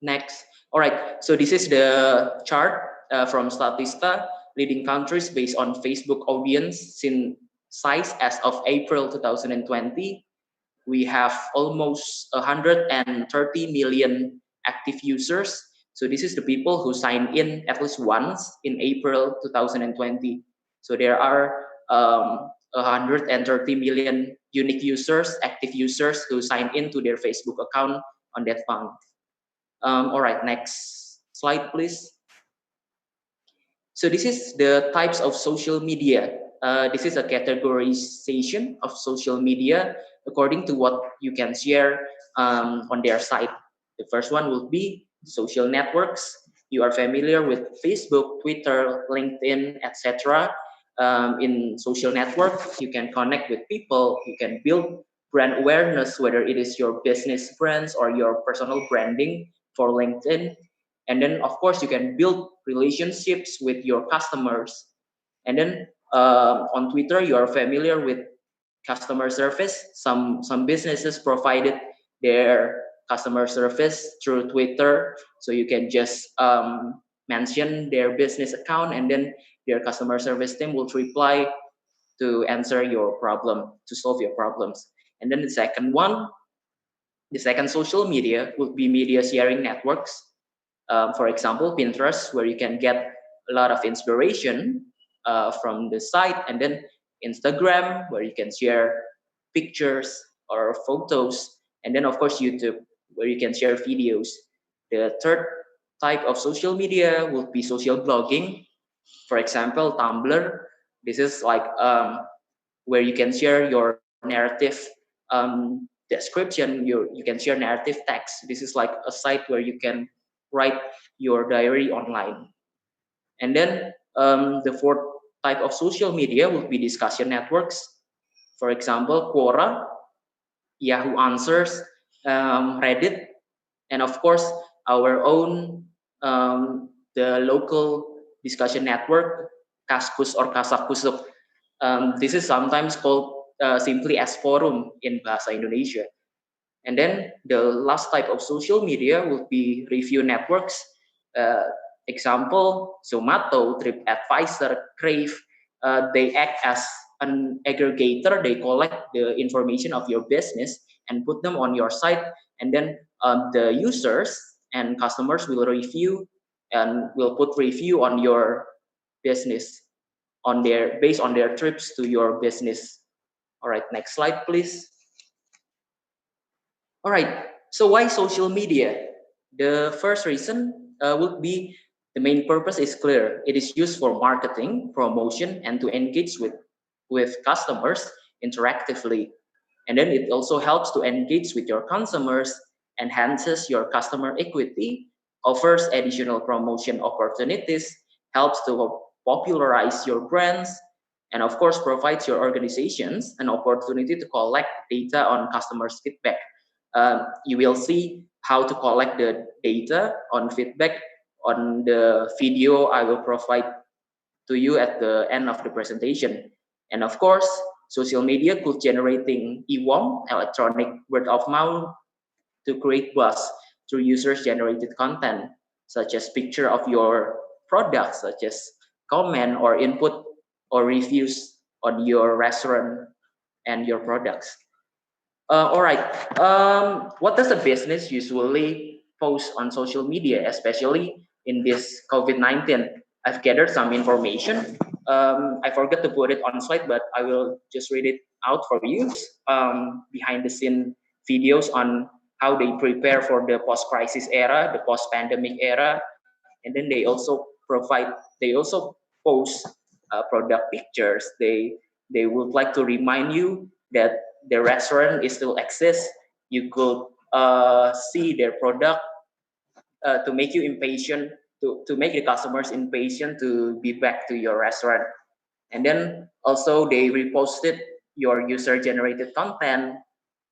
Next. All right, so this is the chart from Statista, leading countries based on Facebook audience size as of April 2020. We have almost 130 million active users. So this is the people who signed in at least once in April 2020. So there are 130 million unique users, active users who signed into their Facebook account on that month. All right, next slide, please. So this is the types of social media. This is a categorization of social media according to what you can share on their site. The first one will be social networks. You are familiar with Facebook, Twitter, LinkedIn, etc. In social network, you can connect with people, you can build brand awareness, whether it is your business brands or your personal branding for LinkedIn. And then, of course, you can build relationships with your customers. And then on Twitter, you are familiar with customer service. Some businesses provided their customer service through Twitter, so you can just mention their business account, and then their customer service team will reply to answer your problem, to solve your problems. And then the second social media would be media sharing networks. For example, Pinterest, where you can get a lot of inspiration from the site, and then Instagram, where you can share pictures or photos, and then of course YouTube, where you can share videos. The third type of social media would be social blogging. For example, Tumblr. This is like where you can share your narrative description, you can share narrative text. This is like a site where you can write your diary online. And then the fourth type of social media would be discussion networks. For example, Quora, Yahoo Answers, Reddit, and of course our own the local discussion network, Kaskus or Kasakusuk. This is sometimes called simply as forum in Bahasa Indonesia. And then the last type of social media would be review networks. Example, Zomato, TripAdvisor, Crave. They act as an aggregator. They collect the information of your business and put them on your site. And then the users and customers will review and will put review on your business based on their trips to your business. All right, next slide, please. All right, so why social media? The first reason would be the main purpose is clear. It is used for marketing, promotion, and to engage with customers interactively. And then it also helps to engage with your consumers, enhances your customer equity, offers additional promotion opportunities, helps to popularize your brands, and of course provides your organizations an opportunity to collect data on customers' feedback. You will see how to collect the data on feedback on the video I will provide to you at the end of the presentation. And of course, social media could generating EWOM, electronic word of mouth, to create buzz through users generated content, such as picture of your products, such as comment or input or reviews on your restaurant and your products. All right. What does a business usually post on social media, especially in this COVID-19? I've gathered some information. I forgot to put it on slide, but I will just read it out for you. Behind the scene videos on how they prepare for the post-crisis era, the post-pandemic era, and then they also post product pictures. They would like to remind you that the restaurant is still exists. You could see their product to make you impatient, to make the customers impatient to be back to your restaurant. And then also they reposted your user generated content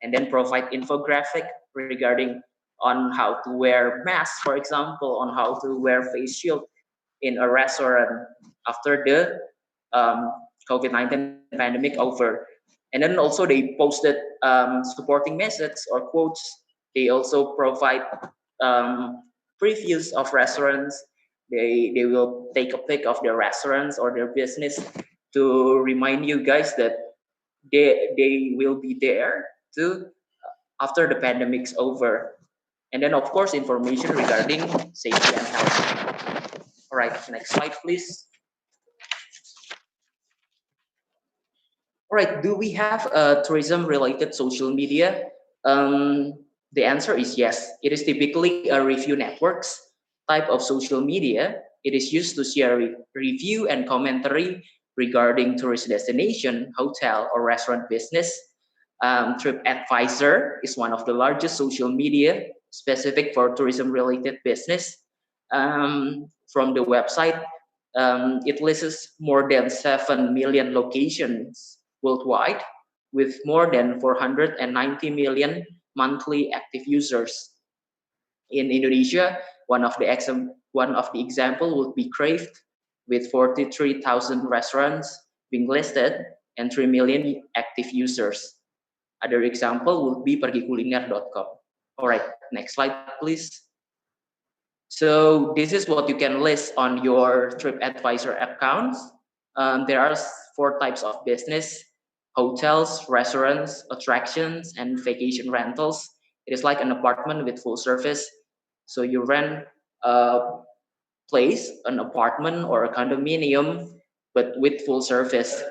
and then provide infographic regarding on how to wear masks, for example, on how to wear face shield in a restaurant after the COVID-19 pandemic over. And then also they posted supporting messages or quotes. They also provide previews of restaurants. They will take a pic of their restaurants or their business to remind you guys that they will be there to after the pandemic's over. And then of course information regarding safety and health. All right, next slide please. All right, do we have tourism related social media? The answer is yes. It is typically a review networks type of social media. It is used to share review and commentary regarding tourist destination, hotel, or restaurant business. TripAdvisor is one of the largest social media specific for tourism related business. From the website, it lists more than 7 million locations worldwide with more than 490 million monthly active users. In Indonesia, one of the example would be Crave with 43,000 restaurants being listed and 3 million active users. Other example would be pergikuliner.com. All right, next slide, please. So this is what you can list on your TripAdvisor accounts. There are 4 types of business: hotels, restaurants, attractions, and vacation rentals. It is like an apartment with full service. So you rent a place, an apartment or a condominium, but with full service.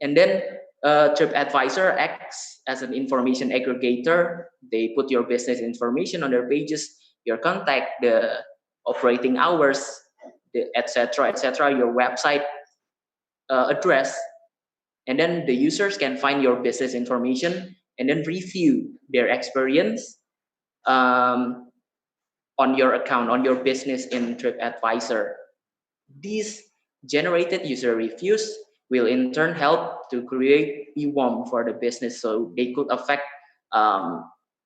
And then TripAdvisor acts as an information aggregator. They put your business information on their pages, your contact, the operating hours, etc., your website address, and then the users can find your business information and then review their experience on your account, on your business in TripAdvisor. These generated user reviews will in turn help to create EWOM for the business, so they could affect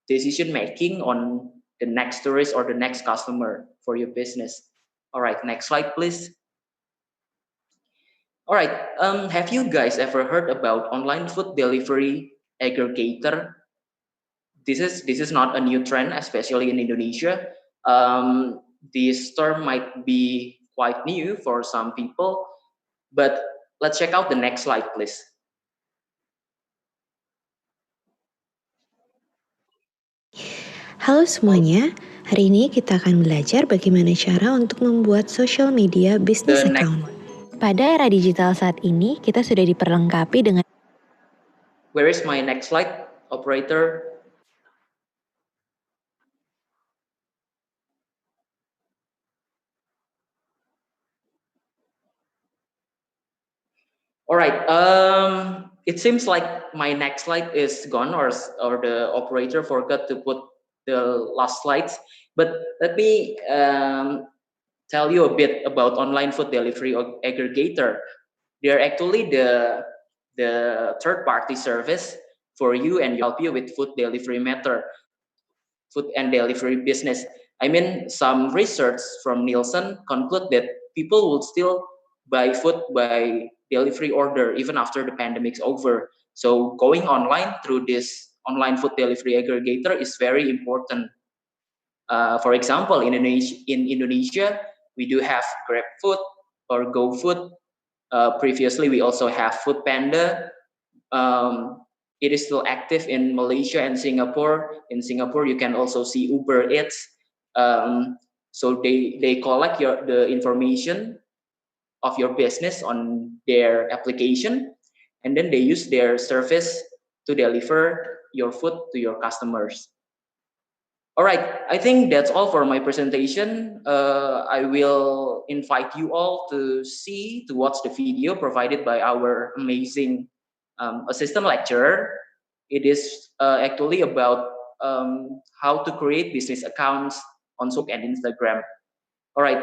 decision making on the next tourist or the next customer for your business. All right, next slide, please. All right, have you guys ever heard about online food delivery aggregator? This is not a new trend, especially in Indonesia. This term might be quite new for some people, but let's check out the next slide, please. Halo semuanya, hari ini kita akan belajar bagaimana cara untuk membuat social media business account. Pada era digital saat ini, kita sudah diperlengkapi dengan... Where is my next slide, operator? All right, it seems like my next slide is gone, or the operator forgot to put the last slides. But let me tell you a bit about online food delivery aggregator. They are actually the third-party service for you and help you with food and delivery business. I mean, some research from Nielsen conclude that people will still buy food by delivery order even after the pandemic's over. So going online through this online food delivery aggregator is very important. For example, in Indonesia, we do have GrabFood or GoFood. Previously, we also have Foodpanda. It is still active in Malaysia and Singapore. In Singapore, you can also see Uber Eats. So they collect the information of your business on their application, and then they use their service to deliver your food to your customers. All right, I think that's all for my presentation. I will invite you all to watch the video provided by our amazing assistant lecturer. It is actually about how to create business accounts on Facebook and Instagram. All right,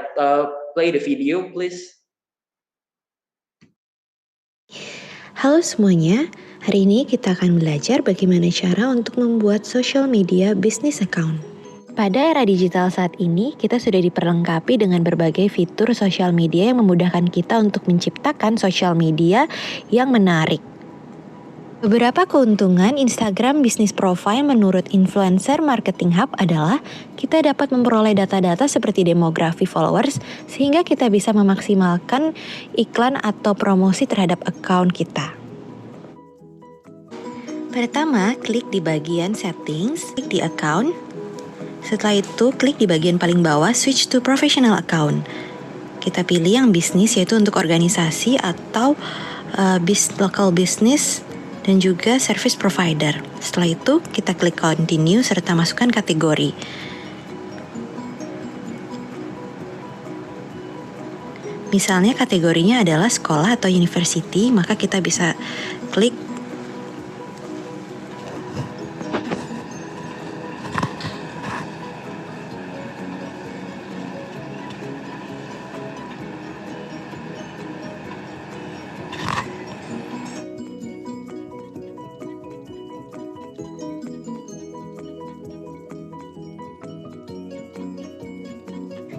play the video, please. Halo semuanya, hari ini kita akan belajar bagaimana cara untuk membuat social media business account. Pada era digital saat ini, kita sudah diperlengkapi dengan berbagai fitur sosial media yang memudahkan kita untuk menciptakan sosial media yang menarik. Beberapa keuntungan Instagram Business Profile menurut Influencer Marketing Hub adalah kita dapat memperoleh data-data seperti demografi followers sehingga kita bisa memaksimalkan iklan atau promosi terhadap account kita. Pertama, klik di bagian settings, klik di account. Setelah itu, klik di bagian paling bawah switch to professional account. Kita pilih yang bisnis, yaitu untuk organisasi atau local business dan juga service provider. Setelah itu, kita klik continue serta masukkan kategori. Misalnya kategorinya adalah sekolah atau university, maka kita bisa klik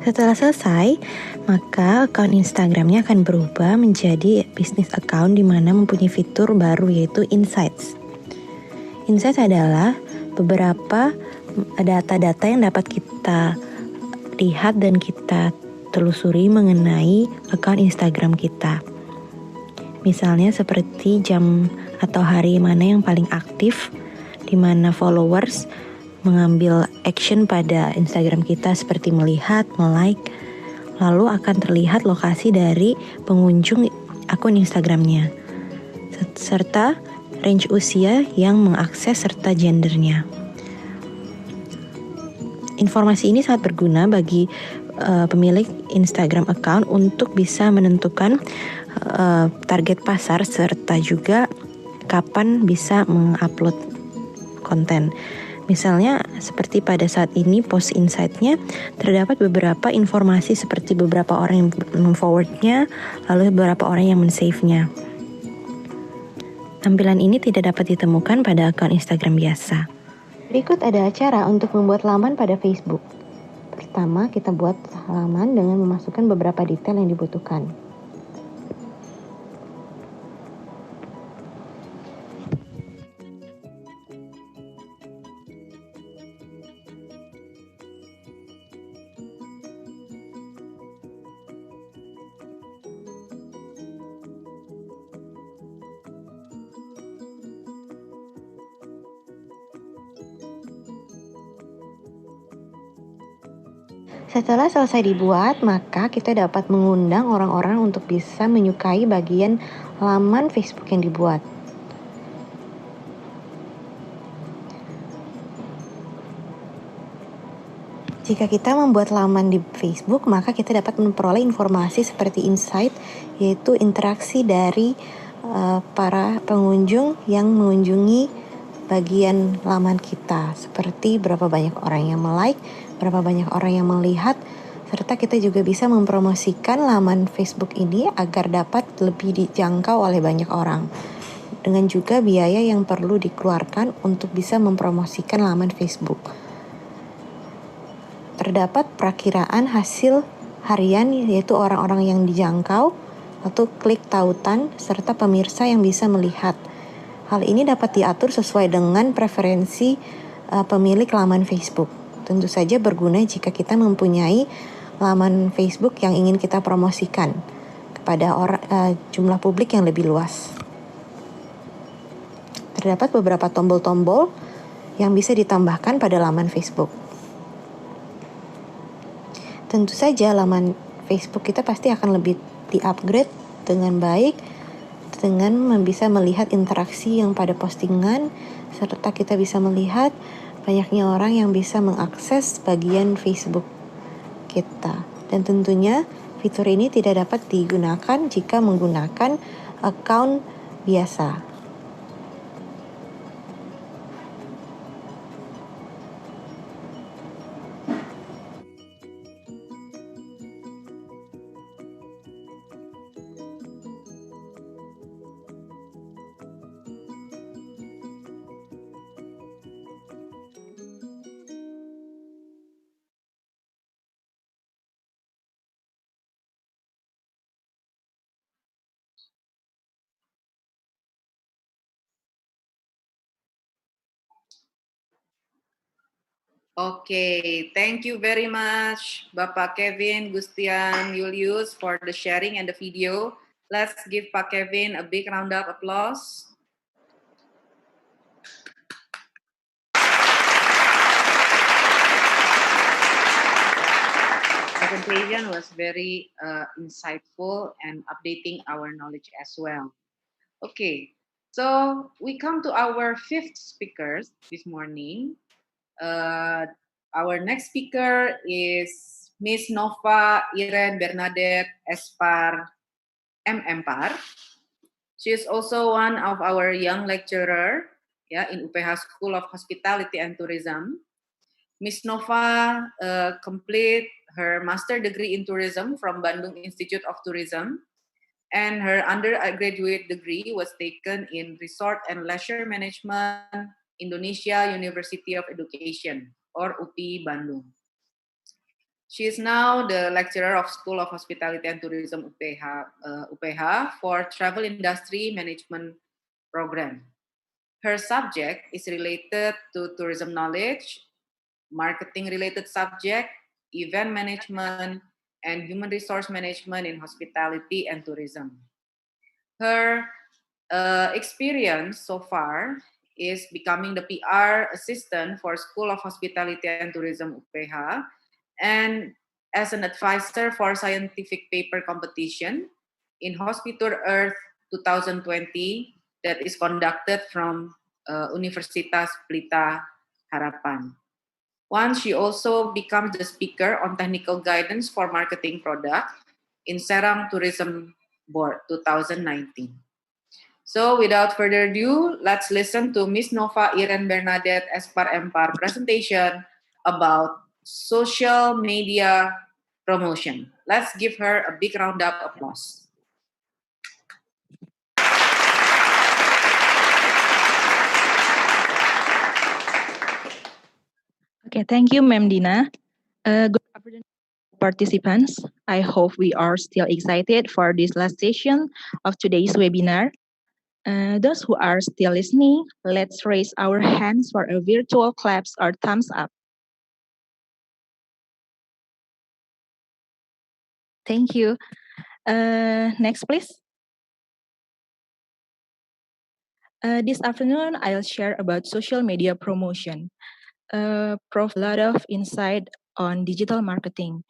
Setelah selesai, maka akun Instagramnya akan berubah menjadi business account di mana mempunyai fitur baru yaitu Insights. Insights adalah beberapa data-data yang dapat kita lihat dan kita telusuri mengenai akun Instagram kita. Misalnya seperti jam atau hari mana yang paling aktif, di mana followers mengambil action pada Instagram kita seperti melihat, like, lalu akan terlihat lokasi dari pengunjung akun Instagramnya, serta range usia yang mengakses serta gendernya. Informasi ini sangat berguna bagi pemilik Instagram account untuk bisa menentukan target pasar serta juga kapan bisa mengupload konten. Misalnya seperti pada saat ini post insight-nya terdapat beberapa informasi seperti beberapa orang yang memforward-nya, lalu beberapa orang yang men-save-nya. Tampilan ini tidak dapat ditemukan pada akun Instagram biasa. Berikut ada cara untuk membuat laman pada Facebook. Pertama, kita buat halaman dengan memasukkan beberapa detail yang dibutuhkan. Setelah selesai dibuat, maka kita dapat mengundang orang-orang untuk bisa menyukai bagian laman Facebook yang dibuat. Jika kita membuat laman di Facebook, maka kita dapat memperoleh informasi seperti insight, yaitu interaksi dari para pengunjung yang mengunjungi bagian laman kita, seperti berapa banyak orang yang like, berapa banyak orang yang melihat, serta kita juga bisa mempromosikan laman Facebook ini agar dapat lebih dijangkau oleh banyak orang. Dengan juga biaya yang perlu dikeluarkan untuk bisa mempromosikan laman Facebook. Terdapat perakiraan hasil harian, yaitu orang-orang yang dijangkau atau klik tautan, serta pemirsa yang bisa melihat. Hal ini dapat diatur sesuai dengan preferensi pemilik laman Facebook. Tentu saja berguna jika kita mempunyai laman Facebook yang ingin kita promosikan kepada jumlah publik yang lebih luas. Terdapat beberapa tombol-tombol yang bisa ditambahkan pada laman Facebook. Tentu saja laman Facebook kita pasti akan lebih di-upgrade dengan baik, dengan bisa melihat interaksi yang pada postingan, serta kita bisa melihat banyaknya orang yang bisa mengakses bagian Facebook kita. Dan tentunya fitur ini tidak dapat digunakan jika menggunakan account biasa. Okay, thank you very much, Bapak Kevin, Gustian, Julius, for the sharing and the video. Let's give Pak Kevin a big round of applause. Presentation was very insightful and updating our knowledge as well. Okay, so we come to our fifth speakers this morning. Our next speaker is Miss Nova Irene Bernadette Fpar, Fpar. She is also one of our young lecturer in UPH School of Hospitality and Tourism. Miss Nova complete her master degree in tourism from Bandung Institute of Tourism, and her undergraduate degree was taken in Resort and Leisure Management, Indonesia University of Education, or UPI Bandung. She is now the lecturer of School of Hospitality and Tourism UPH for Travel Industry Management Program. Her subject is related to tourism knowledge, marketing-related subject, event management, and human resource management in hospitality and tourism. Her experience so far is becoming the PR assistant for School of Hospitality and Tourism UPH, and as an advisor for scientific paper competition in Hospital Earth 2020 that is conducted from Universitas Pelita, Harapan. Once she also becomes the speaker on technical guidance for marketing product in Serang Tourism Board 2019. So without further ado, let's listen to Miss Nova Irene Bernadette Fpar presentation about social media promotion. Let's give her a big round of applause. Okay, thank you, Ma'am Dina. Good afternoon, participants. I hope we are still excited for this last session of today's webinar. Those who are still listening, let's raise our hands for a virtual claps or thumbs up. Thank you. Next, please. This afternoon, I'll share about social media promotion. Provide a lot of insight on digital marketing.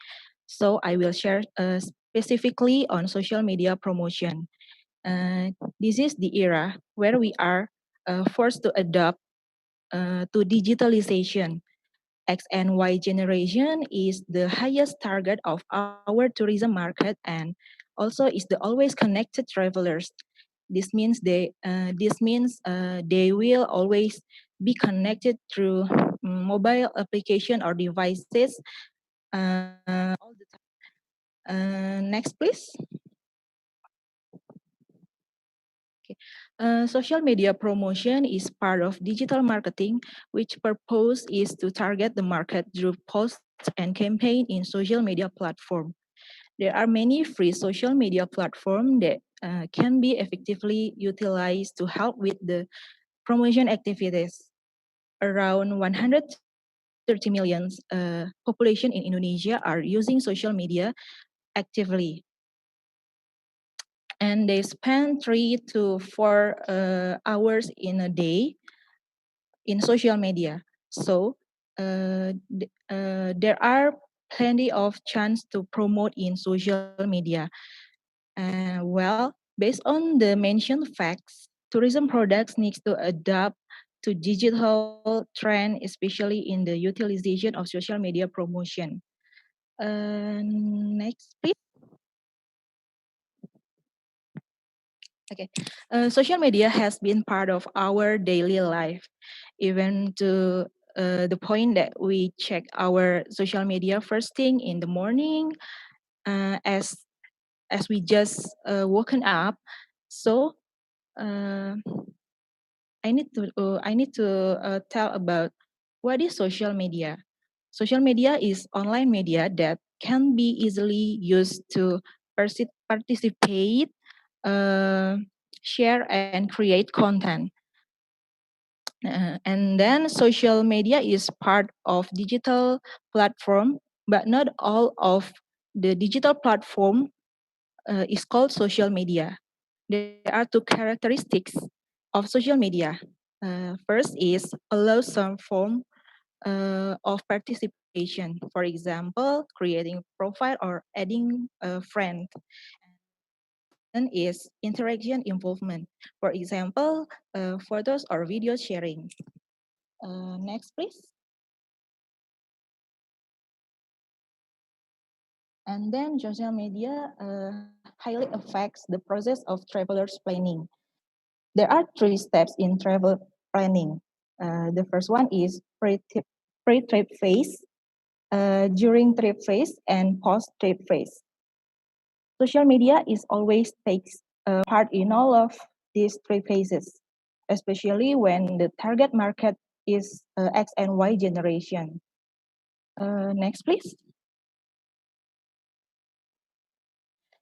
So I will share specifically on social media promotion. This is the era where we are forced to adapt to digitalization. X and Y generation is the highest target of our tourism market and also is the always connected travelers. This means they will always be connected through mobile application or devices all the time. Next, please. Okay. Social media promotion is part of digital marketing, which purpose is to target the market through posts and campaign in social media platform. There are many free social media platforms that can be effectively utilized to help with the promotion activities. Around 130 million population in Indonesia are using social media actively. And they spend 3 to 4 hours in a day in social media. So there are plenty of chance to promote in social media. Well, based on the mentioned facts, tourism products needs to adapt to digital trend, especially in the utilization of social media promotion. Next, please. Okay, social media has been part of our daily life, even to the point that we check our social media first thing in the morning, as we just woken up. So I need to tell about what is social media. Social media is online media that can be easily used to participate, uh, share, and create content. And then social media is part of digital platform, but not all of the digital platform is called social media. There are two characteristics of social media. First is allow some form of participation. For example, creating profile or adding a friend. And is interaction involvement. For example, photos or video sharing. Next, please. And then social media highly affects the process of travelers planning. There are 3 steps in travel planning. The first one is pre-trip phase, during trip phase, and post-trip phase. Social media is always takes part in all of these 3 phases, especially when the target market is X and Y generation. Next, please.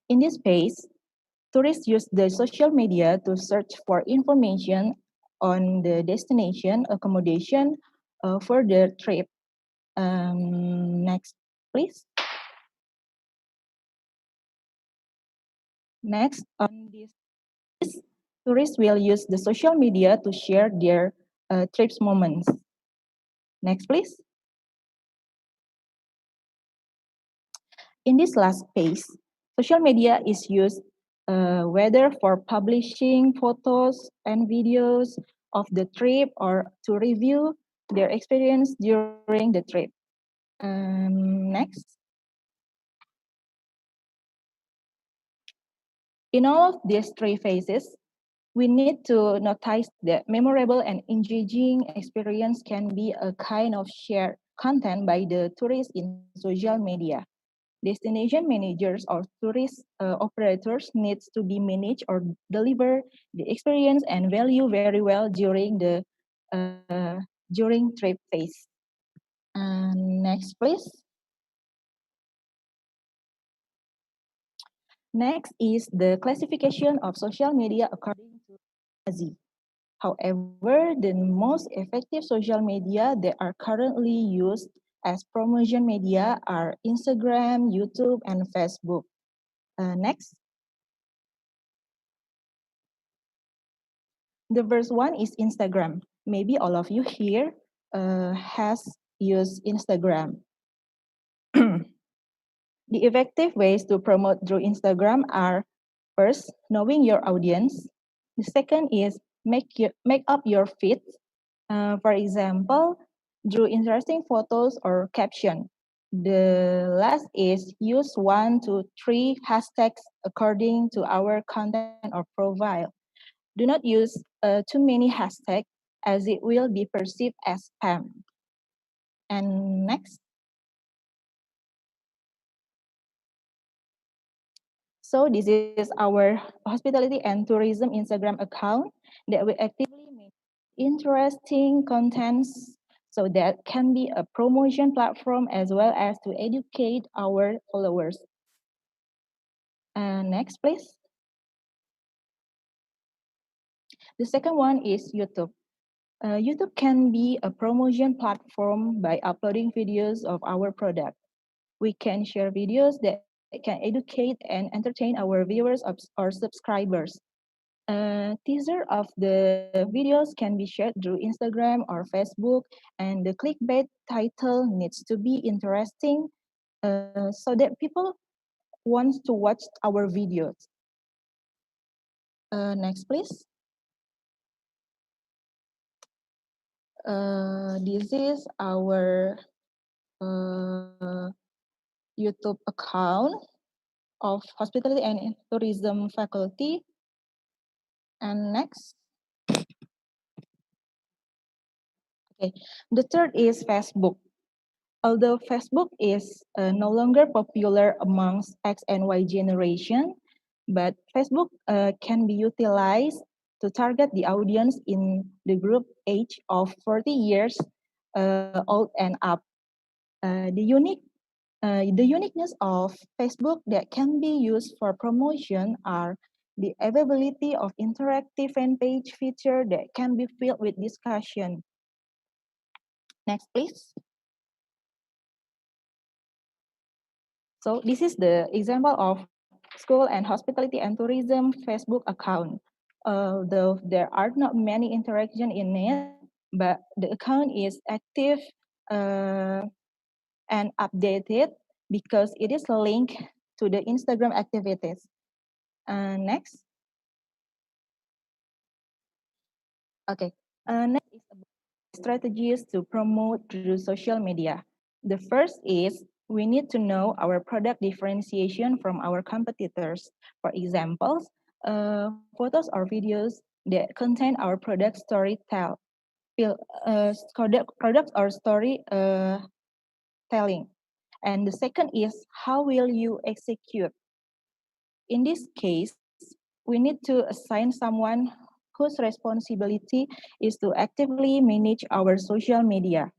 In this phase, tourists use the social media to search for information on the destination, accommodation for their trip. Next, please. Next, on this, tourists will use the social media to share their trips moments. Next, please. In this last phase, social media is used whether for publishing photos and videos of the trip or to review their experience during the trip. Next. In all of these 3 phases, We need to notice that memorable and engaging experience can be a kind of shared content by the tourists in social media. Destination managers or tourist operators needs to be managed or deliver the experience and value very well during the during trip phase. Next, please. Next is the classification of social media according to ASI. However, the most effective social media that are currently used as promotion media are Instagram, YouTube, and Facebook. Next. The first one is Instagram. Maybe all of you here has used Instagram. The effective ways to promote through Instagram are: first, knowing your audience. The second is make up your feed. For example, through interesting photos or caption. The last is use 1 to 3 hashtags according to our content or profile. Do not use too many hashtags as it will be perceived as spam. And next. So this is our hospitality and tourism Instagram account that we actively make interesting contents so that can be a promotion platform as well as to educate our followers. Next, please. The second one is YouTube. YouTube can be a promotion platform by uploading videos of our product. We can share videos that can educate and entertain our viewers or subscribers. Teaser of the videos can be shared through Instagram or Facebook, and the clickbait title needs to be interesting so that people want to watch our videos. Next, please. This is our YouTube account of Hospitality and Tourism Faculty. And next. Okay, the third is Facebook. Although Facebook is no longer popular amongst X and Y generation, but Facebook can be utilized to target the audience in the group age of 40 years old and up. The uniqueness of Facebook that can be used for promotion are the availability of interactive fan page feature that can be filled with discussion. Next, please. So this is the example of school and hospitality and tourism Facebook account. Though there are not many interaction in it, but the account is active and updated because it is linked to the Instagram activities. Next. Okay. Next is about strategies to promote through social media. The first is we need to know our product differentiation from our competitors. For example, photos or videos that contain our product product or story telling. And the second is how will you execute? In this case, we need to assign someone whose responsibility is to actively manage our social media.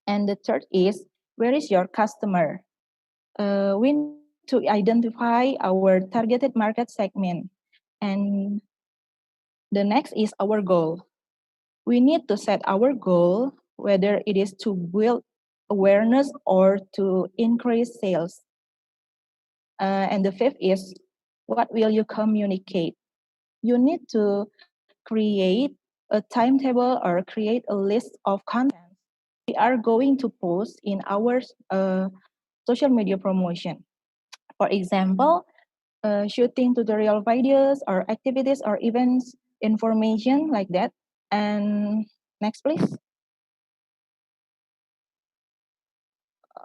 And the third is, where is your customer? We need to identify our targeted market segment. And the next is our goal. We need to set our goal, whether it is to build awareness or to increase sales. And the fifth is, what will you communicate? You need to create a timetable or create a list of contents we are going to post in our social media promotion. For example, shooting tutorial videos or activities or events information like that. And next, please.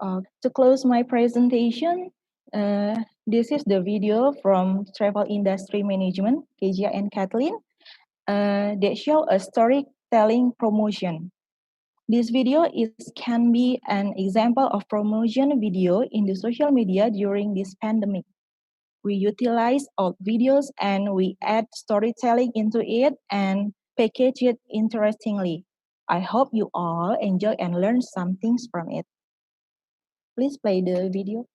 To close my presentation, this is the video from Travel Industry Management, Kezia and Kathleen. that show a storytelling promotion. This video can be an example of promotion video in the social media during this pandemic. We utilize old videos and we add storytelling into it and package it interestingly. I hope you all enjoy and learn some things from it. Please play the video.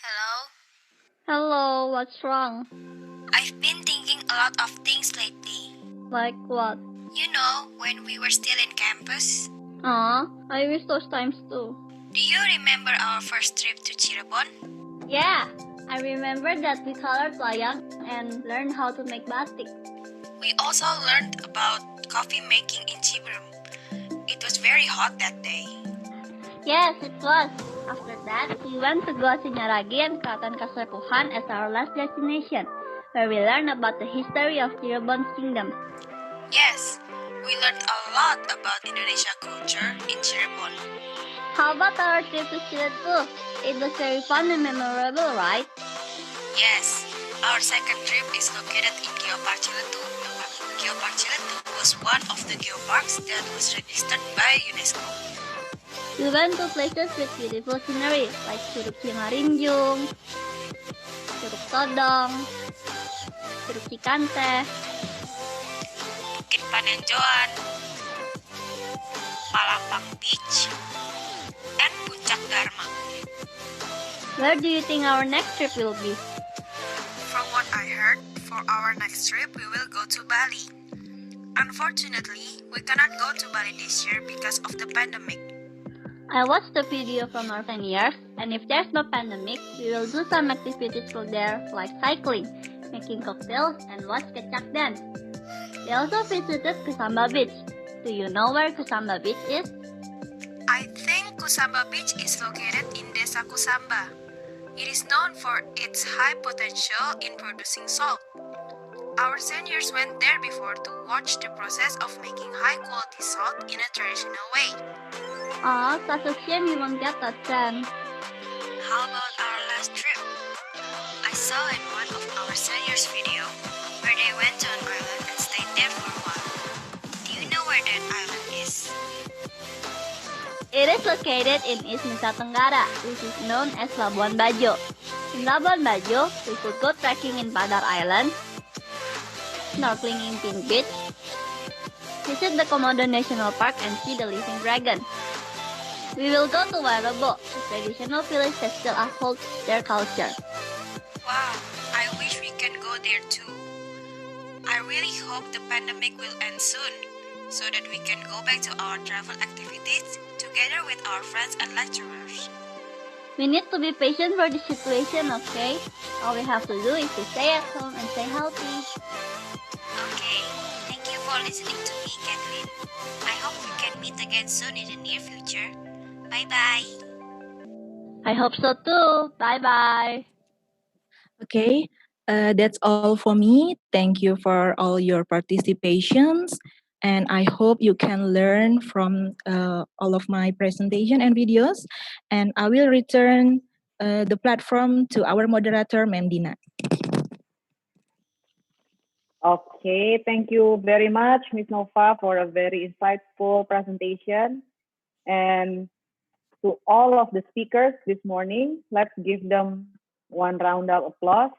Hello? Hello, what's wrong? I've been thinking a lot of things lately. Like what? You know, when we were still in campus? I wish those times too. Do you remember our first trip to Cirebon? Yeah, I remember that we colored wayang and learned how to make batik. We also learned about coffee making in Cirebon. It was very hot that day. Yes, it was. After that, we went to Gua Sinyaragi and Kraton Kasepuhan as our last destination, where we learned about the history of Cirebon's kingdom. Yes, we learned a lot about Indonesia culture in Cirebon. How about our trip to Ciletu? It was very fun and memorable, right? Yes, our second trip is located in Geopark Ciletu. Geopark Ciletu was one of the geoparks that was registered by UNESCO. We went to places with beautiful scenery like Curug Cimarinjung, Curug Todong, Curug Cikante, Bukit Panenjoan, Palambang Beach, and Puncak Dharma. Where do you think our next trip will be? From what I heard, for our next trip we will go to Bali. Unfortunately, we cannot go to Bali this year because of the pandemic. I watched the video from our seniors, and if there's no pandemic, we will do some activities for there like cycling, making cocktails, and watch Kecak dance. We also visited Kusamba Beach. Do you know where Kusamba Beach is? I think Kusamba Beach is located in Desa Kusamba. It is known for its high potential in producing salt. Our seniors went there before to watch the process of making high-quality salt in a traditional way. Such a shame you won't get that chance. How about our last trip? I saw in one of our seniors' video where they went to an island and stayed there for a while. Do you know where that island is? It is located in East Nusa Tenggara, which is known as Labuan Bajo. In Labuan Bajo, we could go trekking in Padar Island, snorkeling in Pink Beach, visit the Komodo National Park and see the living dragon. We will go to Wairebo, a traditional village that still upholds their culture. Wow, I wish we can go there too. I really hope the pandemic will end soon, so that we can go back to our travel activities together with our friends and lecturers. We need to be patient for the situation, okay? All we have to do is to stay at home and stay healthy. Okay, thank you for listening to me, Kathleen. I hope we can meet again soon in the near future. Bye-bye. I hope so too. Bye-bye. Okay, that's all for me. Thank you for all your participations. And I hope you can learn from all of my presentation and videos. And I will return the platform to our moderator, Ma'am Dina. Okay, thank you very much, Ms. Nova, for a very insightful presentation. And to all of the speakers this morning, let's give them one round of applause,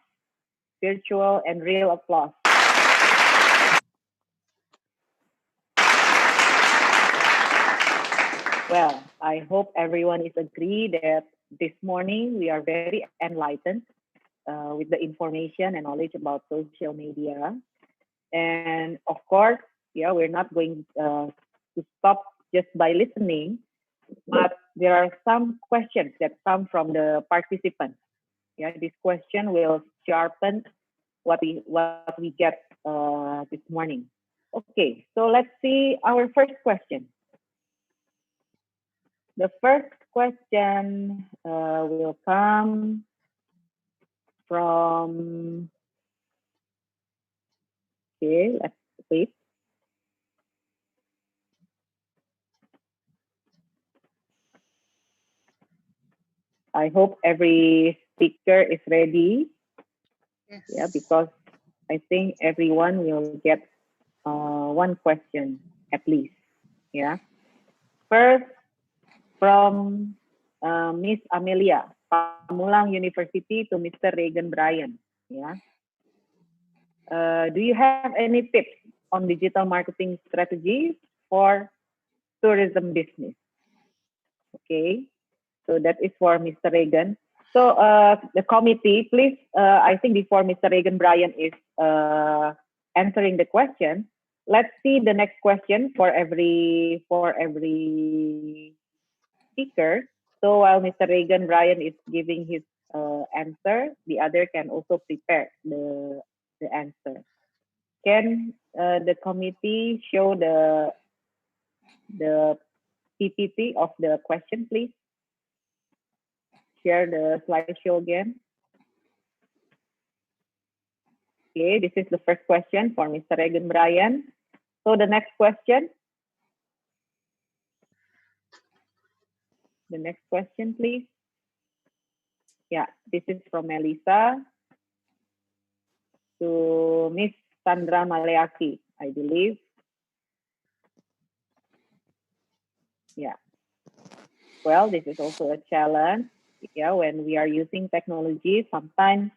virtual and real applause. Well, I hope everyone is agree that this morning we are very enlightened with the information and knowledge about social media. And of course, yeah, we're not going to stop just by listening, but there are some questions that come from the participants. Yeah, this question will sharpen what we get this morning. Okay, so let's see our first question. The first question will come from, okay, let's wait. I hope every speaker is ready. Yes. Yeah, because I think everyone will get one question at least. Yeah. First, from Miss Amelia, Pamulang University, to Mr. Regan Bryan. Yeah. Do you have any tips on digital marketing strategies for tourism business? Okay. So that is for Mr. Regan. So the committee, please, I think before Mr. Regan Bryan is answering the question, let's see the next question for every speaker. So while Mr. Regan Bryan is giving his answer, the other can also prepare the answer. Can the committee show the PPT of the question, please? Share the slideshow again. Okay, this is the first question for Mr. Regan Bryan. So the next question. The next question, please. Yeah, this is from Melissa to Miss Sandra Maleaki, I believe. Yeah. Well, this is also a challenge. Yeah, when we are using technology, sometimes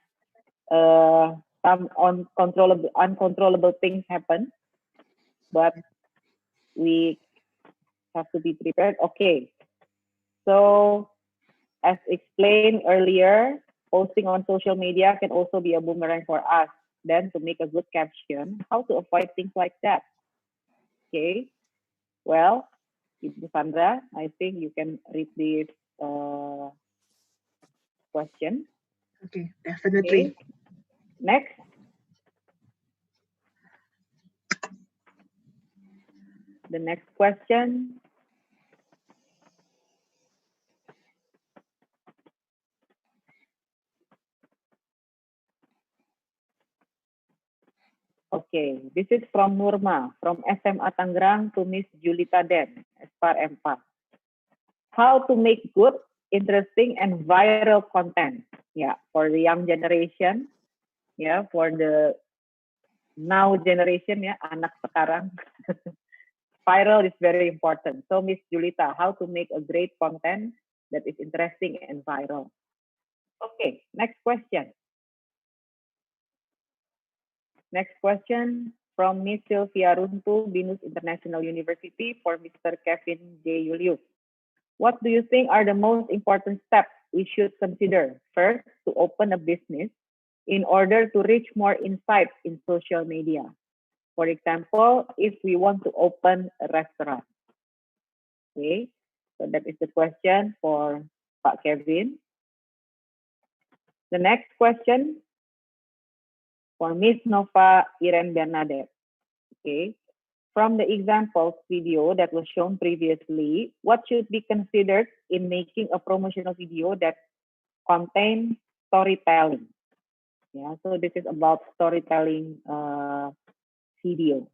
some uncontrollable things happen, but we have to be prepared. Okay. So as explained earlier, posting on social media can also be a boomerang for us. Then to make a good caption, how to avoid things like that? Okay. Well, Ibu Sandra, I think you can read this question. Okay, definitely. Okay. Next. The next question. Okay, this is from Nurma, from SMA Tangerang to Miss Julita Den, Fpar. How to make good, interesting, and viral content. Yeah, for the young generation. Yeah, for the now generation, ya, anak sekarang. Viral is very important. So Miss Julita, how to make a great content that is interesting and viral. Okay, next question. Next question from Miss Sylvia Runtu, Binus International University, for Mr. Kevin J. Julius. What do you think are the most important steps we should consider? First, to open a business in order to reach more insights in social media. For example, if we want to open a restaurant. Okay, so that is the question for Pak Kevin. The next question for Miss Nova Irene Bernadette. Okay, from the examples video that was shown previously, what should be considered in making a promotional video that contains storytelling? Yeah, so this is about storytelling video.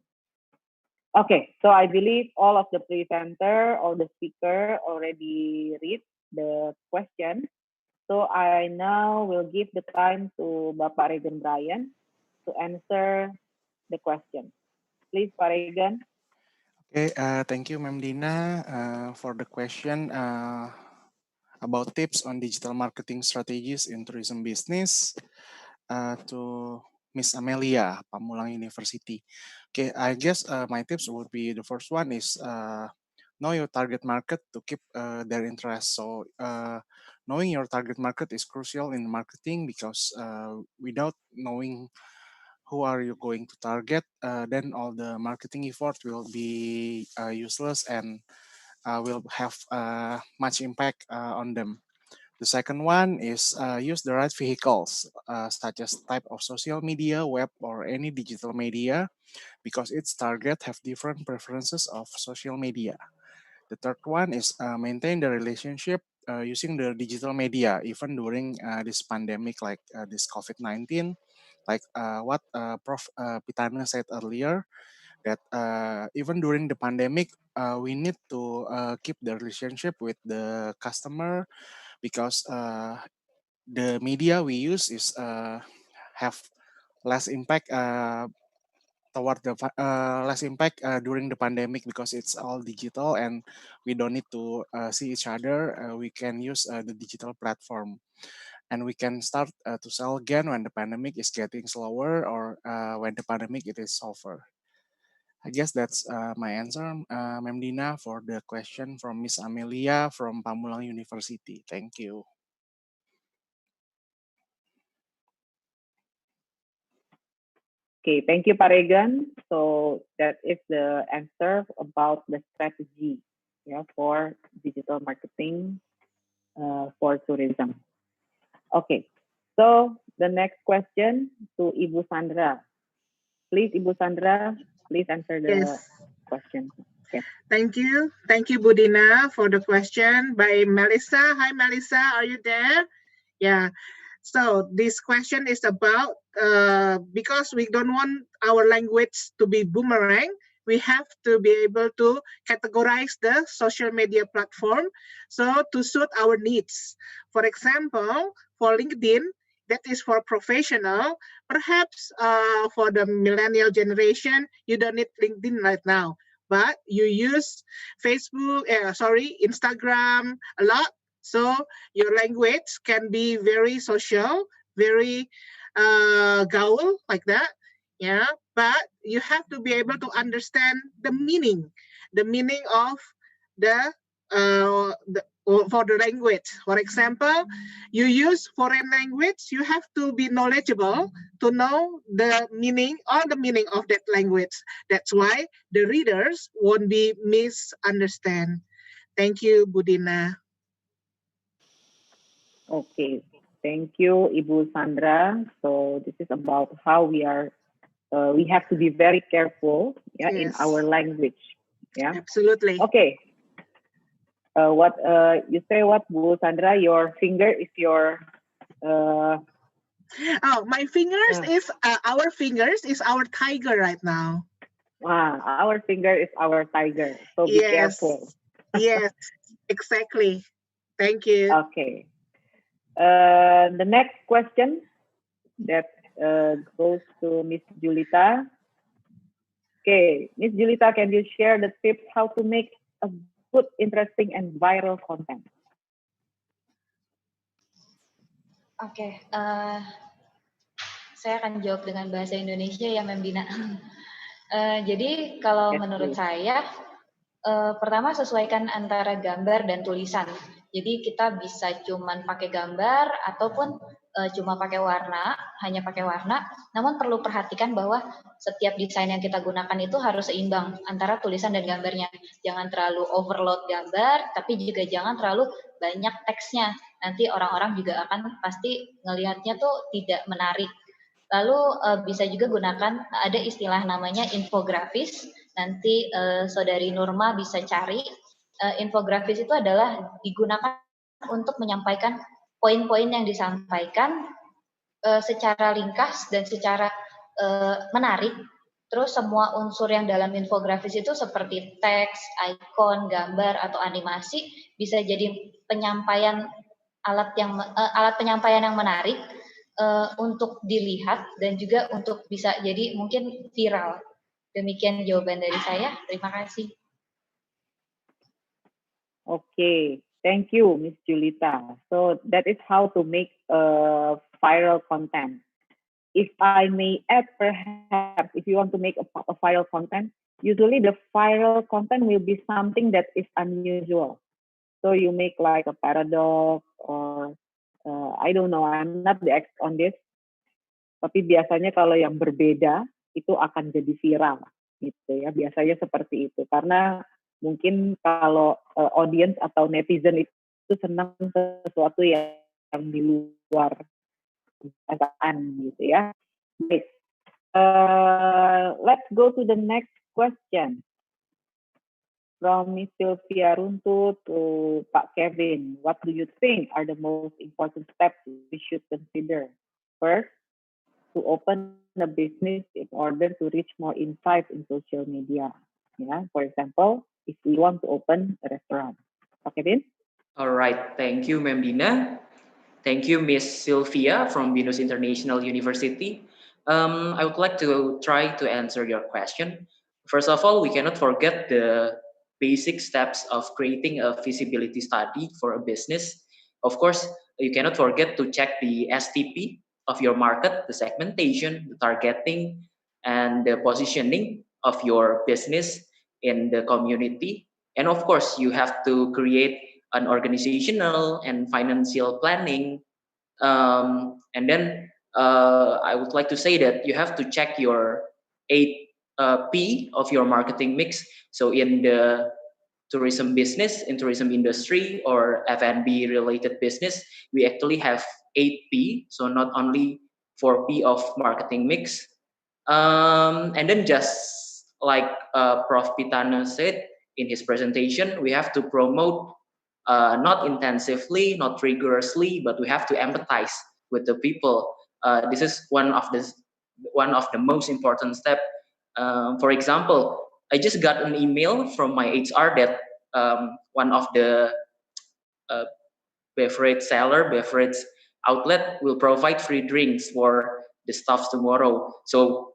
Okay, so I believe all of the presenter or the speaker already read the question. So I now will give the time to Bapak Regan Bryan to answer the question. Please, Pak Regan. Okay, thank you, Ma'am Dina, for the question about tips on digital marketing strategies in tourism business to Miss Amelia, Pamulang University. Okay, I guess my tips would be, the first one is know your target market to keep their interest. So knowing your target market is crucial in marketing, because without knowing who are you going to target, then all the marketing effort will be useless and will have much impact on them. The second one is use the right vehicles, such as type of social media, web, or any digital media, because its target have different preferences of social media. The third one is maintain the relationship using the digital media, even during this pandemic, like this COVID-19, like what Prof. Pitana said earlier, that even during the pandemic, we need to keep the relationship with the customer, because the media we use is have less impact toward the less impact during the pandemic, because it's all digital and we don't need to see each other. We can use the digital platform, and we can start to sell again when the pandemic is getting slower, or when the pandemic it is over. I guess that's my answer, Ma'am Dina, for the question from Miss Amelia from Pamulang University. Thank you. Okay, thank you, Paregan. So that is the answer about the strategy, yeah, for digital marketing for tourism. Okay, so the next question to Ibu Sandra. Please, Ibu Sandra, please answer the Yes. question. Okay. Thank you, Budina, for the question by Melissa. Hi, Melissa, are you there? Yeah. So this question is about because we don't want our language to be boomerang, we have to be able to categorize the social media platform so to suit our needs. For example, for LinkedIn, that is for professional. Perhaps for the millennial generation, you don't need LinkedIn right now, but you use Instagram a lot. So your language can be very social, very gaul like that. Yeah, but you have to be able to understand the meaning of for the language. For example, you use foreign language, you have to be knowledgeable to know the meaning of that language. That's why the readers won't be misunderstand. Thank you, Budina. Okay, thank you, Ibu Sandra. So this is about how we have to be very careful, yeah, in Yes. our language, yeah. Absolutely. Okay. What you say? What, Bu Sandra? Your finger is your. My fingers is our fingers is our tiger right now. Our finger is our tiger. So be careful. Yes, exactly. Thank you. Okay. The next question that goes to Miss Julita. Okay, Miss Julita, can you share the tips how to make a good, interesting, and viral content? Oke, saya akan jawab dengan bahasa Indonesia ya, Mem Dina. Jadi kalau menurut saya, pertama sesuaikan antara gambar dan tulisan. Jadi kita bisa cuman pakai gambar ataupun cuma pakai warna, hanya pakai warna. Namun perlu perhatikan bahwa setiap desain yang kita gunakan itu harus seimbang antara tulisan dan gambarnya. Jangan terlalu overload gambar, tapi juga jangan terlalu banyak teksnya. Nanti orang-orang juga akan pasti ngelihatnya tuh tidak menarik. Lalu bisa juga gunakan, ada istilah namanya infografis. Nanti Saudari Nurma bisa cari. Infografis itu adalah digunakan untuk menyampaikan poin-poin yang disampaikan secara ringkas dan secara menarik. Terus semua unsur yang dalam infografis itu seperti teks, ikon, gambar, atau animasi bisa jadi penyampaian alat penyampaian yang menarik untuk dilihat dan juga untuk bisa jadi mungkin viral. Demikian jawaban dari saya. Terima kasih. Okay, thank you, Miss Julita. So that is how to make viral content. If I may add, perhaps, if you want to make a viral content, usually the viral content will be something that is unusual. So you make like a paradox or I don't know, I'm not the expert on this. Tapi biasanya kalau yang berbeda itu akan jadi viral, gitu ya. Biasanya seperti itu. Karena mungkin kalau audience atau netizen itu senang sesuatu yang di luar kebiasaan, gitu ya. Baik. Let's go to the next question. From Miss Sylvia Runtu to Pak Kevin, what do you think are the most important steps we should consider? First, to open a business in order to reach more insight in social media. Yeah, for example, if we want to open a restaurant. Pak Kevin? All right, thank you, Ma'am Dina. Thank you, Miss Sylvia from Binus International University. I would like to try to answer your question. First of all, we cannot forget the basic steps of creating a feasibility study for a business. Of course, you cannot forget to check the STP of your market, the segmentation, the targeting, and the positioning of your business in the community. And of course, you have to create an organizational and financial planning. And then I would like to say that you have to check your 8 P of your marketing mix. So in the tourism business, in tourism industry or F&B related business, we actually have 8 P. So not only 4 P of marketing mix. And then just like Prof. Pitana said in his presentation, we have to promote not intensively, not rigorously, but we have to empathize with the people. This is one of the most important step. For example, I just got an email from my HR that one of the uh, beverage outlet will provide free drinks for the staff tomorrow. So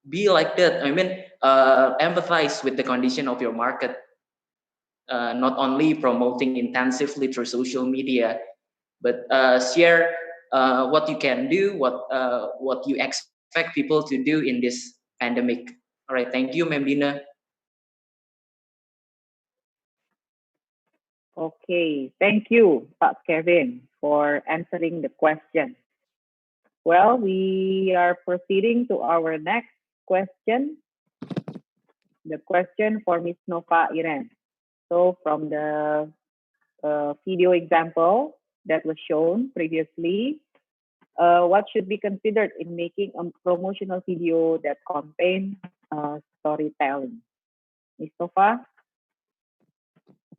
be like that. I mean, empathize with the condition of your market, not only promoting intensively through social media, but share what you can do, what you expect people to do in this pandemic. All right, thank you, Ma'am Dina. Okay, thank you, Pak Kevin, for answering the question. Well, we are proceeding to our next question. The question for Ms. Nova Iren. So from the video example that was shown previously, what should be considered in making a promotional video that contains storytelling? Ms. Nova?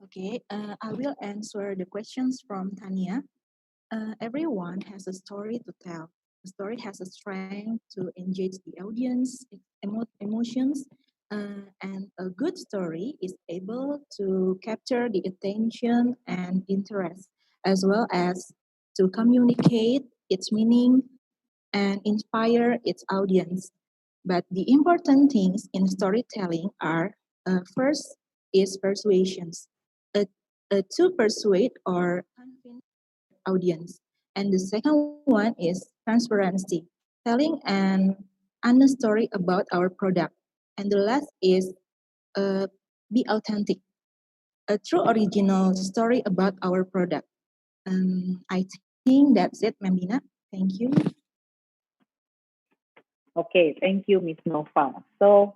Okay, I will answer the questions from Tania. Everyone has a story to tell. A story has a strength to engage the audience, emotions, and a good story is able to capture the attention and interest, as well as to communicate its meaning and inspire its audience. But the important things in storytelling are first is persuasions, uh, to persuade or convince audience. And the second one is transparency, telling an honest story about our product. And the last is be authentic, a true original story about our product. I think that's it, Ma'am Dina. Thank you. Okay, thank you, Ms. Nova. So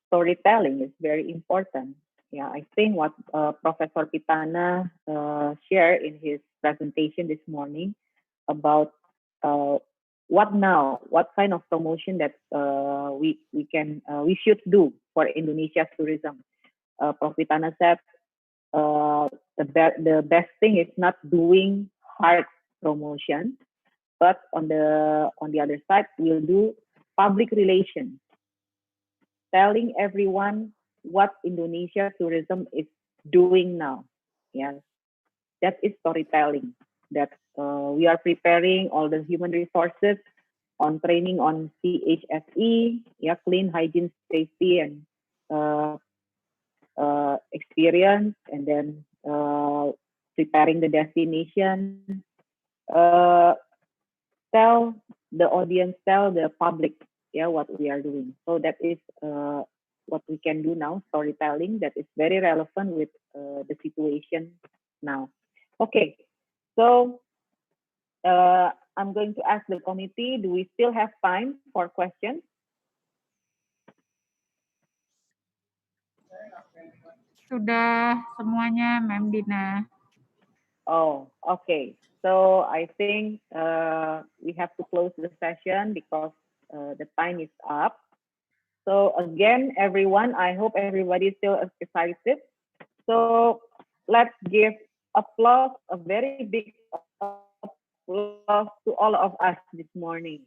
storytelling is very important. Yeah, I think what Professor Pitana shared in his presentation this morning about what now, what kind of promotion that we should do for Indonesia's tourism. Prof. Pitana said the best thing is not doing hard promotion, but on the other side, we'll do public relations, telling everyone what Indonesia tourism is doing now. Yes, that is storytelling. That we are preparing all the human resources on training on CHSE, yeah, clean, hygiene, safety, and experience, and then preparing the destination. Uh, tell the audience, tell the public, yeah, what we are doing. So that is what we can do now, storytelling. That is very relevant with the situation now. Okay, so I'm going to ask the committee, do we still have time for questions? Sudah semuanya, Ma'am Dina. Oh, okay. So I think we have to close the session because the time is up. So again, everyone, I hope everybody is still excited. So let's give applause, a very big applause to all of us this morning.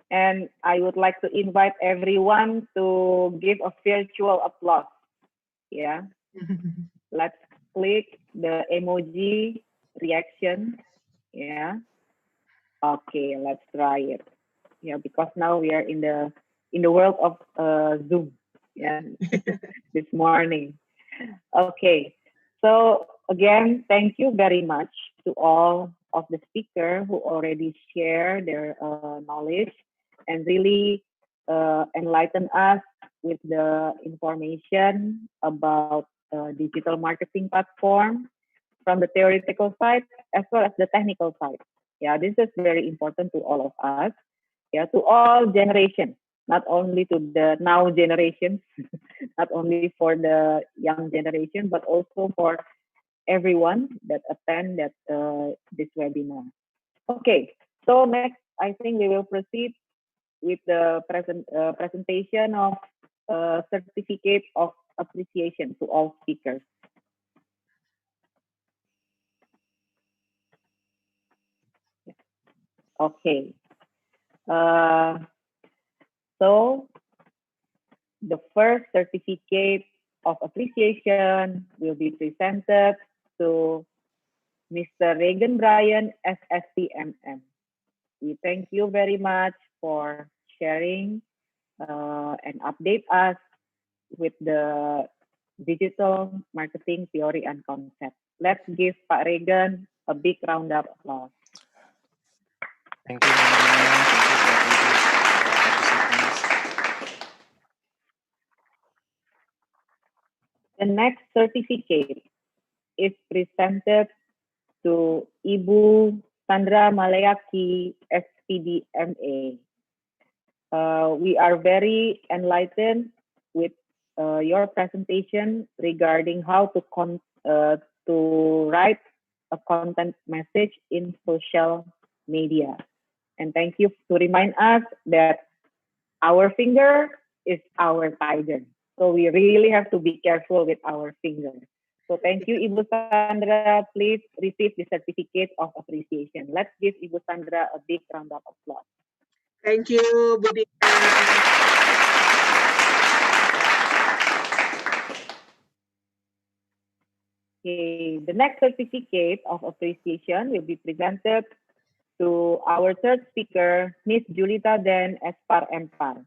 And I would like to invite everyone to give a virtual applause. Yeah. Let's click the emoji reaction. Yeah. Okay, let's try it. Yeah, because now we are in the world of Zoom. Yeah, this morning. Okay, so again, thank you very much to all of the speakers who already share their knowledge and really enlighten us with the information about digital marketing platform from the theoretical side as well as the technical side. Yeah, this is very important to all of us. Yeah, to all generations, not only to the now generations, not only for the young generation, but also for everyone that attend that this webinar. Okay, so next, I think we will proceed with the presentation of certificate of appreciation to all speakers. Okay. So the first certificate of appreciation will be presented to Mr. Regan Bryan, SSTMM. We thank you very much for sharing and update us with the digital marketing theory and concept. Let's give Pak Regan a big round of applause. Thank you, Ma'am. Thank you, participants. The next certificate is presented to Ibu Sandra Malayaki, SPDMA. We are very enlightened with your presentation regarding how to write a content message in social media. And thank you to remind us that our finger is our tiger. So we really have to be careful with our finger. So thank you, Ibu Sandra. Please receive the certificate of appreciation. Let's give Ibu Sandra a big round of applause. Thank you, Bu Dina. Okay, the next certificate of appreciation will be presented to our third speaker, Miss Julita Den Espar Empar.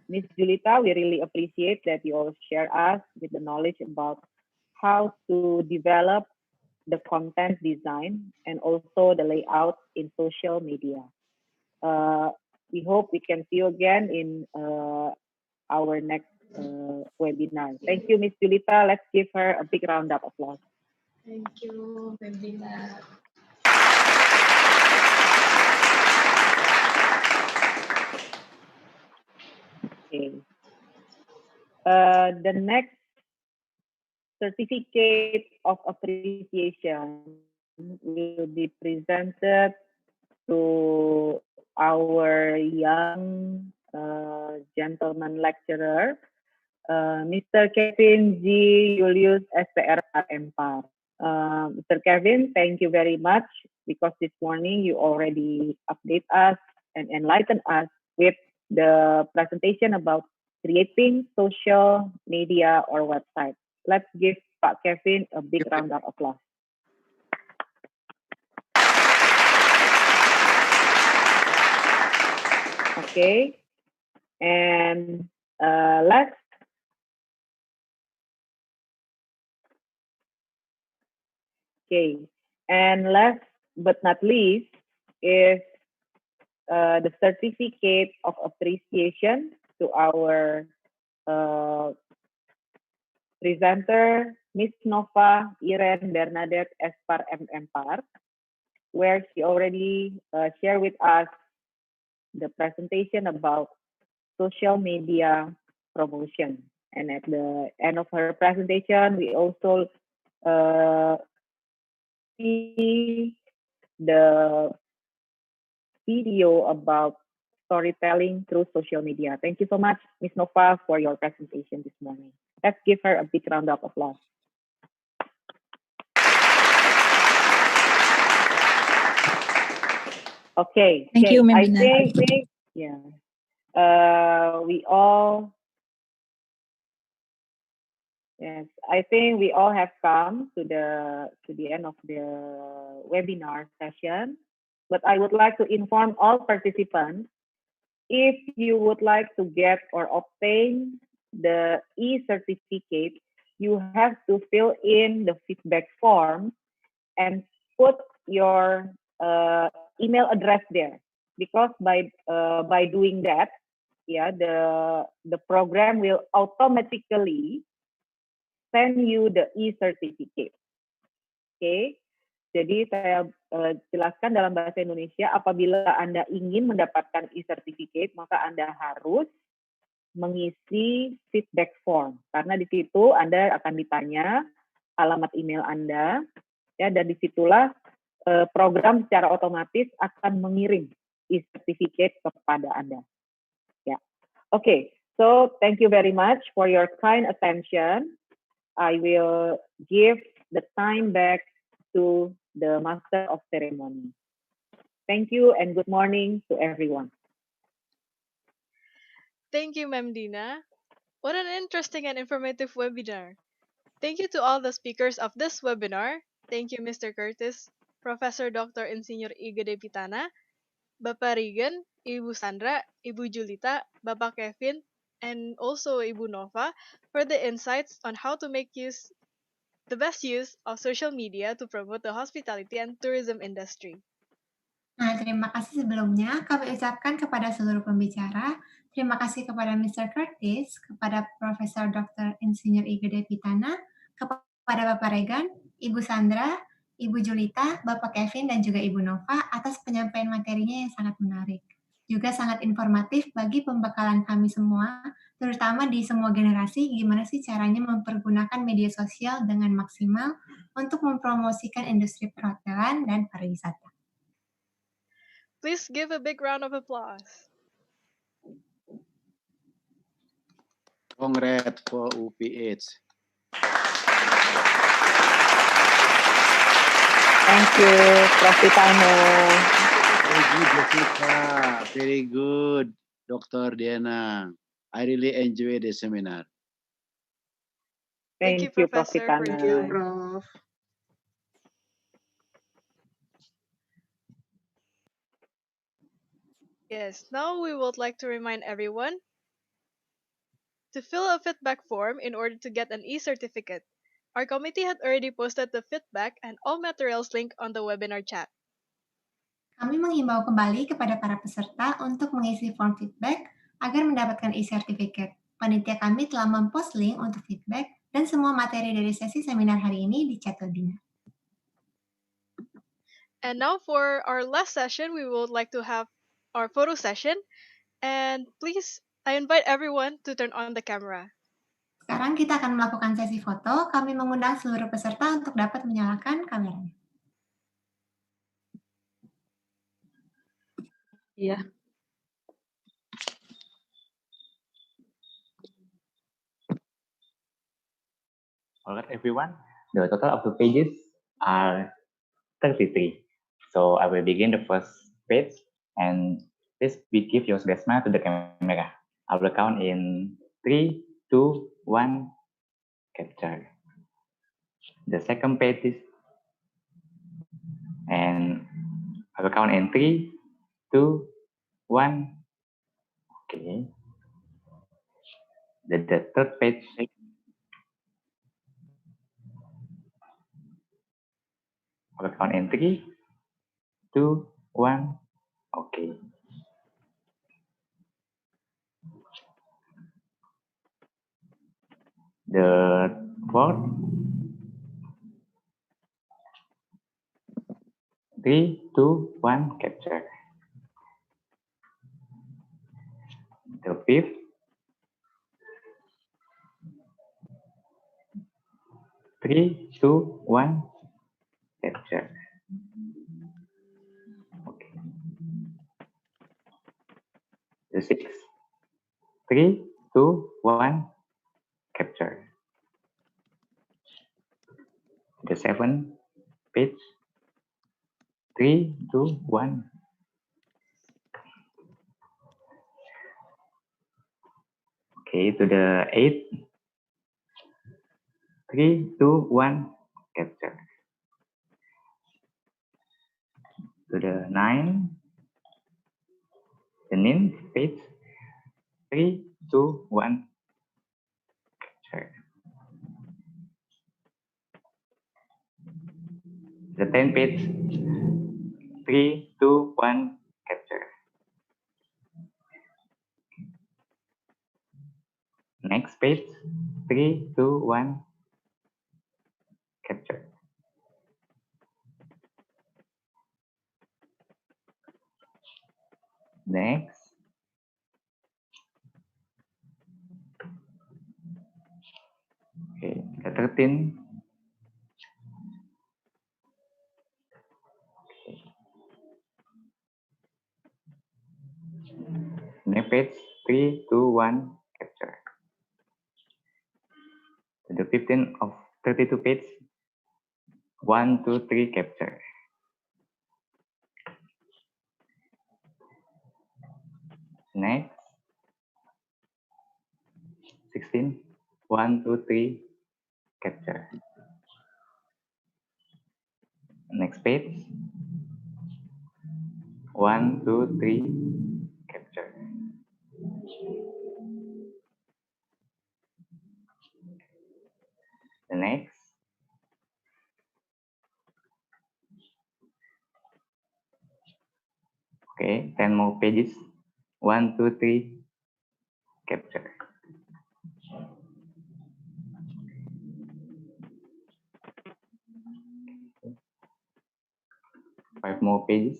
Miss Julita, we really appreciate that you all share us with the knowledge about how to develop the content design and also the layout in social media. We hope we can see you again in our next webinar. Thank you, Miss Julita. Let's give her a big round of applause. Thank you, Pelita. Okay. The next certificate of appreciation will be presented to our young gentleman lecturer, Mr. Kevin G. Julius SPR Empar. Mr. Kevin, thank you very much because this morning you already update us and enlighten us with the presentation about creating social media or website. Let's give Pak Kevin a big round of applause. Okay, and last Okay, and last but not least is the certificate of appreciation to our presenter, Miss Nova Irene Bernadette Espar Empar, where she already shared with us the presentation about social media promotion. And at the end of her presentation, we also see the video about storytelling through social media. Thank you so much, Ms. Nova, for your presentation this morning. Let's give her a big round of applause. Okay. Thank you, Ma'am I Dina. think yeah. We all Yes, I think we all have come to the end of the webinar session. But I would like to inform all participants, if you would like to get or obtain the e-certificate, you have to fill in the feedback form and put your email address there. Because by doing that, yeah, the program will automatically send you the e-certificate. Oke, jadi saya jelaskan dalam bahasa Indonesia, apabila Anda ingin mendapatkan e-certificate, maka Anda harus mengisi feedback form. Karena di situ Anda akan ditanya alamat email Anda, ya, dan disitulah program secara otomatis akan mengirim e-certificate kepada Anda. Ya, oke. So thank you very much for your kind attention. I will give the time back to the Master of Ceremony. Thank you and good morning to everyone. Thank you, Ma'am Dina. What an interesting and informative webinar. Thank you to all the speakers of this webinar. Thank you, Mr. Curtis, Professor Dr. Insinyur Iga Depitana, Bapak Regan, Ibu Sandra, Ibu Julita, Bapak Kevin, and also Ibu Nova for the insights on how to make the best use of social media to promote the hospitality and tourism industry. Nah, terima kasih sebelumnya kami ucapkan kepada seluruh pembicara. Terima kasih kepada Mr. Curtis, kepada Profesor Dr. Insinyur Iga Depitana, kepada Bapak Regan, Ibu Sandra, Ibu Julita, Bapak Kevin, dan juga Ibu Nova atas penyampaian materinya yang sangat menarik. Juga sangat informatif bagi pembekalan kami semua, terutama di semua generasi, gimana sih caranya mempergunakan media sosial dengan maksimal untuk mempromosikan industri perhotelan dan pariwisata. Please give a big round of applause. Congrats for UPH. Thank you, Prof. Tano. Very good, Jessica. Very good, Dr. Diana. I really enjoy the seminar. Thank you, Prof. Professor, for Thank you, joining. Prof. Yes, now we would like to remind everyone to fill a feedback form in order to get an e-certificate. Our committee had already posted the feedback and all materials link on the webinar chat. Kami menghimbau kembali kepada para peserta untuk mengisi form feedback agar mendapatkan e-certificate. Panitia kami telah mempost link untuk feedback dan semua materi dari sesi seminar hari ini di chat webinar. And now for our last session, we would like to have our photo session. And please, I invite everyone to turn on the camera. Sekarang kita akan melakukan sesi foto. Kami mengundang seluruh peserta untuk dapat menyalakan kameranya. Iya. All right, everyone. The total of the pages are 33. So I will begin the first page, and please give your smile to the camera. I will count in 3, 2, 1, capture. The second page is, and I will count in 3, 2, 1. Okay. The third page. I will count in 3, 2, 1. Okay. The fourth. 3, 2, 1, capture. The fifth. 3, 2, 1, capture. The 6, 3, 2, 1, capture. The 7 page, 3, 2, 1. Okay, to the 8, 3, 2, 1, capture. To the 9, the 9th page, 3, 2, 1, capture. The 10th page, 3, 2, 1, capture. Next page, 3, 2, 1, capture. Next. Okay, the 13. Next page, 3, 2, 1, capture. The 15 of 32 page, 1, 2, 3, capture. Next, 16, 1, 2, 3, capture. Next page, 1, 2, 3, capture. The next, okay, 10 more pages, 1, 2, 3, capture. Five more pages.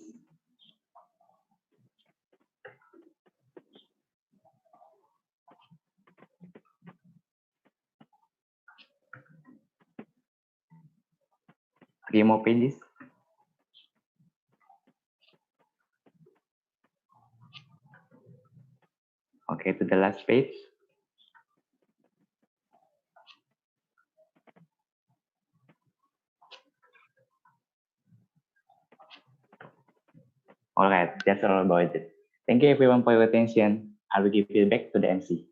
Three more pages. Okay, to the last page. All right, that's all about it. Thank you everyone for your attention. I will give it back to the MC.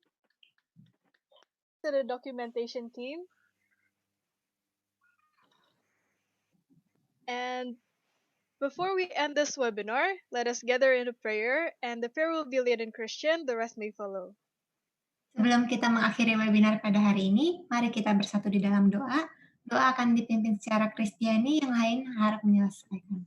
To the documentation team. And before we end this webinar, let us gather in a prayer, and the prayer will be led in Christian, the rest may follow. Sebelum kita mengakhiri webinar pada hari ini, mari kita bersatu di dalam doa. Doa akan dipimpin secara Kristiani yang lain harap menyelesaikan.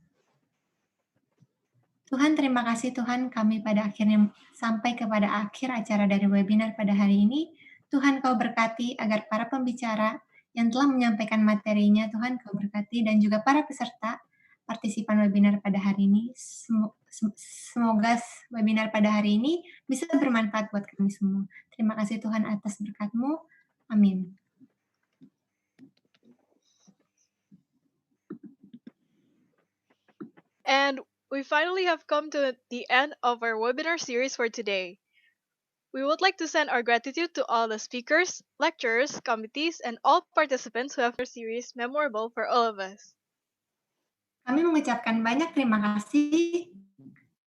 Tuhan, terima kasih Tuhan, kami pada akhirnya sampai kepada akhir acara dari webinar pada hari ini. Tuhan, Kau berkati agar para pembicara yang telah menyampaikan materinya, Tuhan, Kau berkati, dan juga para peserta partisipan webinar pada hari ini. Semoga webinar pada hari ini bisa bermanfaat buat kami semua. Terima kasih Tuhan atas berkat-Mu. Amin. And we finally have come to the end of our webinar series for today. We would like to send our gratitude to all the speakers, lecturers, committees, and all participants who have made our series memorable for all of us. Kami mengucapkan banyak terima kasih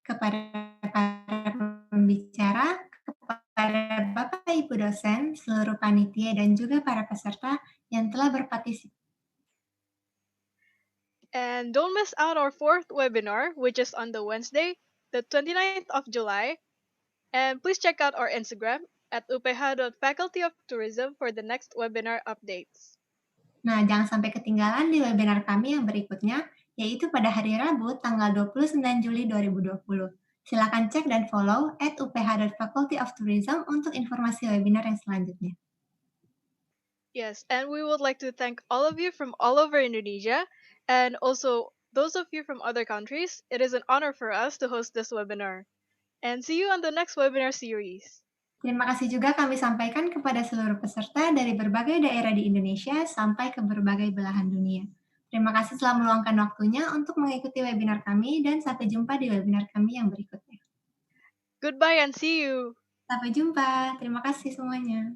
kepada para pembicara, kepada Bapak Ibu dosen, seluruh panitia, dan juga para peserta yang telah berpartisipasi. And don't miss out our fourth webinar, which is on the Wednesday, the 29th of July. And please check out our Instagram at UPH.Faculty of Tourism for the next webinar updates. Nah, jangan sampai ketinggalan di webinar kami yang berikutnya, yaitu pada hari Rabu, tanggal 29 Juli 2020. Silakan cek dan follow @uph.Faculty of Tourism untuk informasi webinar yang selanjutnya. Yes, and we would like to thank all of you from all over Indonesia, and also those of you from other countries. It is an honor for us to host this webinar. And see you on the next webinar series. Terima kasih juga kami sampaikan kepada seluruh peserta dari berbagai daerah di Indonesia sampai ke berbagai belahan dunia. Terima kasih telah meluangkan waktunya untuk mengikuti webinar kami dan sampai jumpa di webinar kami yang berikutnya. Goodbye and see you. Sampai jumpa. Terima kasih semuanya.